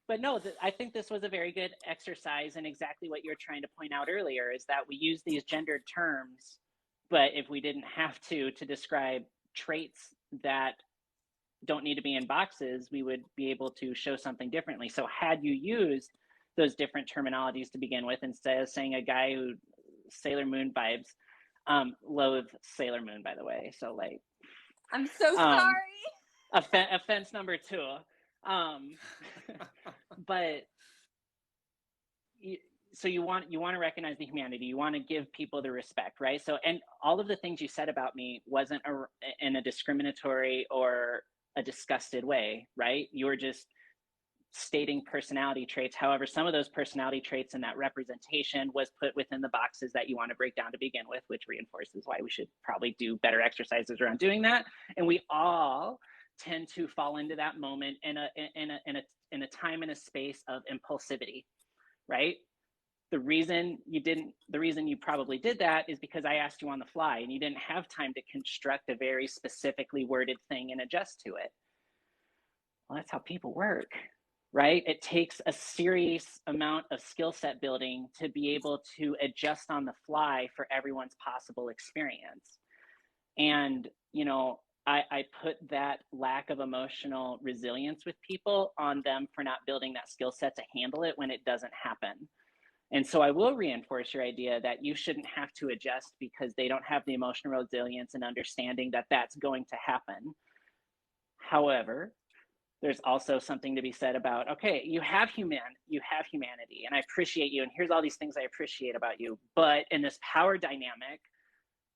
But no, I think this was a very good exercise, and exactly what you're trying to point out earlier is that we use these gendered terms, but if we didn't have to describe traits that don't need to be in boxes, we would be able to show something differently. So had you used those different terminologies to begin with, instead of saying a guy who Sailor Moon vibes, loathe Sailor Moon, by the way. So, like, I'm so sorry. Offense number 2. But so you want to recognize the humanity. You want to give people the respect, right? So, and all of the things you said about me wasn't in a discriminatory or a disgusted way, right? You were just stating personality traits. However, some of those personality traits and that representation was put within the boxes that you want to break down to begin with, which reinforces why we should probably do better exercises around doing that. And we all tend to fall into that moment in a time and a space of impulsivity, right? The reason you probably did that is because I asked you on the fly and you didn't have time to construct a very specifically worded thing and adjust to it. Well, that's how people work. right? It takes a serious amount of skill set building to be able to adjust on the fly for everyone's possible experience. And, I put that lack of emotional resilience with people on them for not building that skill set to handle it when it doesn't happen. And so I will reinforce your idea that you shouldn't have to adjust because they don't have the emotional resilience and understanding that that's going to happen. However, there's also something to be said about, okay, you have humanity, and I appreciate you, and here's all these things I appreciate about you. But in this power dynamic,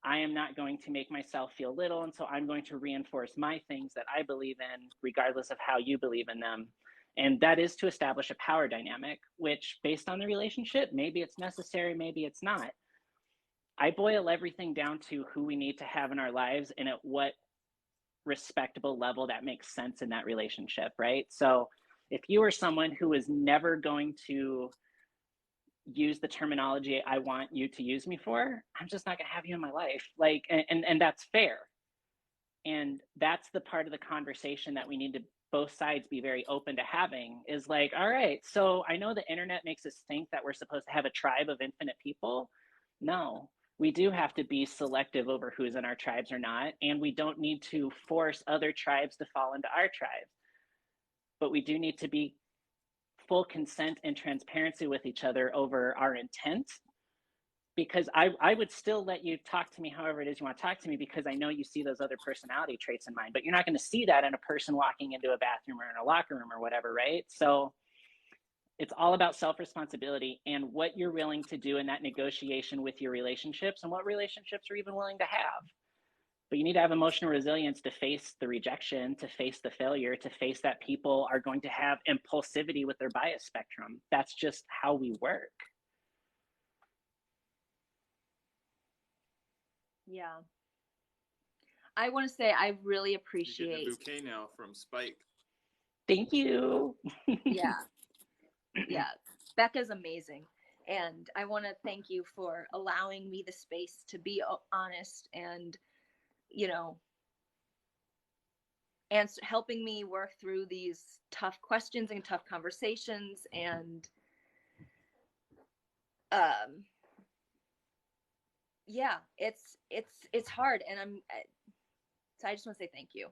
I am not going to make myself feel little, and so I'm going to reinforce my things that I believe in, regardless of how you believe in them. And that is to establish a power dynamic, which, based on the relationship, maybe it's necessary, maybe it's not. I boil everything down to who we need to have in our lives and at what respectable level that makes sense in that relationship, right? So if you are someone who is never going to use the terminology I want you to use me for, I'm just not going to have you in my life. Like, and that's fair. And that's the part of the conversation that we need to both sides be very open to having, is like, all right, so I know the internet makes us think that we're supposed to have a tribe of infinite people. No, we do have to be selective over who's in our tribes or not. And we don't need to force other tribes to fall into our tribes. But we do need to be full consent and transparency with each other over our intent, because I would still let you talk to me however it is you want to talk to me, because I know you see those other personality traits in mine, but you're not going to see that in a person walking into a bathroom or in a locker room or whatever, right? So it's all about self-responsibility and what you're willing to do in that negotiation with your relationships, and what relationships you're even willing to have. But you need to have emotional resilience to face the rejection, to face the failure, to face that people are going to have impulsivity with their bias spectrum. That's just how we work. Yeah. I want to say I really You're appreciate. getting a bouquet now from Spike. Thank you. Yeah. Yeah. Becca's amazing. And I want to thank you for allowing me the space to be honest and, and helping me work through these tough questions and tough conversations. And, yeah, it's hard. And so I just want to say thank you.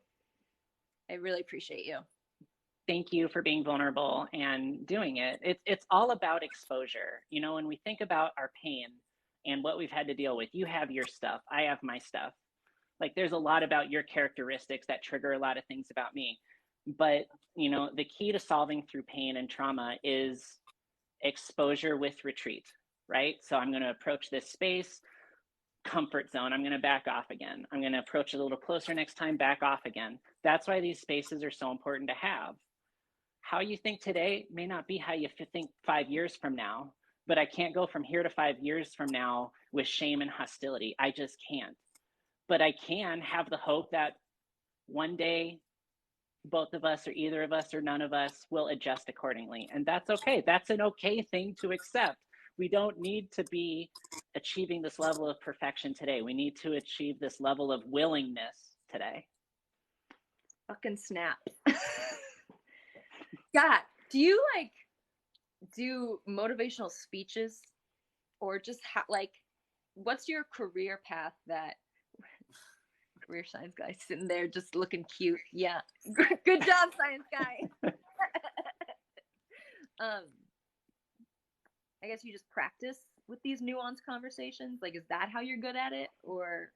I really appreciate you. Thank you for being vulnerable and doing it. It's all about exposure. When we think about our pain and what we've had to deal with, you have your stuff, I have my stuff. Like, there's a lot about your characteristics that trigger a lot of things about me. But, the key to solving through pain and trauma is exposure with retreat, right? So I'm going to approach this space, comfort zone. I'm going to back off again. I'm going to approach it a little closer next time, back off again. That's why these spaces are so important to have. How you think today may not be how you think 5 years from now, but I can't go from here to 5 years from now with shame and hostility. I just can't. But I can have the hope that one day both of us, or either of us, or none of us, will adjust accordingly. And that's okay. That's an okay thing to accept. We don't need to be achieving this level of perfection today. We need to achieve this level of willingness today. Fucking snap. God, do you do motivational speeches, or just what's your career path? That career science guy sitting there just looking cute. Yeah. Good job, science guy. I guess you just practice with these nuanced conversations. Like, is that how you're good at it? Or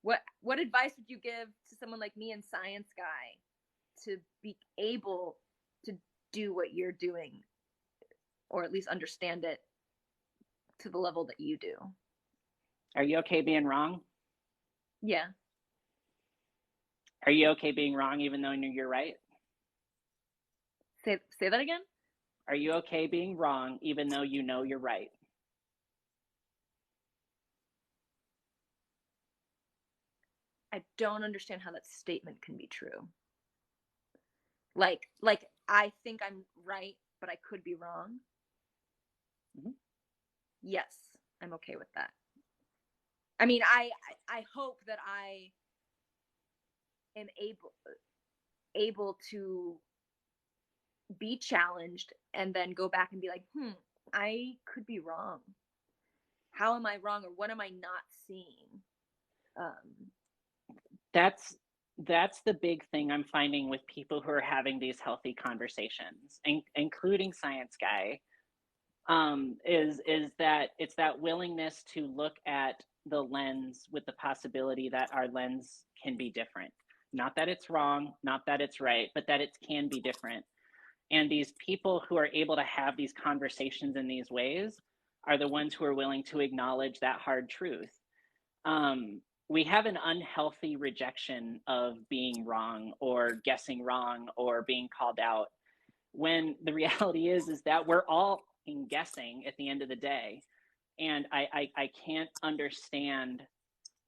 what advice would you give to someone like me and science guy to be able to do what you're doing, or at least understand it to the level that you do? Are you okay being wrong? Yeah. Are you okay being wrong even though you're right? Say that again? Are you okay being wrong even though you know you're right? I don't understand how that statement can be true. Like I think I'm right, but I could be wrong. Mm-hmm. Yes, I'm okay with that. I mean, I hope that I am able to be challenged and then go back and be like, I could be wrong. How am I wrong, or what am I not seeing? That's the big thing I'm finding with people who are having these healthy conversations, including Science Guy, is that it's that willingness to look at the lens with the possibility that our lens can be different. Not that it's wrong, not that it's right, but that it can be different. And these people who are able to have these conversations in these ways are the ones who are willing to acknowledge that hard truth. We have an unhealthy rejection of being wrong or guessing wrong or being called out, when the reality is that we're all in guessing at the end of the day. And I can't understand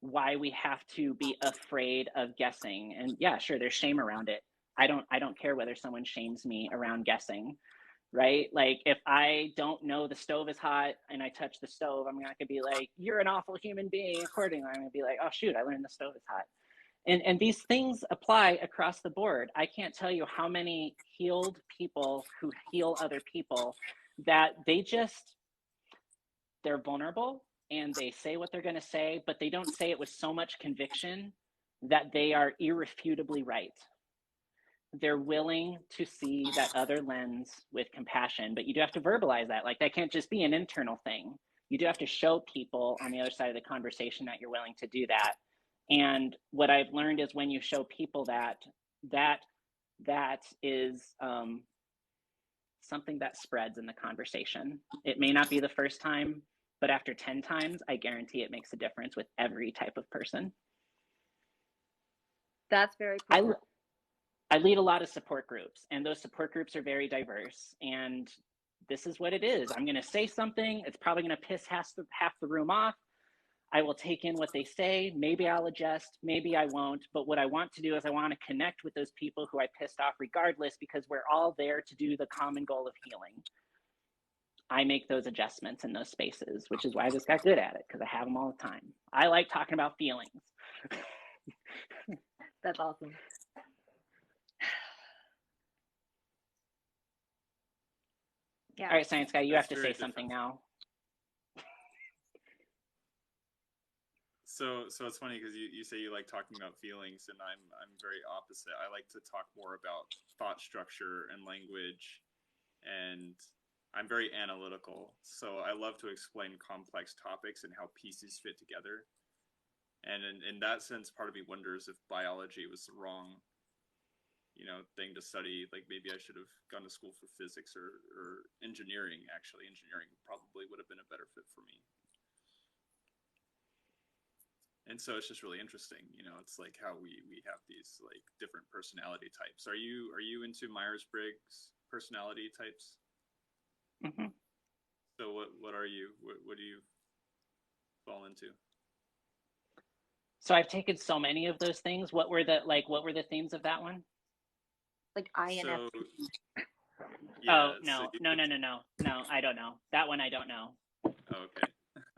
why we have to be afraid of guessing. And yeah, sure, there's shame around it. I don't care whether someone shames me around guessing, right? Like if I don't know the stove is hot and I touch the stove, I'm not gonna be like, you're an awful human being accordingly. I'm gonna be like, oh shoot, I learned the stove is hot. And these things apply across the board. I can't tell you how many healed people who heal other people that they're vulnerable and they say what they're going to say, but they don't say it with so much conviction that they are irrefutably right. They're willing to see that other lens with compassion, but you do have to verbalize that. Like that can't just be an internal thing. You do have to show people on the other side of the conversation that you're willing to do that. And what I've learned is when you show people that is something that spreads in the conversation. It may not be the first time, but after 10 times, I guarantee it makes a difference with every type of person. That's very cool. I lead a lot of support groups, and those support groups are very diverse. And this is what it is. I'm going to say something. It's probably going to piss half the room off. I will take in what they say. Maybe I'll adjust, maybe I won't. But what I want to do is I want to connect with those people who I pissed off regardless, because we're all there to do the common goal of healing. I make those adjustments in those spaces, which is why I just got good at it, because I have them all the time. I like talking about feelings. That's awesome. Yeah. All right, Science Guy, you have to say something now. So it's funny because you say you like talking about feelings, and I'm very opposite. I like to talk more about thought structure and language, and I'm very analytical. So I love to explain complex topics and how pieces fit together. And in that sense, part of me wonders if biology was the wrong, thing to study. Like maybe I should have gone to school for physics or engineering. Actually, engineering probably would have been a better fit for me. And so it's just really interesting, it's like how we have these like different personality types. Are you into Myers-Briggs personality types? Mm-hmm. So what are you? What do you fall into? So I've taken so many of those things. What were the themes of that one? Like INFP. Yeah, no, I don't know. That one I don't know. Okay.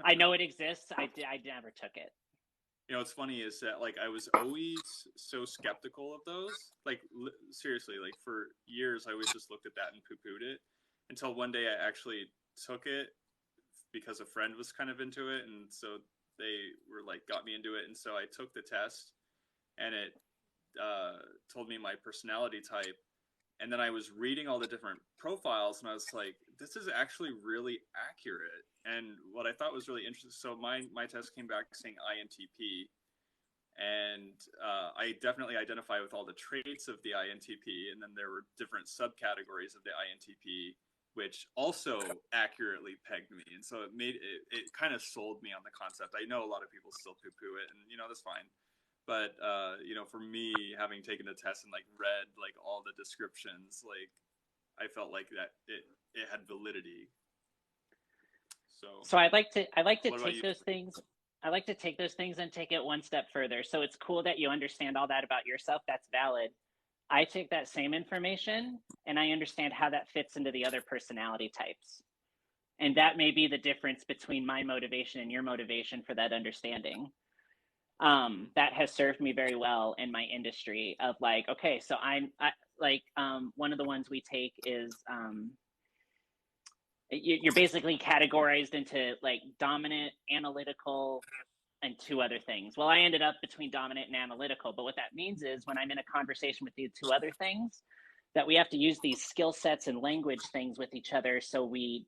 I know it exists. I never took it. What's funny is that like I was always so skeptical of those. Like seriously, like for years I always just looked at that and poo-pooed it, until one day I actually took it because a friend was kind of into it, and so they were like got me into it, and so I took the test, and it told me my personality type, and then I was reading all the different profiles, and I was like, this is actually really accurate. And what I thought was really interesting, so my test came back saying INTP, and I definitely identify with all the traits of the INTP, and then there were different subcategories of the INTP, which also accurately pegged me. And so it kind of sold me on the concept. I know a lot of people still poo-poo it, and that's fine. But for me, having taken the test and like read like all the descriptions, like I felt like that it had validity. So I like to take those things. I like to take those things and take it one step further. So it's cool that you understand all that about yourself. That's valid. I take that same information and I understand how that fits into the other personality types. And that may be the difference between my motivation and your motivation for that understanding. That has served me very well in my industry of like, okay, so like one of the ones we take is you're basically categorized into like dominant, analytical, and two other things. Well, I ended up between dominant and analytical, but what that means is when I'm in a conversation with the two other things, that we have to use these skill sets and language things with each other so we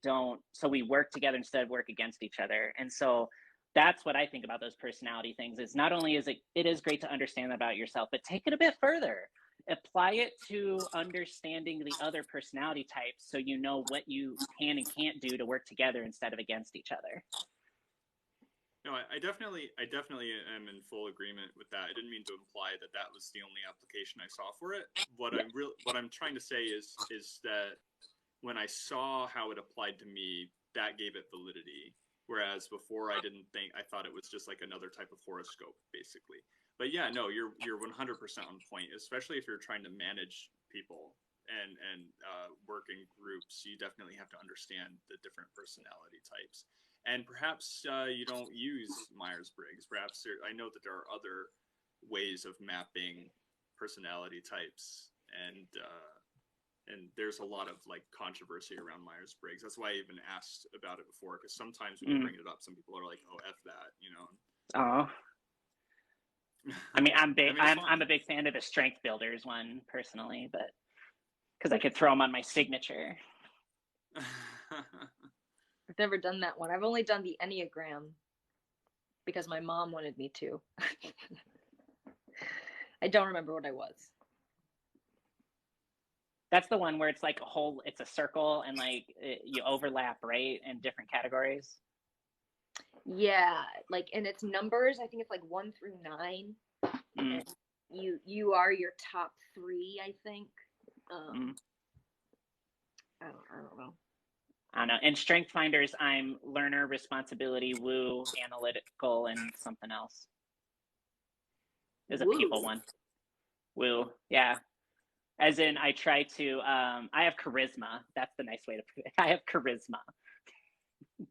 work together instead of work against each other. And so that's what I think about those personality things, is not only is it is great to understand about yourself, but take it a bit further. Apply it to understanding the other personality types so you know what you can and can't do to work together instead of against each other. No, I definitely am in full agreement with that. I didn't mean to imply that that was the only application I saw for it. What I'm trying to say is that when I saw how it applied to me, that gave it validity. Whereas before, I thought it was just like another type of horoscope, basically. But yeah, no, you're 100% on point. Especially if you're trying to manage people and work in groups, you definitely have to understand the different personality types. And perhaps you don't use Myers-Briggs. Perhaps I know that there are other ways of mapping personality types, and there's a lot of like controversy around Myers-Briggs. That's why I even asked about it before, because sometimes when you bring it up, some people are like, "Oh, F that," you know. Oh, I mean, I'm a big fan of the Strength Builders one personally, but because I could throw them on my signature. I've never done that one. I've only done the Enneagram because my mom wanted me to. I don't remember what I was. That's the one where it's like it's a circle and like you overlap, right? In different categories. Yeah, like, and it's numbers. I think it's like 1 through 9. And you are your top 3, I think. I don't know. I don't know. In Strength Finders, I'm learner, responsibility, woo, analytical, and something else. There's a people one. Woo, yeah. As in, I try to, I have charisma. That's the nice way to put it. I have charisma.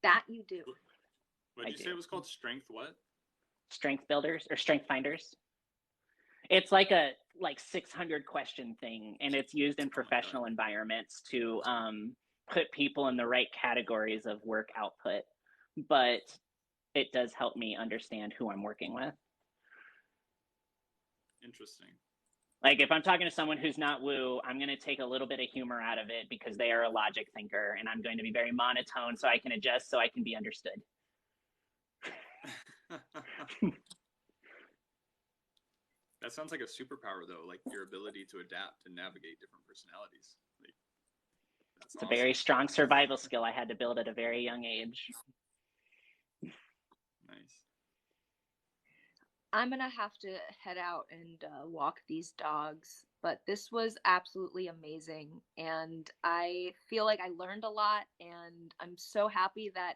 That you do. What did you say it was called? Strength what? Strength Builders or Strength Finders. It's like a 600 question thing, and it's used in professional environments to put people in the right categories of work output, but it does help me understand who I'm working with. Interesting. Like if I'm talking to someone who's not woo, I'm going to take a little bit of humor out of it because they are a logic thinker, and I'm going to be very monotone so I can adjust so I can be understood. That sounds like a superpower, though, like your ability to adapt and navigate different personalities. It's awesome. A very strong survival skill I had to build at a very young age. Nice. I'm going to have to head out and walk these dogs, but this was absolutely amazing. And I feel like I learned a lot, and I'm so happy that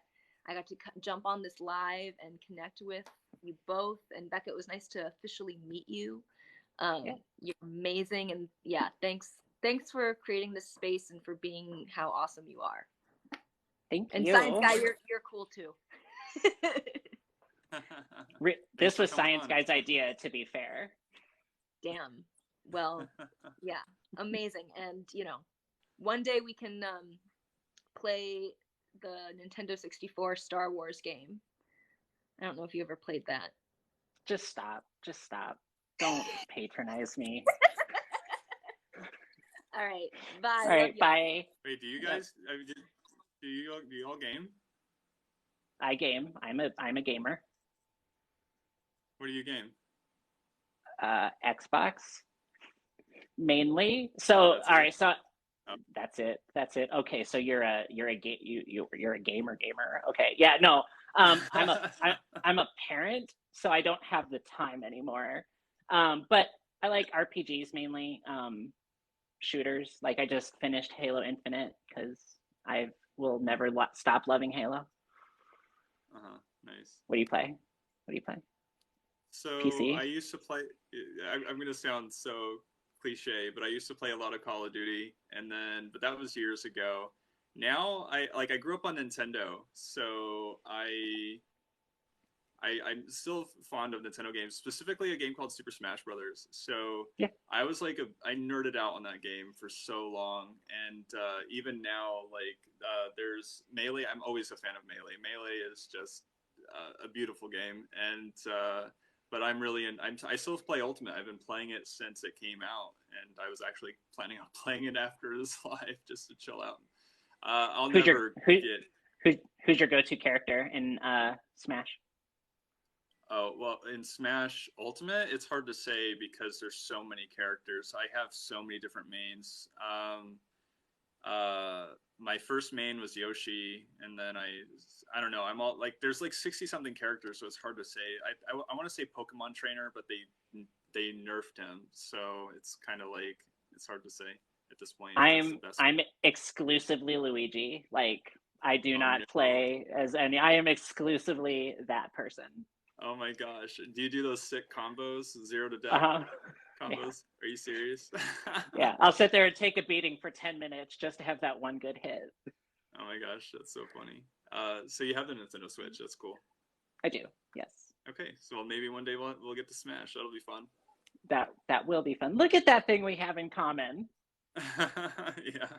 I got to jump on this live and connect with you both. And Becca, it was nice to officially meet you. You're amazing. And yeah, thanks for creating this space and for being how awesome you are. Thank you. And Science Guy, you're cool too. This was Science Guy's idea, to be fair. Damn. Well, yeah, amazing. And, one day we can play the Nintendo 64 Star Wars game. I don't know if you ever played that. Just stop. Don't patronize me. All right. Bye. All right. Bye. Wait, do you guys? Do you all game? I game. I'm a gamer. What do you game? Xbox. Mainly. So all right. So that's it. Okay. So you're a gamer. Okay. Yeah. No. I'm a parent, so I don't have the time anymore. But I like RPGs mainly. Shooters. Like I just finished Halo Infinite because I will never stop loving Halo. Nice. What do you play? So PC? I used to play. I'm going to sound so cliche, but I used to play a lot of Call of Duty, but that was years ago. Now I grew up on Nintendo, so I'm still fond of Nintendo games, specifically a game called Super Smash Brothers. So Yeah. I was like, I nerded out on that game for so long, and even now, like, there's Melee. I'm always a fan of Melee. Melee is just a beautiful game, and but I'm really in. I still play Ultimate. I've been playing it since it came out, and I was actually planning on playing it after this live just to chill out. I'll Who's never your who's your go-to character in Smash? Oh, well, in Smash Ultimate, it's hard to say because there's so many characters. I have so many different mains. My first main was Yoshi, and then I don't know. I'm all like, there's like 60 something characters, so it's hard to say. I want to say Pokemon Trainer, but they nerfed him, so it's kind of like it's hard to say at this point. I'm exclusively Luigi. Like I do not no. play as any. I am exclusively that person. Oh my gosh! Do you do those sick combos, 0 to death combos? Yeah. Are you serious? Yeah, I'll sit there and take a beating for 10 minutes just to have that one good hit. Oh my gosh, that's so funny. So you have the Nintendo Switch. That's cool. I do. Yes. Okay, so maybe one day we'll get to Smash. That'll be fun. That will be fun. Look at that thing we have in common. Yeah.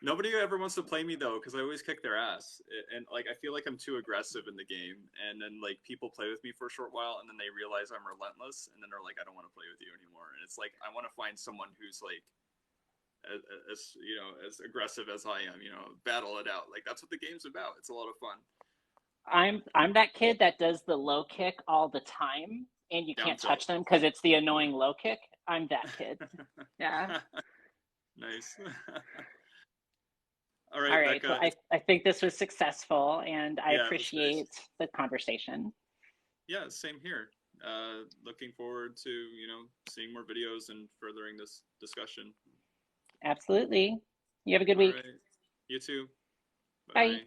Nobody ever wants to play me though, because I always kick their ass, and like I feel like I'm too aggressive in the game, and then like people play with me for a short while, and then they realize I'm relentless, and then they're like, I don't want to play with you anymore. And it's like I want to find someone who's like, as you know, as aggressive as I am. You know, battle it out. Like that's what the game's about. It's a lot of fun. I'm that kid that does the low kick all the time, and you can't touch them because it's the annoying low kick. I'm that kid. Yeah. Nice. All right. Becca, Well, I think this was successful, and I appreciate the conversation. Yeah, same here. Looking forward to, seeing more videos and furthering this discussion. Absolutely. You have a good week. Right. You too. Bye.